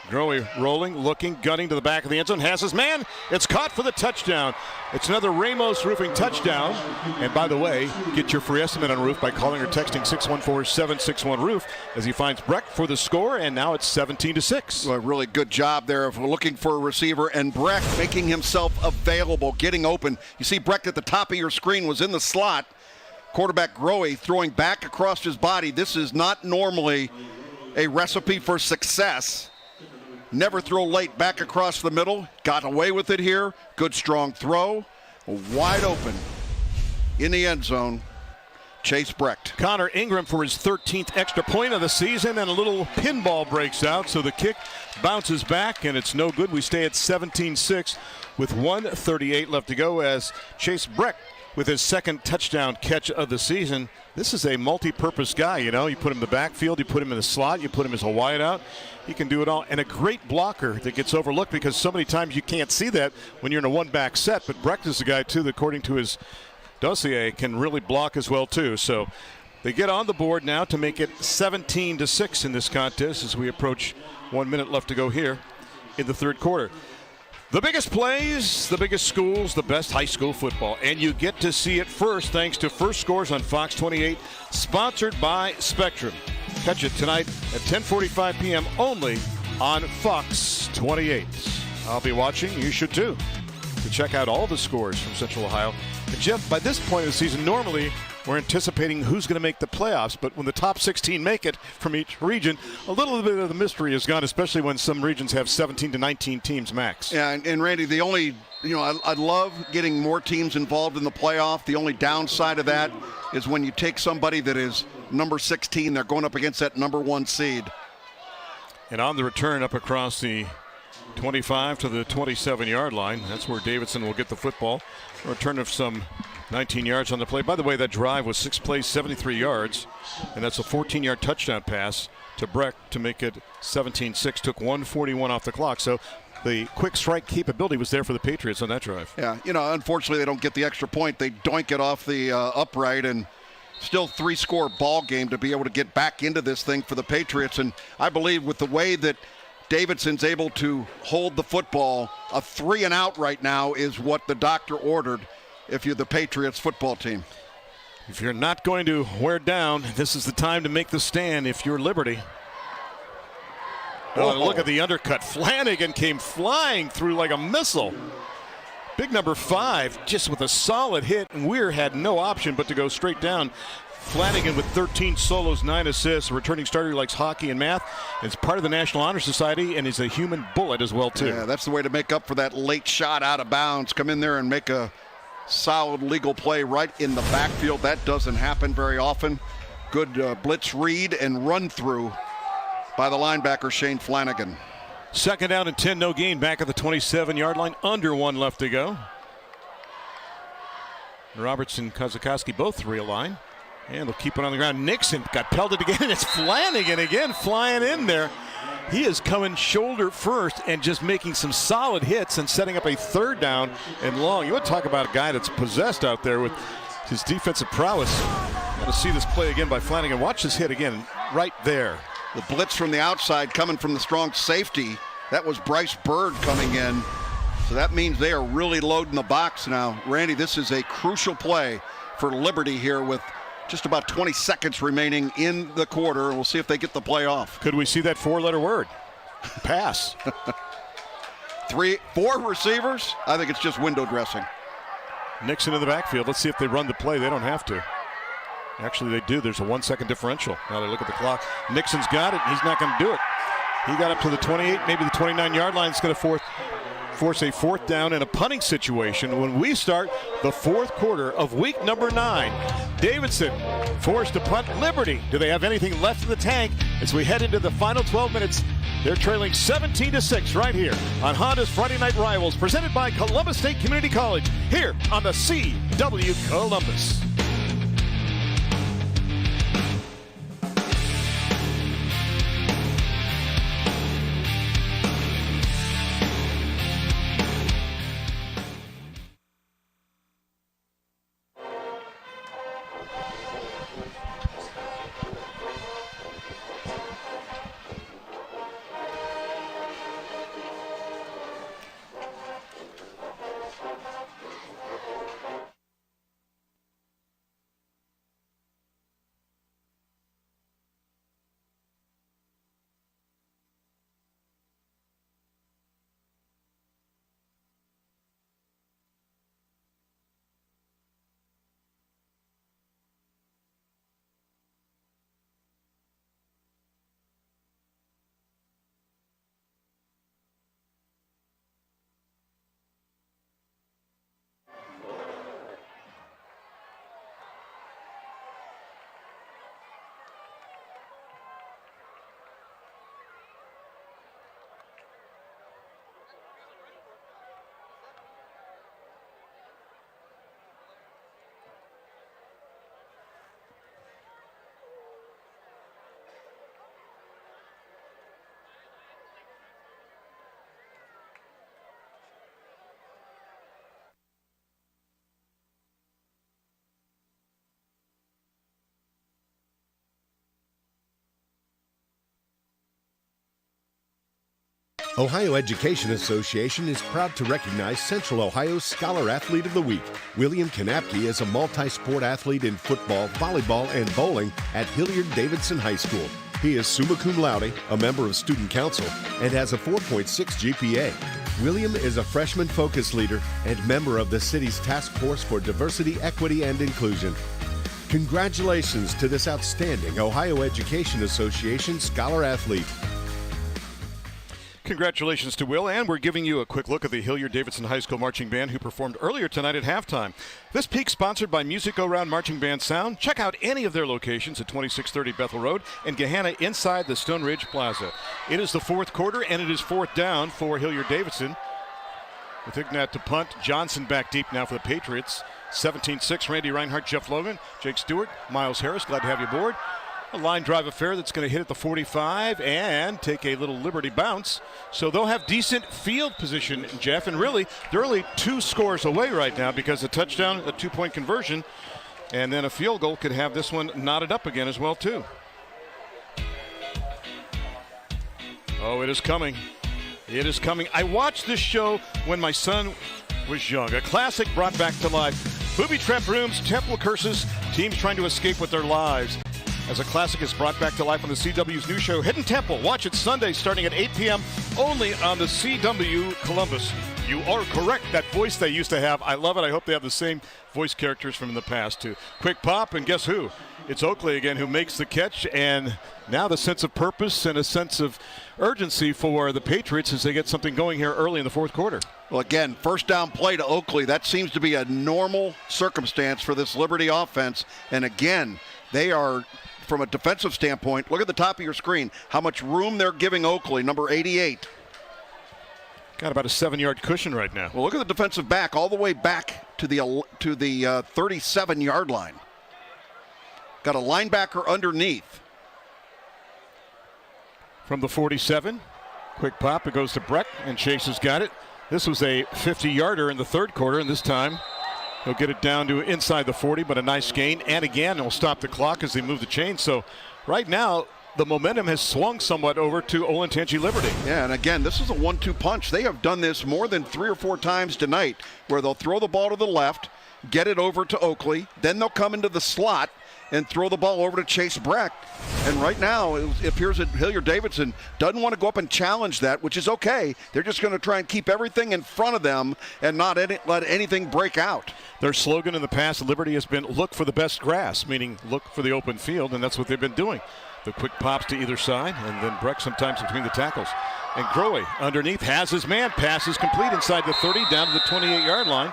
Grohe rolling, looking, gunning to the back of the end zone. Has his man. It's caught for the touchdown. It's another Ramos Roofing touchdown. And by the way, get your free estimate on a roof by calling or texting 614-761-ROOF as he finds Brecht for the score, and now it's 17-6. Well, a really good job there of looking for a receiver, and Brecht making himself available, getting open. You see Brecht at the top of your screen was in the slot. Quarterback Grohe throwing back across his body. This is not normally a recipe for success. Never throw late, back across the middle. Got away with it here. Good strong throw. Wide open in the end zone. Chase Brecht. Connor Ingram for his 13th extra point of the season, and a little pinball breaks out, so the kick bounces back, and it's no good. We stay at 17-6 with 1:38 left to go as Chase Brecht with his second touchdown catch of the season. This is a multi-purpose guy, you know. You put him in the backfield, you put him in the slot, you put him as a wideout. He can do it all, and a great blocker that gets overlooked because so many times you can't see that when you're in a one-back set. But Brecht is a guy, too, that according to his dossier can really block as well, too. So they get on the board now to make it 17-6 in this contest as we approach 1 minute left to go here in the third quarter. The biggest plays, the biggest schools, the best high school football. And you get to see it first thanks to First Scores on Fox 28, sponsored by Spectrum. Catch it tonight at 10:45 p.m. only on Fox 28. I'll be watching. You should too. To check out all the scores from Central Ohio. And Jeff, by this point of the season, normally we're anticipating who's going to make the playoffs, but when the top 16 make it from each region, a little bit of the mystery is gone, especially when some regions have 17 to 19 teams max. Yeah, and Randy, the only, I love getting more teams involved in the playoff. The only downside of that is when you take somebody that is number 16, they're going up against that number 1 seed. And on the return up across the 25 to the 27-yard line, that's where Davidson will get the football. A return of some 19 yards on the play. By the way, that drive was 6 plays, 73 yards, and that's a 14-yard touchdown pass to Brecht to make it 17-6. Took 1:41 off the clock, so the quick strike capability was there for the Patriots on that drive. Yeah, unfortunately they don't get the extra point. They doink it off the upright, and still 3-score ball game to be able to get back into this thing for the Patriots. And I believe with the way that Davidson's able to hold the football, a 3-and-out right now is what the doctor ordered if you're the Patriots football team. If you're not going to wear down, this is the time to make the stand if you're Liberty. Oh, look at the undercut. Flanagan came flying through like a missile. Big number 5 just with a solid hit, and Weir had no option but to go straight down. Flanagan with 13 solos, 9 assists, a returning starter who likes hockey and math. It's part of the National Honor Society, and he's a human bullet as well, too. Yeah, that's the way to make up for that late shot out of bounds. Come in there and make a solid legal play right in the backfield. That doesn't happen very often. Good blitz read and run through by the linebacker, Shane Flanagan. Second down and 10, no gain, back at the 27-yard line, under 1 left to go. Robertson, Kozakowski both realign. And they'll keep it on the ground. Nixon got pelted again, and it's Flanagan again flying in there. He is coming shoulder first and just making some solid hits and setting up a third down and long. You want to talk about a guy that's possessed out there with his defensive prowess. Want to see this play again by Flanagan. Watch this hit again right there. The blitz from the outside coming from the strong safety. That was Bryce Bird coming in. So that means they are really loading the box now. Randy, this is a crucial play for Liberty here with just about 20 seconds remaining in the quarter. We'll see if they get the play off. Could we see that 4-letter word? Pass. 4 receivers. I think it's just window dressing. Nixon in the backfield. Let's see if they run the play. They don't have to. Actually, they do. There's a 1-second differential. Now they look at the clock. Nixon's got it. He's not going to do it. He got up to the 28, maybe the 29-yard line. It's going to force a fourth down in a punting situation when we start the fourth quarter of week number 9. Davidson forced to punt. Liberty, do they have anything left in the tank as we head into the final 12 minutes? They're trailing 17-6 right here on Honda's Friday Night Rivals, presented by Columbus State Community College, here on the CW Columbus. Ohio Education Association is proud to recognize Central Ohio's Scholar Athlete of the Week. William Kanapke is a multi-sport athlete in football, volleyball, and bowling at Hilliard Davidson High School. He is summa cum laude, a member of Student Council, and has a 4.6 GPA. William is a freshman focus leader and member of the city's Task Force for Diversity, Equity, and Inclusion. Congratulations to this outstanding Ohio Education Association Scholar Athlete. Congratulations to Will, and we're giving you a quick look at the Hilliard Davidson High School Marching Band who performed earlier tonight at halftime. This peak sponsored by Music Go Round Marching Band Sound. Check out any of their locations at 2630 Bethel Road and Gahanna inside the Stone Ridge Plaza. It is the fourth quarter, and it is fourth down for Hilliard Davidson. With Ignat to punt, Johnson back deep now for the Patriots. 17-6, Randy Reinhardt, Jeff Logan, Jake Stewart, Miles Harris, glad to have you aboard. A line drive affair that's going to hit at the 45 and take a little Liberty bounce. So they'll have decent field position, Jeff, and really, they're only 2 scores away right now because a touchdown, a 2-point conversion, and then a field goal could have this one knotted up again as well, too. Oh, it is coming. It is coming. I watched this show when my son was young. A classic brought back to life. Booby-trapped rooms, temple curses, teams trying to escape with their lives. As a classic is brought back to life on the CW's new show, Hidden Temple. Watch it Sunday starting at 8 p.m. only on the CW Columbus. You are correct. That voice they used to have, I love it. I hope they have the same voice characters from the past, too. Quick pop, and guess who? It's Oakley again who makes the catch, and now the sense of purpose and a sense of urgency for the Patriots as they get something going here early in the fourth quarter. Well, again, first down play to Oakley. That seems to be a normal circumstance for this Liberty offense. And again, they are, from a defensive standpoint, look at the top of your screen, how much room they're giving Oakley, number 88. Got about a 7-yard cushion right now. Well, look at the defensive back all the way back to the 37-yard line. Got a linebacker underneath. From the 47, quick pop, it goes to Breck, and Chase has got it. This was a 50-yarder in the third quarter, and this time he'll get it down to inside the 40, but a nice gain. And again, he'll stop the clock as they move the chain. So right now, the momentum has swung somewhat over to Olentangy Liberty. Yeah, and again, this is a 1-2 punch. They have done this more than 3 or 4 times tonight, where they'll throw the ball to the left, get it over to Oakley, then they'll come into the slot and throw the ball over to Chase Breck. And right now, it appears that Hilliard Davidson doesn't want to go up and challenge that, which is okay. They're just going to try and keep everything in front of them and not let anything break out. Their slogan in the past, Liberty, has been look for the best grass, meaning look for the open field, and that's what they've been doing. The quick pops to either side, and then Breck sometimes between the tackles. And Grohe underneath has his man. Pass is complete inside the 30, down to the 28-yard line.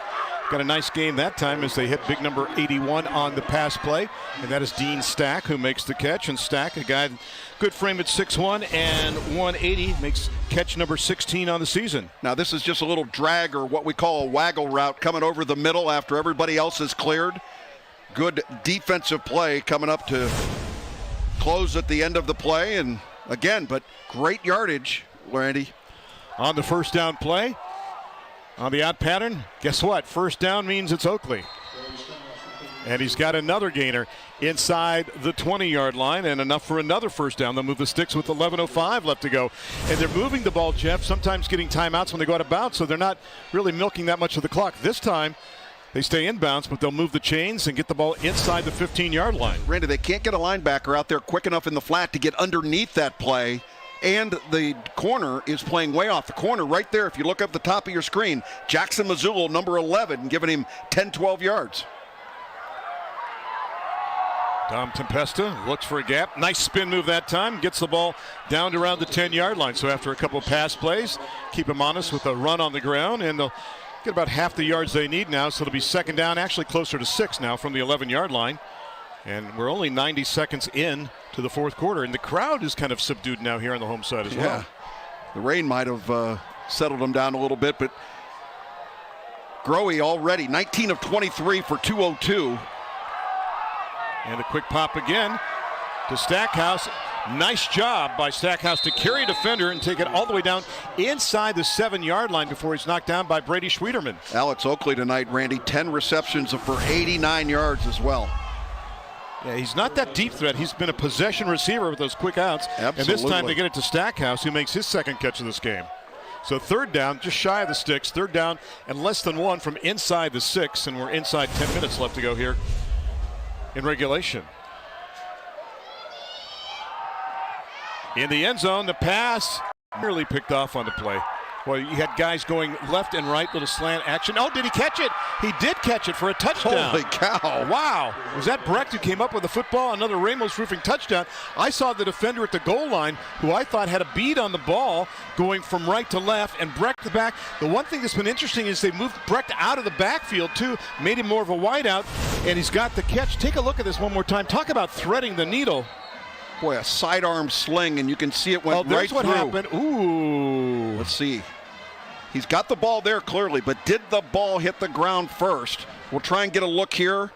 Got a nice gain that time as they hit big number 81 on the pass play. And that is Dean Stack who makes the catch. And Stack, a guy, good frame at 6'1" and 180, makes catch number 16 on the season. Now this is just a little drag, or what we call a waggle route, coming over the middle after everybody else is cleared. Good defensive play coming up to close at the end of the play. And again, but great yardage, Randy. On the first down play. On the out pattern, guess what? First down means it's Oakley. And he's got another gainer inside the 20-yard line, and enough for another first down. They'll move the sticks with 11:05 left to go. And they're moving the ball, Jeff, sometimes getting timeouts when they go out of bounds, so they're not really milking that much of the clock. This time, they stay inbounds, but they'll move the chains and get the ball inside the 15-yard line. Randy, they can't get a linebacker out there quick enough in the flat to get underneath that play. And the corner is playing way off. The corner right there, if you look up the top of your screen, Jackson Mazzullo, number 11, giving him 10, 12 yards. Dom Tempesta looks for a gap. Nice spin move that time. Gets the ball down to around the 10-yard line. So after a couple of pass plays, keep him honest with a run on the ground, and they'll get about half the yards they need now. So it'll be second down, actually closer to 6 now from the 11-yard line. And we're only 90 seconds in to the fourth quarter, and the crowd is kind of subdued now here on the home side as well. The rain might have settled them down a little bit, but Grohe already 19 of 23 for 202. And a quick pop again to Stackhouse. Nice job by Stackhouse to carry a defender and take it all the way down inside the 7-yard line before he's knocked down by Brady Schwieterman. Alex Oakley tonight, Randy, 10 receptions for 89 yards as well. Yeah, he's not that deep threat. He's been a possession receiver with those quick outs. Absolutely. And this time they get it to Stackhouse, who makes his second catch of this game. So third down, just shy of the sticks. Third down and less than 1 from inside the 6, and we're inside 10 minutes left to go here in regulation. In the end zone, the pass nearly picked off on the play. Well, you had guys going left and right, little slant action. Oh, did he catch it? He did catch it for a touchdown. Holy cow. Wow. Was that Brecht who came up with the football? Another Ramos Roofing touchdown. I saw the defender at the goal line, who I thought had a bead on the ball, going from right to left, and Brecht the back. The one thing that's been interesting is they moved Brecht out of the backfield, too, made him more of a wideout, and he's got the catch. Take a look at this one more time. Talk about threading the needle. Boy, a sidearm sling, and you can see it went right there's what through. Happened. Ooh. Let's see. He's got the ball there clearly, but did the ball hit the ground first? We'll try and get a look here.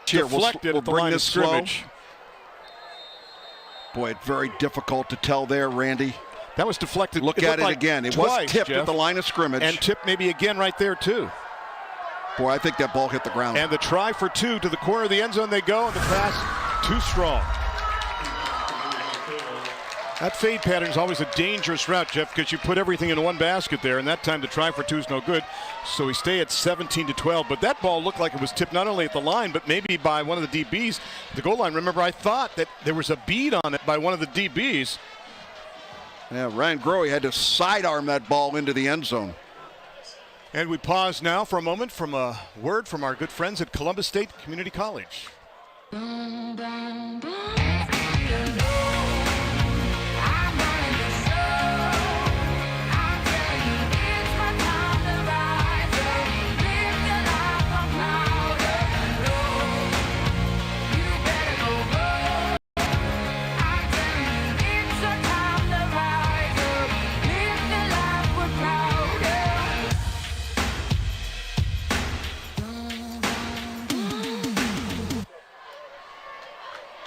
Deflected we'll at the bring line this of scrimmage. Slow. Boy, it's very difficult to tell there, Randy. That was deflected. Look at it again. It was tipped at the line of scrimmage. And tipped maybe again right there, too. Boy, I think that ball hit the ground. And the try for 2 to the corner of the end zone they go, and the pass too strong. That fade pattern is always a dangerous route, Jeff, because you put everything in one basket there, and that time the try for 2 is no good. So we stay at 17-12. But that ball looked like it was tipped not only at the line, but maybe by one of the DBs at the goal line. Remember, I thought that there was a bead on it by one of the DBs. Yeah, Ryan Grohe had to sidearm that ball into the end zone. And we pause now for a moment from a word from our good friends at Columbus State Community College.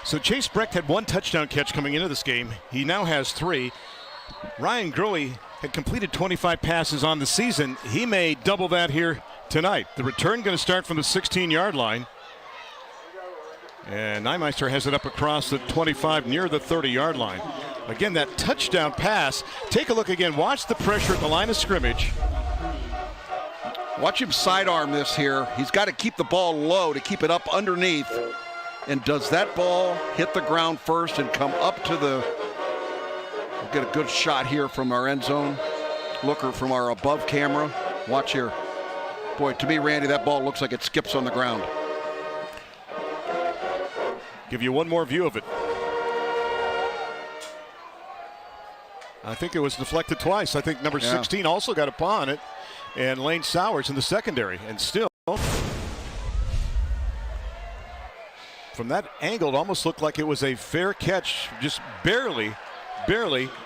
So Chase Brecht had 1 touchdown catch coming into this game. He now has 3. Ryan Grohe had completed 25 passes on the season. He may double that here tonight. The return going to start from the 16-yard line. And Neumeister has it up across the 25 near the 30-yard line. Again, that touchdown pass. Take a look again. Watch the pressure at the line of scrimmage. Watch him sidearm this here. He's got to keep the ball low to keep it up underneath. And does that ball hit the ground first and come up to the... We'll get a good shot here from our end zone. Looker from our above camera. Watch here. Boy, to me, Randy, that ball looks like it skips on the ground. Give you one more view of it. I think it was deflected twice. I think number 16 also got a paw on it. And Lane Sowers in the secondary. And still... From that angle, it almost looked like it was a fair catch, just barely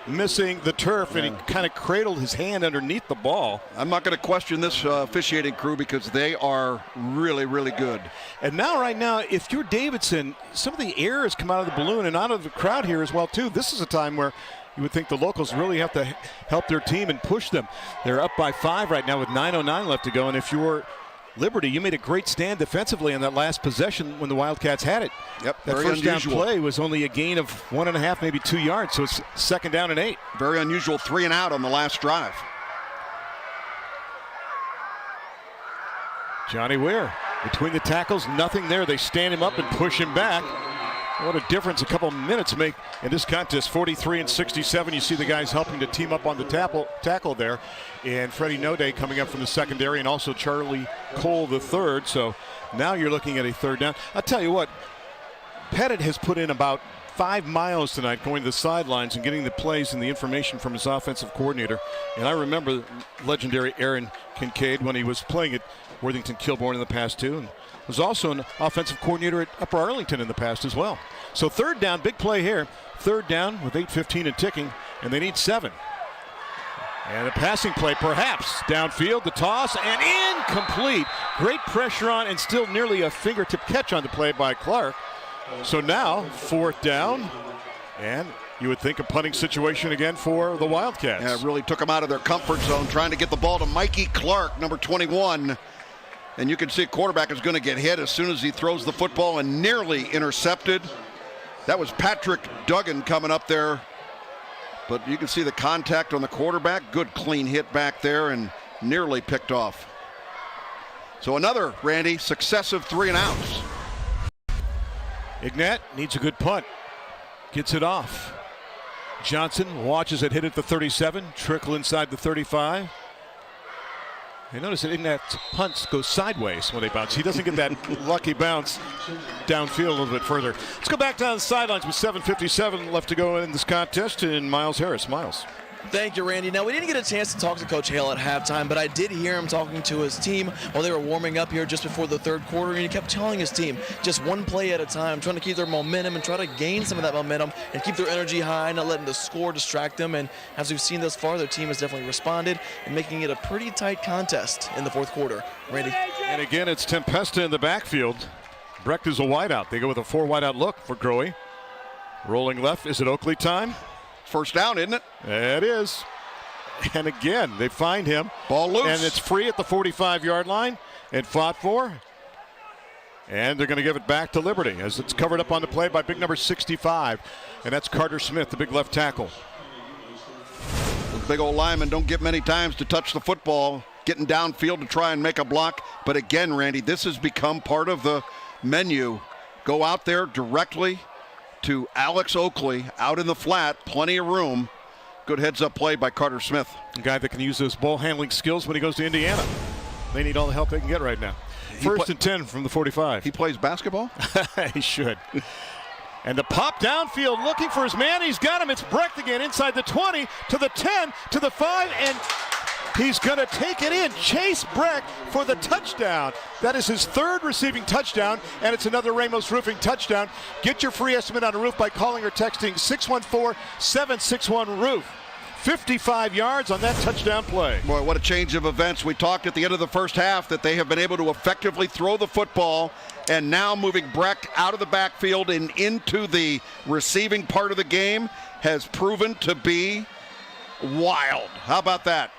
missing the turf, and he kind of cradled his hand underneath the ball. I'm not going to question this officiating crew because they are really, really good. And now, right now, if you're Davidson, some of the air has come out of the balloon and out of the crowd here as well, too. This is a time where you would think the locals really have to help their team and push them. They're up by 5 right now with 9:09 left to go, and if you're Liberty, you made a great stand defensively on that last possession when the Wildcats had it. Yep, that first down play was only a gain of 1.5, maybe 2 yards, so it's 2nd down and 8. Very unusual 3 and out on the last drive. Johnny Weir, between the tackles, nothing there. They stand him up and push him back. What a difference a couple minutes make in this contest. 43 and 67. You see the guys helping to team up on the tackle there. And Freddie Node coming up from the secondary, and also Charlie Cole the third. So now you're looking at a 3rd down. I'll tell you what, Pettit has put in about 5 miles tonight going to the sidelines and getting the plays and the information from his offensive coordinator. And I remember legendary Aaron Kincaid when he was playing at Worthington Kilbourne in the past too, and was also an offensive coordinator at Upper Arlington in the past as well. So 3rd down, big play here. 3rd down with 8:15 and ticking, and they need 7. And a passing play, perhaps downfield, the toss, and incomplete. Great pressure on, and still nearly a fingertip catch on the play by Clark. So now 4th down, and you would think a punting situation again for the Wildcats. Yeah, it really took them out of their comfort zone, trying to get the ball to Mikey Clark, number 21. And you can see a quarterback is going to get hit as soon as he throws the football, and nearly intercepted. That was Patrick Duggan coming up there But you can see the contact on the quarterback. Good clean hit back there and nearly picked off. So another, Randy, successive 3-and-outs. Ignat needs a good punt. Gets it off. Johnson watches it hit at the 37, trickle inside the 35. And notice that Ignat's punts go sideways when they bounce. He doesn't get that lucky bounce downfield a little bit further. Let's go back down the sidelines with 7:57 left to go in this contest. And Miles Harris. Miles. Thank you, Randy. Now, we didn't get a chance to talk to Coach Hale at halftime, but I did hear him talking to his team while they were warming up here just before the third quarter, and he kept telling his team just one play at a time, trying to keep their momentum and try to gain some of that momentum and keep their energy high, not letting the score distract them. And as we've seen thus far, their team has definitely responded and making it a pretty tight contest in the fourth quarter. Randy. And again, it's Tempesta in the backfield. Brecht is a wideout. They go with a 4 wideout look for Grohe. Rolling left. Is it Oakley time? First down, isn't it? It is. And again, they find him. Ball loose. And it's free at the 45-yard line and fought for. And they're going to give it back to Liberty as it's covered up on the play by big number 65. And that's Carter Smith, the big left tackle. Those big old linemen don't get many times to touch the football, getting downfield to try and make a block. But again, Randy, this has become part of the menu. Go out there directly to Alex Oakley out in the flat, plenty of room. Good heads-up play by Carter Smith. A guy that can use those ball handling skills when he goes to Indiana. They need all the help they can get right now. First and 10 from the 45. He plays basketball? He should. And the pop downfield looking for his man. He's got him. It's Brecht again inside the 20 to the 10 to the 5, and he's going to take it in. Chase Brecht for the touchdown. That is his third receiving touchdown, and it's another Ramos Roofing touchdown. Get your free estimate on a roof by calling or texting 614-761-ROOF. 55 yards on that touchdown play. Boy, what a change of events. We talked at the end of the first half that they have been able to effectively throw the football, and now moving Brecht out of the backfield and into the receiving part of the game has proven to be wild. How about that?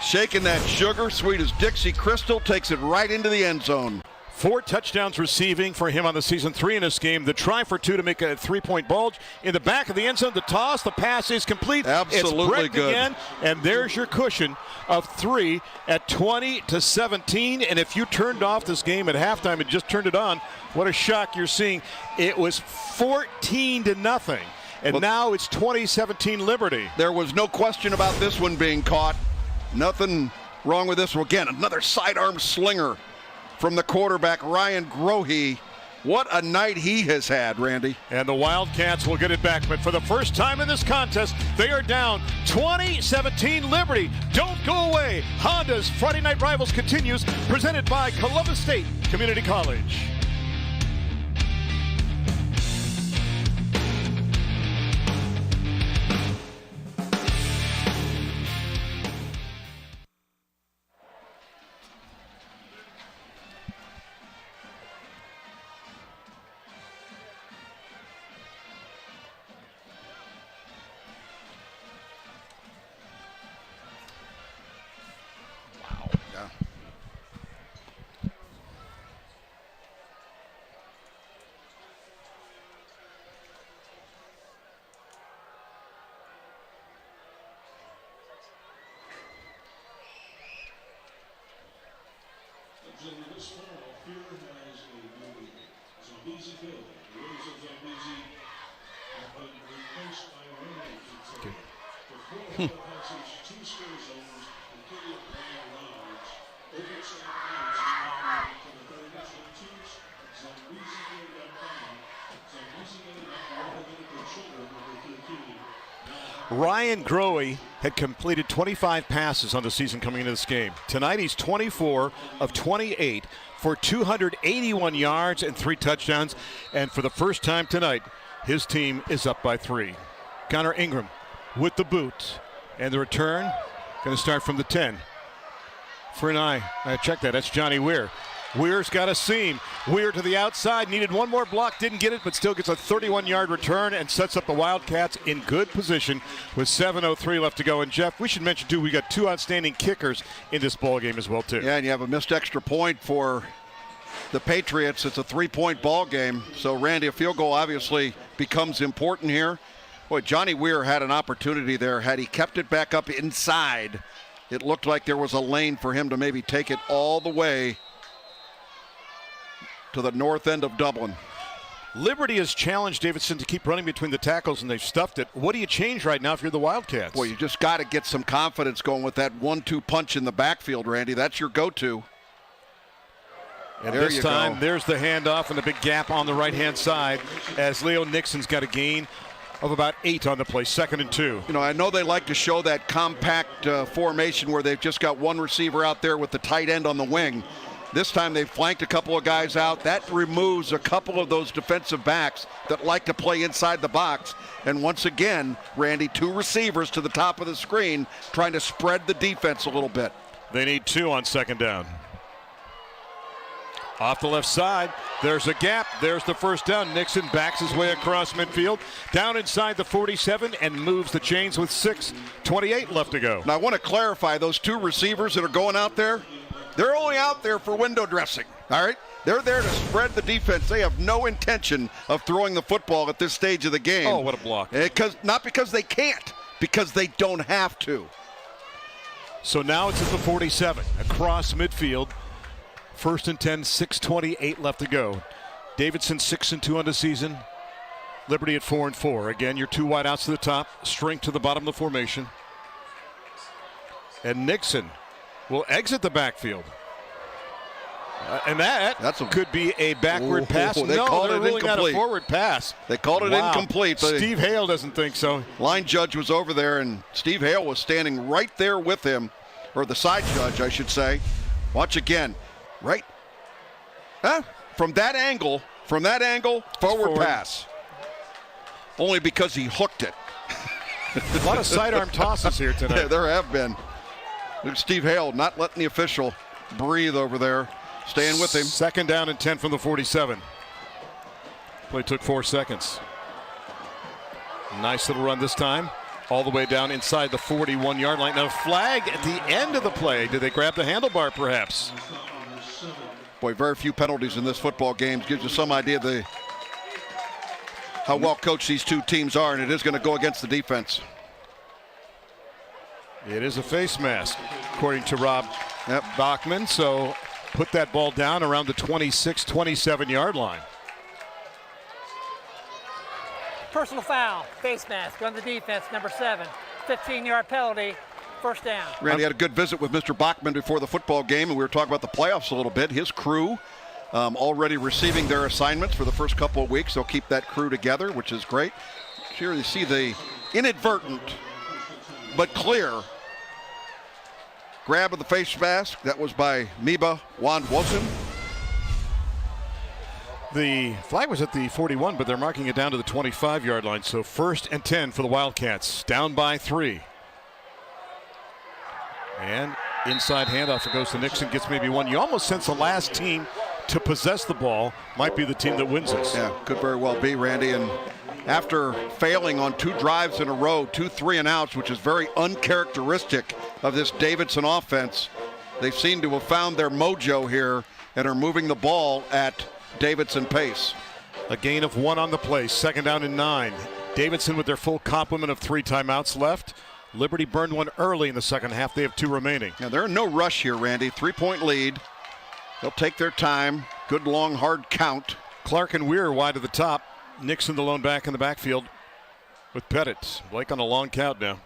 Shaking that sugar, sweet as Dixie Crystal, takes it right into the end zone. 4 touchdowns receiving for him on the season, 3 in this game. The try for 2 to make a 3-point bulge in the back of the end zone. The toss, the pass is complete. Absolutely it's Brecht good. Again, and there's your cushion of 3 at 20-17. And if you turned off this game at halftime and just turned it on, what a shock you're seeing. It was 14-0, and now it's 20-17 Liberty. There was no question about this one being caught. Nothing wrong with this one. Again, another sidearm slinger from the quarterback, Ryan Grohe. What a night he has had, Randy. And the Wildcats will get it back, but for the first time in this contest, they are down 20-17 Liberty. Don't go away. Honda's Friday Night Rivals continues, presented by Columbus State Community College. Ryan Grohe had completed 25 passes on the season coming into this game. Tonight he's 24 of 28 for 281 yards and 3 touchdowns. And for the first time tonight, his team is up by 3. Connor Ingram with the boot. And the return going to start from the 10. For an eye. Check that. That's Johnny Weir. Weir's got a seam. Weir to the outside. Needed one more block. Didn't get it, but still gets a 31-yard return and sets up the Wildcats in good position with 7:03 left to go. And, Jeff, we should mention, too, we got 2 outstanding kickers in this ball game as well, too. Yeah, and you have a missed extra point for the Patriots. It's a 3-point ball game. So, Randy, a field goal obviously becomes important here. Boy, Johnny Weir had an opportunity there. Had he kept it back up inside, it looked like there was a lane for him to maybe take it all the way to the north end of Dublin. Liberty has challenged Davidson to keep running between the tackles, and they've stuffed it. What do you change right now if you're the Wildcats? Boy, you just got to get some confidence going with that 1-2 punch in the backfield, Randy. That's your go-to. And this time, there's the handoff and the big gap on the right-hand side as Leo Nixon's got a gain of about 8 on the play, 2nd and 2. You know, I know they like to show that compact formation where they've just got one receiver out there with the tight end on the wing. This time they've flanked a couple of guys out. That removes a couple of those defensive backs that like to play inside the box. And once again, Randy, 2 receivers to the top of the screen trying to spread the defense a little bit. They need 2 on 2nd down. Off the left side, there's a gap. There's the first down. Nixon backs his way across midfield, down inside the 47, and moves the chains with 6:28 left to go. Now, I want to clarify, those 2 receivers that are going out there, they're only out there for window dressing, all right? They're there to spread the defense. They have no intention of throwing the football at this stage of the game. Oh, what a block. Not because they can't, because they don't have to. So now it's at the 47, across midfield. 1st and 10, 6:28 left to go. Davidson 6-2 on the season. Liberty at 4-4. Again, your 2 wideouts to the top, string to the bottom of the formation. And Nixon will exit the backfield. And that could be a backward pass. They called it ruling out a forward pass. They called it incomplete. Steve Hale doesn't think so. Line judge was over there, and Steve Hale was standing right there with him, or the side judge, I should say. Watch again. Right. From that angle, forward pass. Only because he hooked it. A lot of sidearm tosses here tonight. Yeah, there have been. Steve Hale not letting the official breathe over there. Staying with him. 2nd down and 10 from the 47. Play took 4 seconds. Nice little run this time. All the way down inside the 41-yard line. Now flag at the end of the play. Did they grab the handlebar perhaps? Boy, very few penalties in this football game. Gives you some idea of how well coached these 2 teams are, and it is going to go against the defense. It is a face mask, according to Rob Bachman. So put that ball down around the 26, 27-yard line. Personal foul, face mask on the defense, number 7. 15-yard penalty. 1st down. Randy had a good visit with Mr. Bachman before the football game, and we were talking about the playoffs a little bit. His crew already receiving their assignments for the first couple of weeks. They'll keep that crew together, which is great. Here you see the inadvertent but clear grab of the face mask. That was by Miba Wandwosen. The flag was at the 41, but they're marking it down to the 25-yard line. So 1st and 10 for the Wildcats, down by 3. And inside handoff, it goes to Nixon, gets maybe 1. You almost sense the last team to possess the ball might be the team that wins this. Yeah, could very well be, Randy. And after failing on 2 drives in a row, 2 3-and-outs, which is very uncharacteristic of this Davidson offense, they seem to have found their mojo here and are moving the ball at Davidson pace. A gain of 1 on the play, 2nd down and 9. Davidson with their full complement of 3 timeouts left. Liberty burned 1 early in the second half. They have 2 remaining. Now, they're in no rush here, Randy. 3-point lead. They'll take their time. Good, long, hard count. Clark and Weir wide to the top. Nixon the lone back in the backfield with Pettit. Blake on a long count now.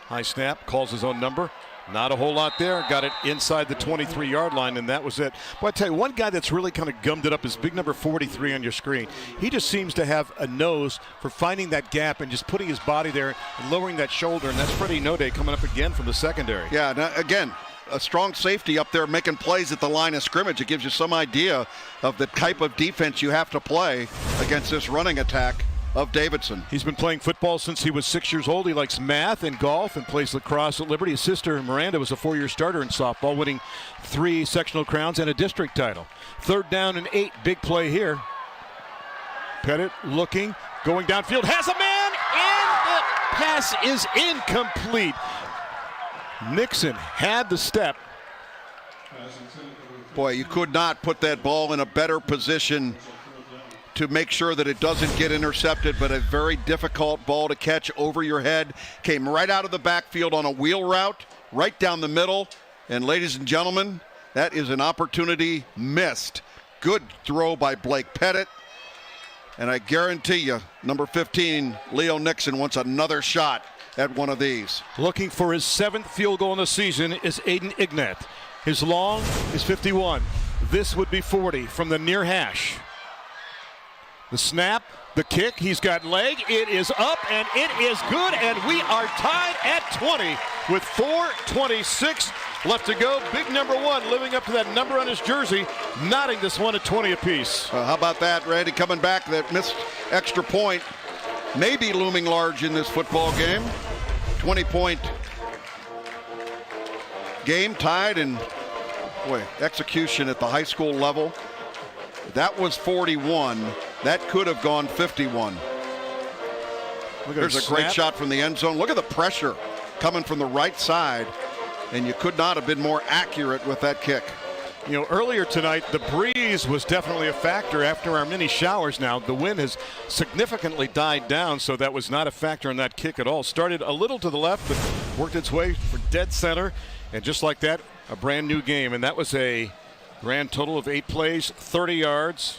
High snap, calls his own number. Not a whole lot there. Got it inside the 23-yard line, and that was it. But I tell you, one guy that's really kind of gummed it up is big number 43 on your screen. He just seems to have a nose for finding that gap and just putting his body there and lowering that shoulder, and that's Freddie Node coming up again from the secondary. Yeah, now, again, a strong safety up there making plays at the line of scrimmage. It gives you some idea of the type of defense you have to play against this running attack of Davidson. He's been playing football since he was 6 years old. He likes math and golf and plays lacrosse at Liberty. His sister Miranda was a 4-year starter in softball, winning 3 sectional crowns and a district title. 3rd down and 8, big play here. Pettit looking, going downfield, has a man, and the pass is incomplete. Nixon had the step. Boy, you could not put that ball in a better position to make sure that it doesn't get intercepted, but a very difficult ball to catch over your head. Came right out of the backfield on a wheel route, right down the middle. And ladies and gentlemen, that is an opportunity missed. Good throw by Blake Pettit. And I guarantee you, number 15, Leo Nixon, wants another shot at one of these. Looking for his 7th field goal in the season is Aiden Ignat. His long is 51. This would be 40 from the near hash. The snap, the kick, he's got leg, it is up, and it is good, and we are tied at 20 with 4:26 left to go. Big number 1 living up to that number on his jersey, knotting this one at 20 apiece. How about that, Randy, coming back, that missed extra point, maybe looming large in this football game. 20-point game, tied, and boy, execution at the high school level. That was 41. That could have gone 51. There's a great shot from the end zone. Look at the pressure coming from the right side, and you could not have been more accurate with that kick. You know, earlier tonight, the breeze was definitely a factor. After our mini showers now, the wind has significantly died down, so that was not a factor in that kick at all. Started a little to the left, but worked its way for dead center, and just like that, a brand new game. And that was a grand total of 8 plays, 30 yards,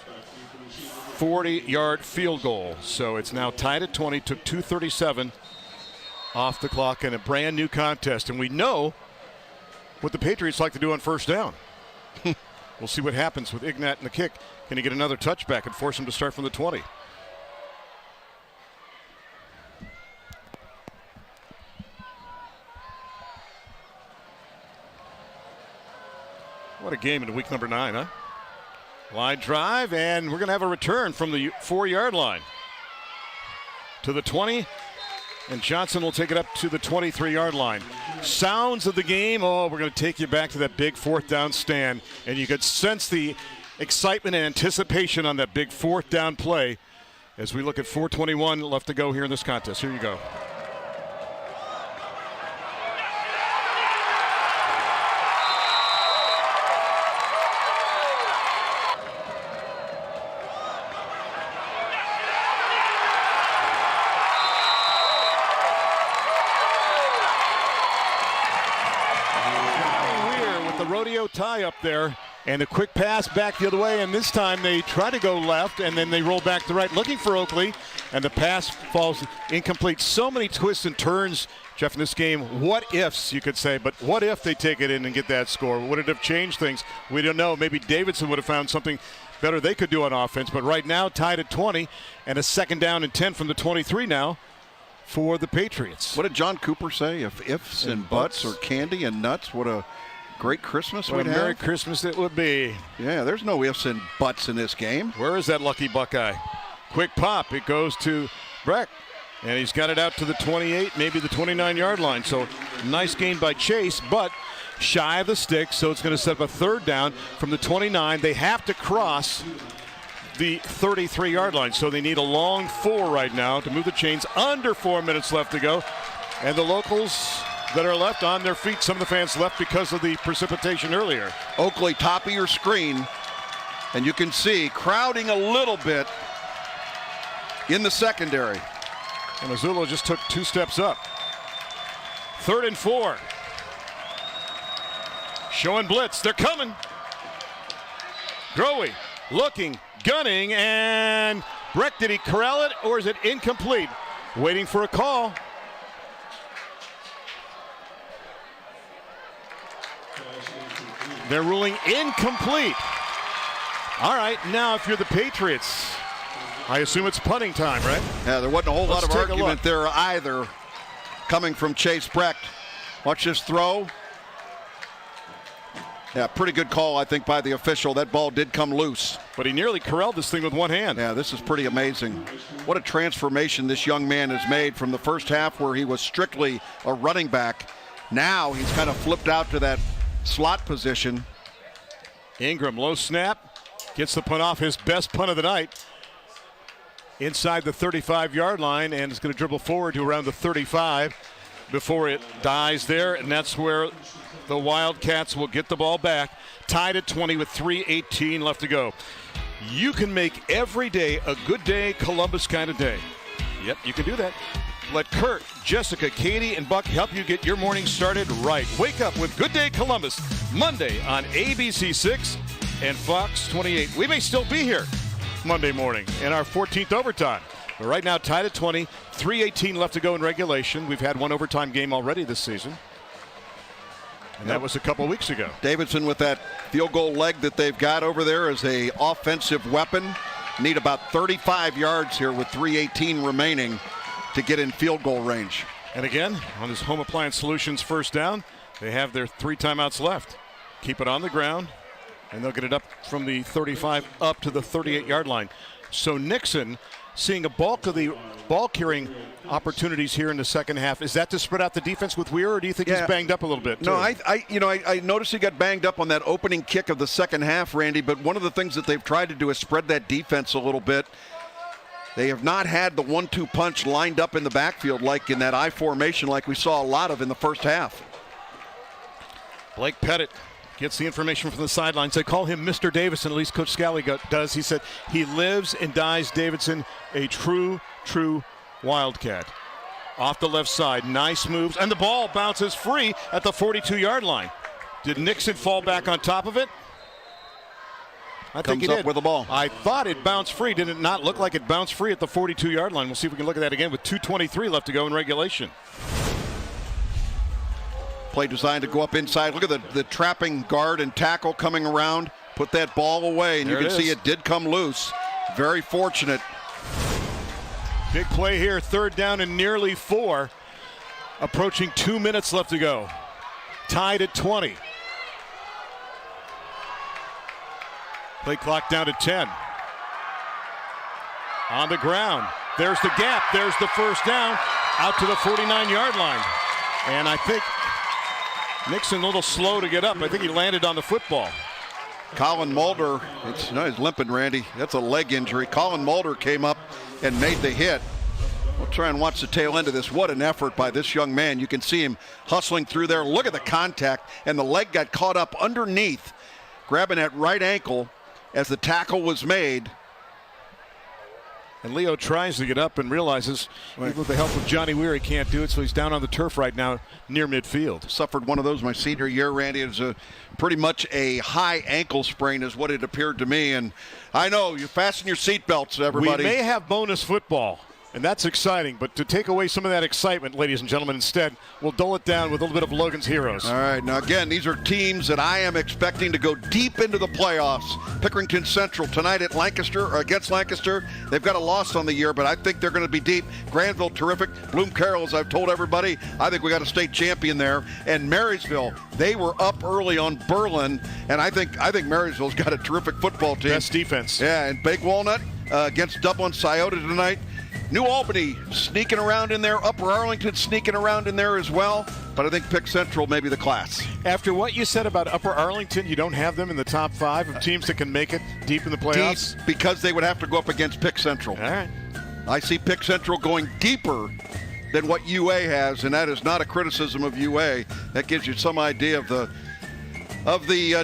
40-yard field goal. So it's now tied at 20, took 2:37 off the clock in a brand new contest. And we know what the Patriots like to do on first down. We'll see what happens with Ignat in the kick. Can he get another touchback and force him to start from the 20? What a game in week number 9, huh? Line drive, and we're going to have a return from the 4-yard line to the 20, and Johnson will take it up to the 23-yard line. Sounds of the game, we're going to take you back to that big 4th down stand, and you could sense the excitement and anticipation on that big 4th down play as we look at 4:21 left to go here in this contest. Here you go. Rodeo tie up there, and a quick pass back the other way, and this time they try to go left and then they roll back to right looking for Oakley, and the pass falls incomplete. So many twists and turns, Jeff, in this game. What ifs, you could say, but what if they take it in and get that score? Would it have changed things? We don't know. Maybe Davidson would have found something better they could do on offense, but right now tied at 20 and a 2nd down and 10 from the 23 now for the Patriots. What did John Cooper say? If ifs and buts or candy and nuts, what a great Christmas what we'd a have. Merry Christmas it would be. Yeah, there's no ifs and buts in this game. Where is that lucky Buckeye? Quick pop. It goes to Breck, and he's got it out to the 28, maybe the 29-yard line. So nice gain by Chase, but shy of the stick, so it's going to set up a 3rd down from the 29. They have to cross the 33-yard line, so they need a long 4 right now to move the chains. Under 4 minutes left to go, and the locals that are left on their feet. Some of the fans left because of the precipitation earlier. Oakley, top of your screen, and you can see crowding a little bit in the secondary. And Missoula just took 2 steps up. 3rd and 4. Showing blitz. They're coming. Growy looking, gunning, and Breck, did he corral it or is it incomplete? Waiting for a call. They're ruling incomplete. All right, now if you're the Patriots, I assume it's punting time, right? Yeah, there wasn't a whole lot of argument there either coming from Chase Breck. Watch this throw. Yeah, pretty good call, I think, by the official. That ball did come loose. But he nearly corralled this thing with one hand. Yeah, this is pretty amazing. What a transformation this young man has made from the first half where he was strictly a running back. Now he's kind of flipped out to that slot position. Ingram, low snap, gets the punt off, his best punt of the night. Inside the 35-yard line, and is going to dribble forward to around the 35 before it dies there, and that's where the Wildcats will get the ball back. Tied at 20 with 3:18 left to go. You can make every day a good day, Columbus kind of day. Yep, you can do that. Let Kurt, Jessica, Katie, and Buck help you get your morning started right. Wake up with Good Day Columbus, Monday on ABC 6 and Fox 28. We may still be here Monday morning in our 14th overtime. But right now, tied at 20, 3:18 left to go in regulation. We've had one overtime game already this season. And that was a couple weeks ago. Davidson with that field goal leg that they've got over there as a offensive weapon. Need about 35 yards here with 3:18 remaining to get in field goal range. And again, on his Home Appliance Solutions first down, they have their 3 timeouts left. Keep it on the ground, and they'll get it up from the 35 up to the 38-yard line. So Nixon seeing a bulk of the ball carrying opportunities here in the second half. Is that to spread out the defense with Weir, or do you think he's banged up a little bit? No, I noticed he got banged up on that opening kick of the second half, Randy, but one of the things that they've tried to do is spread that defense a little bit. They have not had the 1-2 punch lined up in the backfield like in that I formation like we saw a lot of in the first half. Blake Pettit gets the information from the sidelines. They call him Mr. Davidson, at least Coach Scally does. He said he lives and dies Davidson, a true Wildcat. Off the left side, nice moves, and the ball bounces free at the 42-yard line. Did Nixon fall back on top of it? I think he did. Comes up with the ball. I thought it bounced free. Did it not look like it bounced free at the 42-yard line? We'll see if we can look at that again with 2:23 left to go in regulation. Play designed to go up inside. Look at the trapping guard and tackle coming around. Put that ball away, and you can see it did come loose. Very fortunate. Big play here, 3rd down and nearly 4. Approaching 2 minutes left to go. Tied at 20. Play clock down to 10. On the ground. There's the gap. There's the first down. Out to the 49-yard line. And I think Nixon a little slow to get up. I think he landed on the football. Colin Mulder, he's limping, Randy. That's a leg injury. Colin Mulder came up and made the hit. We'll try and watch the tail end of this. What an effort by this young man. You can see him hustling through there. Look at the contact, and the leg got caught up underneath, grabbing that right ankle as the tackle was made. And Leo tries to get up and realizes, even with the help of Johnny Weir, he can't do it, so he's down on the turf right now near midfield. Suffered one of those my senior year, Randy. It was pretty much a high ankle sprain is what it appeared to me. And I know, you fasten your seatbelts, everybody. We may have bonus football, and that's exciting, but to take away some of that excitement, ladies and gentlemen, instead, we'll dull it down with a little bit of Logan's Heroes. All right, now again, these are teams that I am expecting to go deep into the playoffs. Pickerington Central tonight at Lancaster, or against Lancaster. They've got a loss on the year, but I think they're going to be deep. Granville, terrific. Bloom Carroll, as I've told everybody, I think we got a state champion there. And Marysville, they were up early on Berlin, and I think Marysville's got a terrific football team. Best defense. Yeah, and Big Walnut against Dublin Scioto tonight. New Albany sneaking around in there. Upper Arlington sneaking around in there as well. But I think Pick Central may be the class. After what you said about Upper Arlington, you don't have them in the top 5 of teams that can make it deep in the playoffs? Deep, because they would have to go up against Pick Central. All right. I see Pick Central going deeper than what UA has, and that is not a criticism of UA. That gives you some idea of the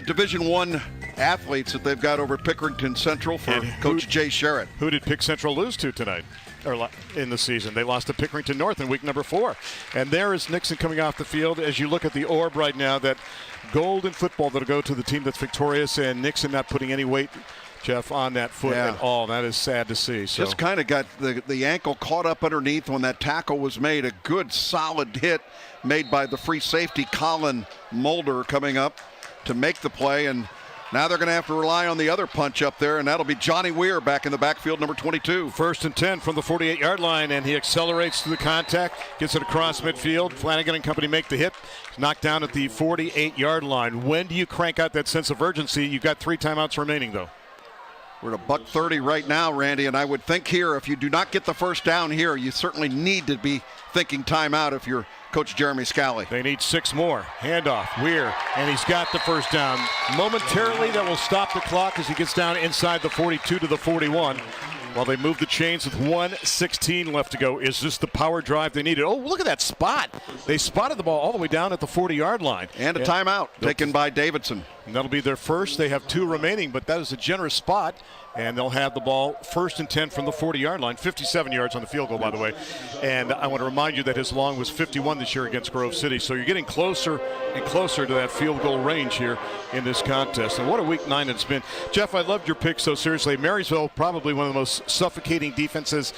Division I athletes that they've got over at Pickerington Central for Coach Jay Sherritt. Who did Pick Central lose to tonight? Or in the season. They lost to Pickerington North in week number 4. And there is Nixon coming off the field. As you look at the orb right now, that gold in football that'll go to the team that's victorious, and Nixon not putting any weight, Jeff, on that foot at all. That is sad to see. So. Just kind of got the ankle caught up underneath when that tackle was made. A good solid hit made by the free safety Colin Mulder coming up to make the play, and now they're going to have to rely on the other punch up there, and that'll be Johnny Weir back in the backfield, number 22. 1st and 10 from the 48-yard line, and he accelerates to the contact, gets it across midfield. Flanagan and company make the hit. Knocked down at the 48-yard line. When do you crank out that sense of urgency? You've got 3 timeouts remaining, though. We're at $1:30 right now, Randy, and I would think here, if you do not get the first down here, you certainly need to be thinking timeout if you're Coach Jeremy Scally. They need 6 more. Handoff, Weir, and he's got the first down. Momentarily, that will stop the clock as he gets down inside the 42 to the 41. While they move the chains with 1:16 left to go. Is this the power drive they needed? Oh, look at that spot. They spotted the ball all the way down at the 40-yard line. And a timeout taken by Davidson. And that'll be their first. They have 2 remaining, but that is a generous spot. And they'll have the ball 1st and 10 from the 40-yard line. 57 yards on the field goal, by the way. And I want to remind you that his long was 51 this year against Grove City. So you're getting closer and closer to that field goal range here in this contest. And what a week 9 it's been. Jeff, I loved your pick so seriously. Marysville, probably one of the most suffocating defenses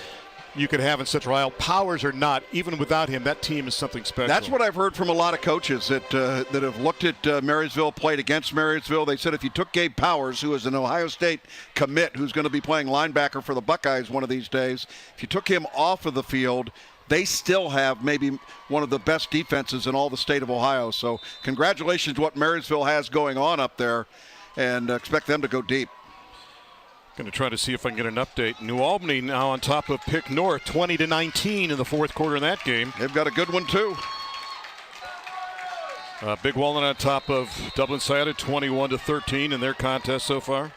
you could have in Central Ohio. Powers or not, even without him, that team is something special. That's what I've heard from a lot of coaches that have looked at Marysville, played against Marysville. They said if you took Gabe Powers, who is an Ohio State commit, who's going to be playing linebacker for the Buckeyes one of these days, if you took him off of the field, they still have maybe one of the best defenses in all the state of Ohio. So congratulations to what Marysville has going on up there, and expect them to go deep. Going to try to see if I can get an update. New Albany now on top of Pick North, 20-19 in the 4th quarter in that game. They've got a good one too. Big Walnut on top of Dublin Sciatta, 21-13 in their contest so far.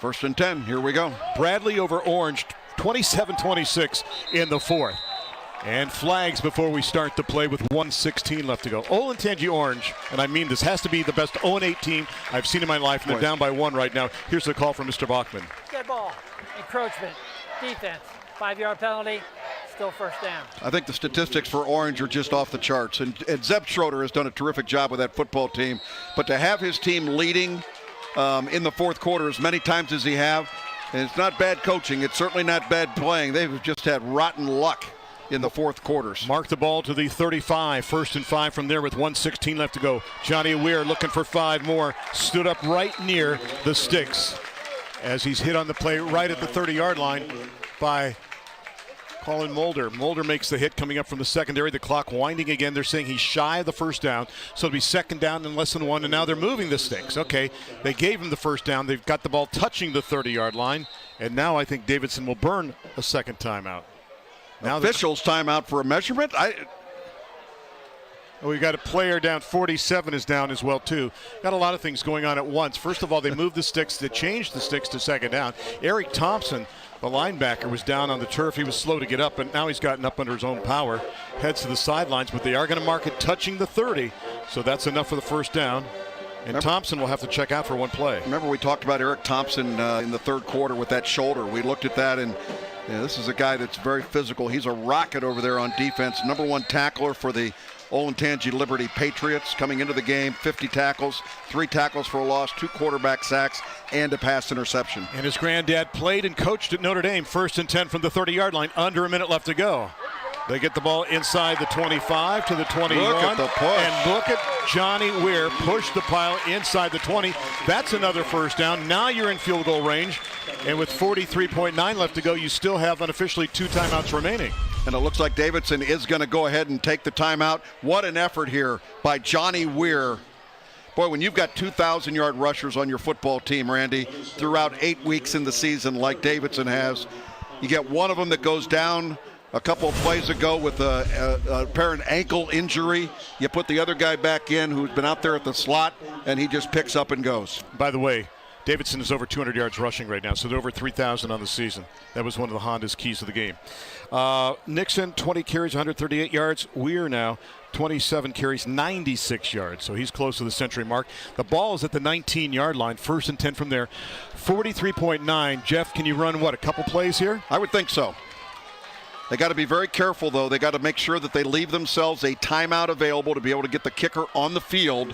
1st and 10, here we go. Bradley over Orange, 27-26 in the 4th. And flags before we start the play with 1:16 left to go. Olentangy Orange, and I mean this, has to be the best 0-8 team I've seen in my life, and they're down by 1 right now. Here's the call from Mr. Bachman. Dead ball, encroachment, defense, 5-yard penalty, still 1st down. I think the statistics for Orange are just off the charts, and Zeb Schroeder has done a terrific job with that football team. But to have his team leading in the 4th quarter as many times as he have, and it's not bad coaching, it's certainly not bad playing. They've just had rotten luck in the 4th quarters. Mark the ball to the 35. 1st and 5 from there with 1:16 left to go. Johnny Weir looking for 5 more. Stood up right near the sticks as he's hit on the play right at the 30-yard line by Colin Mulder. Mulder makes the hit coming up from the secondary. The clock winding again. They're saying he's shy of the 1st down. So it'll be 2nd down and less than 1. And now they're moving the sticks. Okay, they gave him the 1st down. They've got the ball touching the 30-yard line. And now I think Davidson will burn a 2nd timeout. Now officials timeout for a measurement. We've got a player down. 47 is down as well too. Got a lot of things going on at once. First of all, they moved the sticks. They changed the sticks to 2nd down. Eric Thompson, the linebacker, was down on the turf. He was slow to get up, but now he's gotten up under his own power. Heads to the sidelines, but they are going to mark it touching the 30. So that's enough for the 1st down. And Thompson will have to check out for 1 play. Remember we talked about Eric Thompson in the 3rd quarter with that shoulder. We looked at that, and this is a guy that's very physical. He's a rocket over there on defense. Number 1 tackler for the Olentangy Liberty Patriots coming into the game. 50 tackles, 3 tackles for a loss, 2 quarterback sacks, and a pass interception. And his granddad played and coached at Notre Dame. 1st and 10 from the 30-yard line. Under a minute left to go. They get the ball inside the 25 to the 21. Look at the push. And look at Johnny Weir push the pile inside the 20. That's another 1st down. Now you're in field goal range. And with 43.9 left to go, you still have unofficially 2 timeouts remaining. And it looks like Davidson is going to go ahead and take the timeout. What an effort here by Johnny Weir. Boy, when you've got 2,000-yard rushers on your football team, Randy, throughout 8 weeks in the season like Davidson has, you get one of them that goes down a couple of plays ago with a apparent ankle injury. You put the other guy back in who's been out there at the slot, and he just picks up and goes. By the way, Davidson is over 200 yards rushing right now, so they're over 3,000 on the season. That was one of the Honda's keys to the game. Nixon, 20 carries, 138 yards. Weir now, 27 carries, 96 yards. So he's close to the century mark. The ball is at the 19-yard line. 1st and 10 from there. 43.9. Jeff, can you run, a couple plays here? I would think so. They got to be very careful, though. They got to make sure that they leave themselves a timeout available to be able to get the kicker on the field.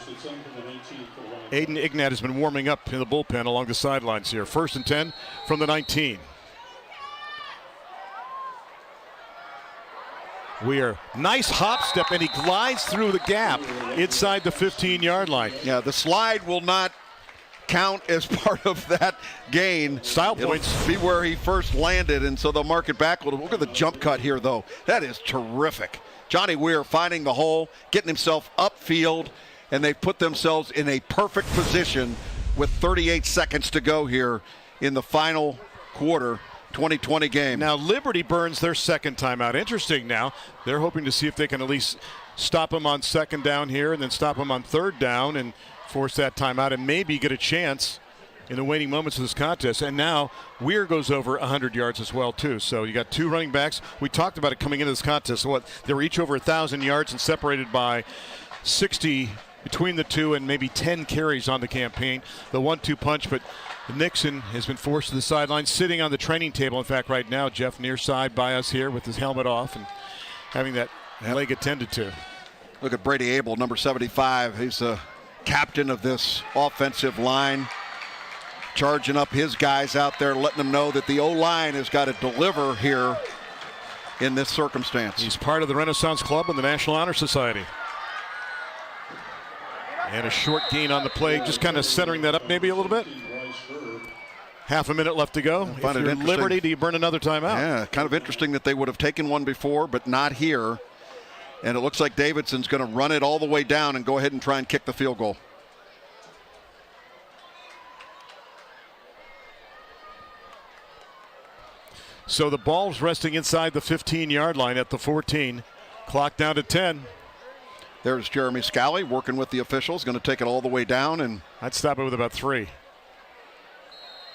Aiden Ignat has been warming up in the bullpen along the sidelines here. 1st and 10 from the 19. Weir, nice hop step, and he glides through the gap inside the 15-yard line. Yeah, the slide will not count as part of that gain. Style points. It'll be where he first landed, and so they'll mark it back. Look at the jump cut here, though. That is terrific. Johnny Weir finding the hole, getting himself upfield, and they've put themselves in a perfect position with 38 seconds to go here in the final quarter. 2020 game. Now Liberty burns their 2nd timeout. Interesting now. They're hoping to see if they can at least stop him on 2nd down here and then stop him on 3rd down and force that timeout and maybe get a chance in the waning moments of this contest. And now Weir goes over 100 yards as well too. So you got 2 running backs. We talked about it coming into this contest. They were each over 1,000 yards and separated by 60 between the two and maybe 10 carries on the campaign. The 1-2 punch, but Nixon has been forced to the sideline, sitting on the training table. In fact, right now, Jeff near side by us here with his helmet off and having that leg attended to. Look at Brady Abel, number 75. He's the captain of this offensive line, charging up his guys out there, letting them know that the O-line has got to deliver here in this circumstance. He's part of the Renaissance Club and the National Honor Society. And a short gain on the play, just kind of centering that up maybe a little bit. Half a minute left to go. If you're Liberty, do you burn another timeout? Yeah, kind of interesting that they would have taken one before, but not here. And it looks like Davidson's going to run it all the way down and go ahead and try and kick the field goal. So the ball's resting inside the 15-yard line at the 14. Clock down to 10. There's Jeremy Scally working with the officials, going to take it all the way down. And I'd stop it with about 3.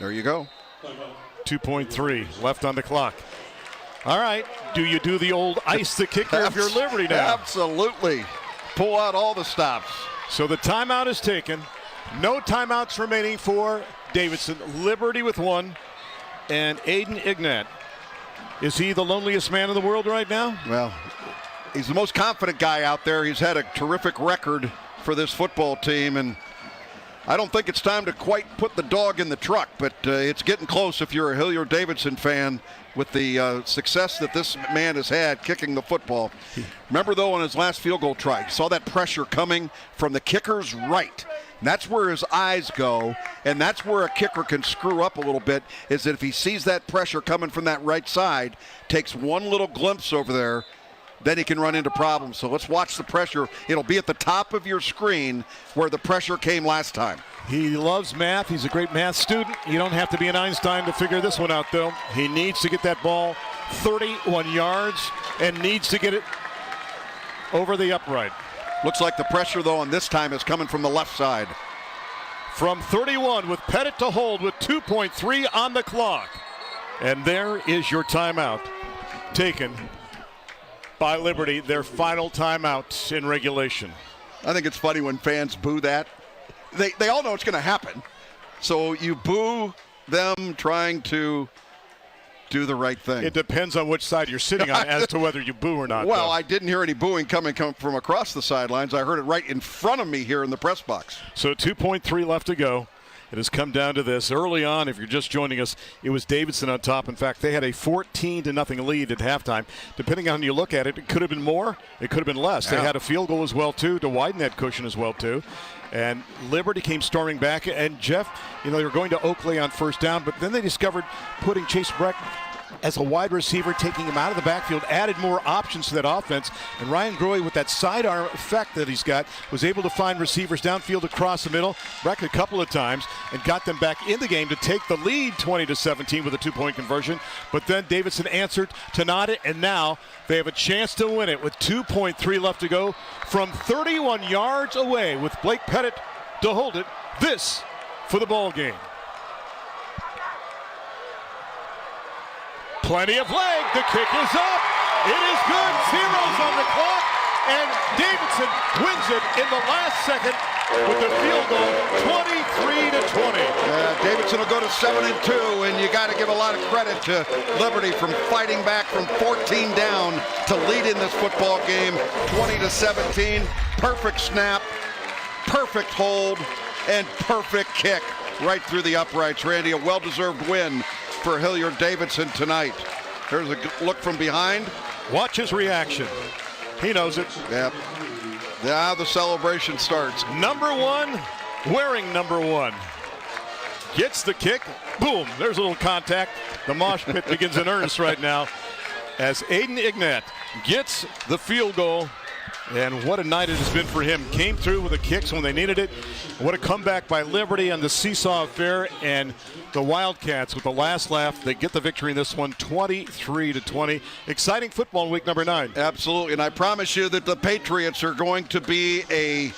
There you go. 2.3 left on the clock. All right, do you do the old ice the kicker if you're Liberty now? Absolutely. Pull out all the stops. So the timeout is taken. No timeouts remaining for Davidson. Liberty with 1. And Aiden Ignat. Is he the loneliest man in the world right now? Well, he's the most confident guy out there. He's had a terrific record for this football team, and I don't think it's time to quite put the dog in the truck, but it's getting close if you're a Hilliard Davidson fan with the success that this man has had kicking the football. Remember, though, on his last field goal try, you saw that pressure coming from the kicker's right. And that's where his eyes go, and that's where a kicker can screw up a little bit, is that if he sees that pressure coming from that right side, takes one little glimpse over there, then he can run into problems. So let's watch the pressure. It'll be at the top of your screen where the pressure came last time. He loves math. He's a great math student. You don't have to be an Einstein to figure this one out, though. He needs to get that ball 31 yards and needs to get it over the upright. Looks like the pressure, though, on this time is coming from the left side. From 31 with Pettit to hold with 2.3 on the clock. And there is your timeout taken by Liberty, their final timeout in regulation. I think it's funny when fans boo that. They all know it's going to happen. So you boo them trying to do the right thing. It depends on which side you're sitting on as to whether you boo or not. Well, I didn't hear any booing coming from across the sidelines. I heard it right in front of me here in the press box. So 2.3 left to go. It has come down to this. Early on, if you're just joining us, it was Davidson on top. In fact, they had a 14-0 lead at halftime. Depending on how you look at it, it could have been more, it could have been less. Yeah. They had a field goal as well, too, to widen that cushion as well, too. And Liberty came storming back. And, Jeff, they were going to Oakley on first down, but then they discovered putting Chase Breck as a wide receiver, taking him out of the backfield, added more options to that offense. And Ryan Groy, with that sidearm effect that he's got, was able to find receivers downfield across the middle, Breck a couple of times, and got them back in the game to take the lead 20-17 with a 2-point conversion. But then Davidson answered to nod it, and now they have a chance to win it with 2.3 left to go from 31 yards away with Blake Pettit to hold it. This for the ball game. Plenty of leg. The kick is up. It is good. Zeros on the clock. And Davidson wins it in the last second with the field goal, 23-20. Davidson will go to 7-2, and you got to give a lot of credit to Liberty from fighting back from 14 down to lead in this football game, 20-17. Perfect snap, perfect hold, and perfect kick right through the uprights. Randy, a well-deserved win for Hilliard Davidson tonight. There's a look from behind. Watch his reaction. He knows it. Yep. Now the celebration starts. Number 1, wearing number 1. Gets the kick. Boom. There's a little contact. The mosh pit begins in earnest right now as Aiden Ignat gets the field goal. And what a night it has been for him. Came through with the kicks when they needed it. What a comeback by Liberty on the seesaw affair. And the Wildcats with the last laugh. They get the victory in this one, 23-20. Exciting football in week number 9. Absolutely. And I promise you that the Patriots are going to be a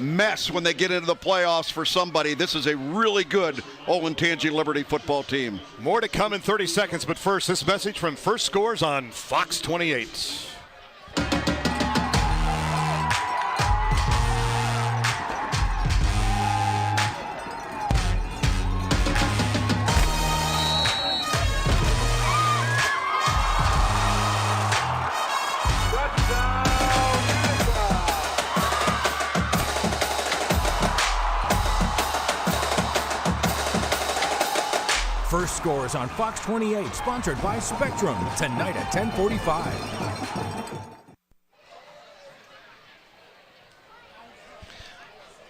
mess when they get into the playoffs for somebody. This is a really good Olentangy Liberty football team. More to come in 30 seconds. But first, this message from First Scores on Fox 28. First Scores on Fox 28, sponsored by Spectrum, tonight at 10:45.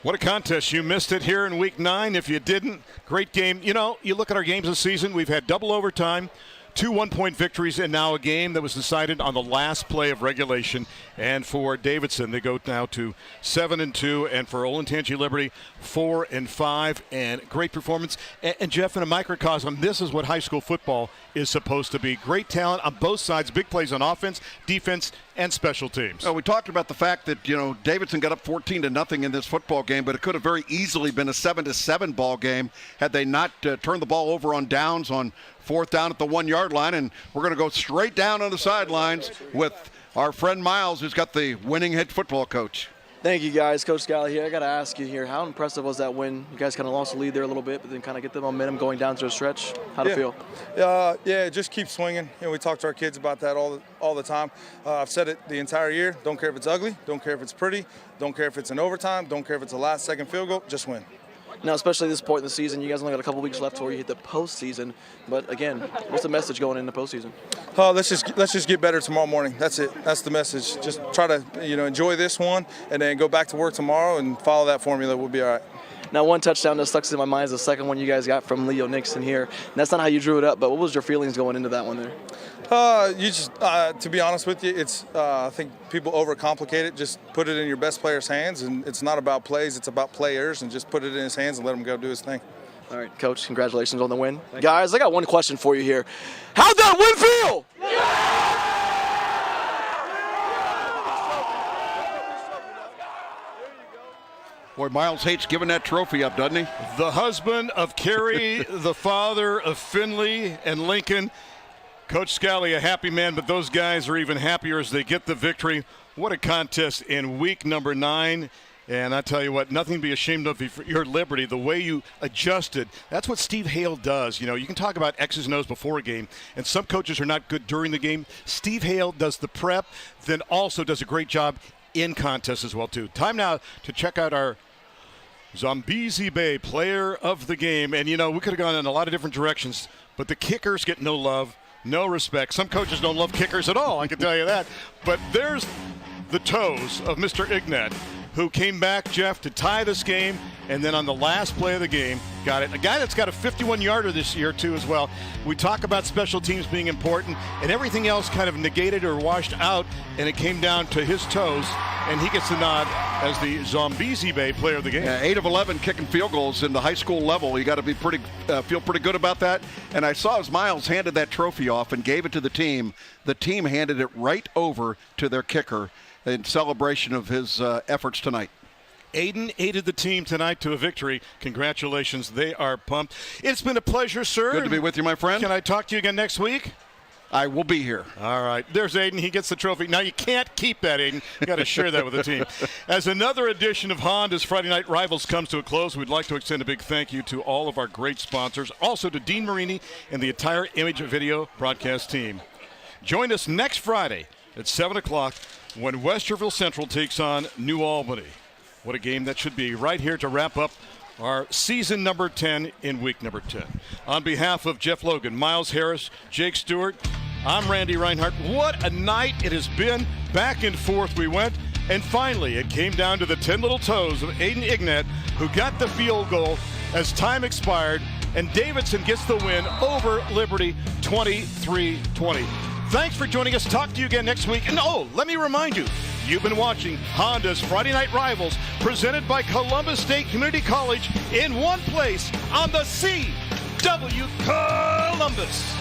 What a contest. You missed it here in week 9. If you didn't, great game. You know, you look at our games this season, we've had double overtime, 2 one-point victories, and now a game that was decided on the last play of regulation. And for Davidson, they go now to 7-2, and for Olentangy Liberty, 4-5, and great performance. And Jeff, in a microcosm, this is what high school football is supposed to be. Great talent on both sides, big plays on offense, defense, and special teams. We talked about the fact that, Davidson got up 14-0 in this football game, but it could have very easily been a 7-7 ball game had they not turned the ball over on downs on 4th down at the 1-yard line. And we're going to go straight down on the sidelines with our friend Miles, who's got the winning head football coach. Thank you, guys. Coach Scally here. I got to ask you here, how impressive was that win? You guys kind of lost the lead there a little bit, but then kind of get the momentum going down to the stretch. How'd it feel? Just keep swinging. We talk to our kids about that all the time. I've said it the entire year. Don't care if it's ugly. Don't care if it's pretty. Don't care if it's in overtime. Don't care if it's a last-second field goal. Just win. Now, especially at this point in the season, you guys only got a couple weeks left before you hit the postseason. But again, what's the message going into the postseason? Let's just get better tomorrow morning. That's it. That's the message. Just try to enjoy this one, and then go back to work tomorrow and follow that formula. We'll be all right. Now, one touchdown that stuck in my mind is the second one you guys got from Leo Nixon here. And that's not how you drew it up, but what was your feelings going into that one there? To be honest with you, it's I think people overcomplicate it. Just put it in your best player's hands, and it's not about plays, it's about players, and just put it in his hands and let him go do his thing. All right, Coach, congratulations on the win. Guys, I got one question for you here. How'd that win feel? Boy, Miles hates giving that trophy up, doesn't he? The husband of Carey, the father of Finley and Lincoln. Coach Scally, a happy man, but those guys are even happier as they get the victory. What a contest in week number 9. And I tell you what, nothing to be ashamed of for your Liberty. The way you adjusted, that's what Steve Hale does. You can talk about X's and O's before a game, and some coaches are not good during the game. Steve Hale does the prep, then also does a great job in contests as well, too. Time now to check out our Zambezi Bay player of the game. And, we could have gone in a lot of different directions, but the kickers get no love, no respect. Some coaches don't love kickers at all, I can tell you that. But there's the toes of Mr. Ignat, who came back, Jeff, to tie this game, and then on the last play of the game, got it. A guy that's got a 51-yarder this year, too, as well. We talk about special teams being important, and everything else kind of negated or washed out, and it came down to his toes, and he gets the nod as the Zambezi Bay player of the game. Yeah, 8 of 11 kicking field goals in the high school level. You got to be feel pretty good about that. And I saw as Miles handed that trophy off and gave it to the team handed it right over to their kicker in celebration of his efforts tonight. Aiden aided the team tonight to a victory. Congratulations. They are pumped. It's been a pleasure, sir. Good to be with you, my friend. Can I talk to you again next week? I will be here. All right. There's Aiden. He gets the trophy. Now, you can't keep that, Aiden. You got to share that with the team. As another edition of Honda's Friday Night Rivals comes to a close, we'd like to extend a big thank you to all of our great sponsors, also to Dean Marini and the entire Image Video broadcast team. Join us next Friday at 7 o'clock when Westerville Central takes on New Albany. What a game that should be, right here to wrap up our season number 10 in week number 10. On behalf of Jeff Logan, Miles Harris, Jake Stewart, I'm Randy Reinhardt. What a night it has been. Back and forth we went. And finally, it came down to the 10 little toes of Aiden Ignat, who got the field goal as time expired. And Davidson gets the win over Liberty 23-20. Thanks for joining us. Talk to you again next week. And let me remind you, you've been watching Honda's Friday Night Rivals, presented by Columbus State Community College, in one place on the CW Columbus.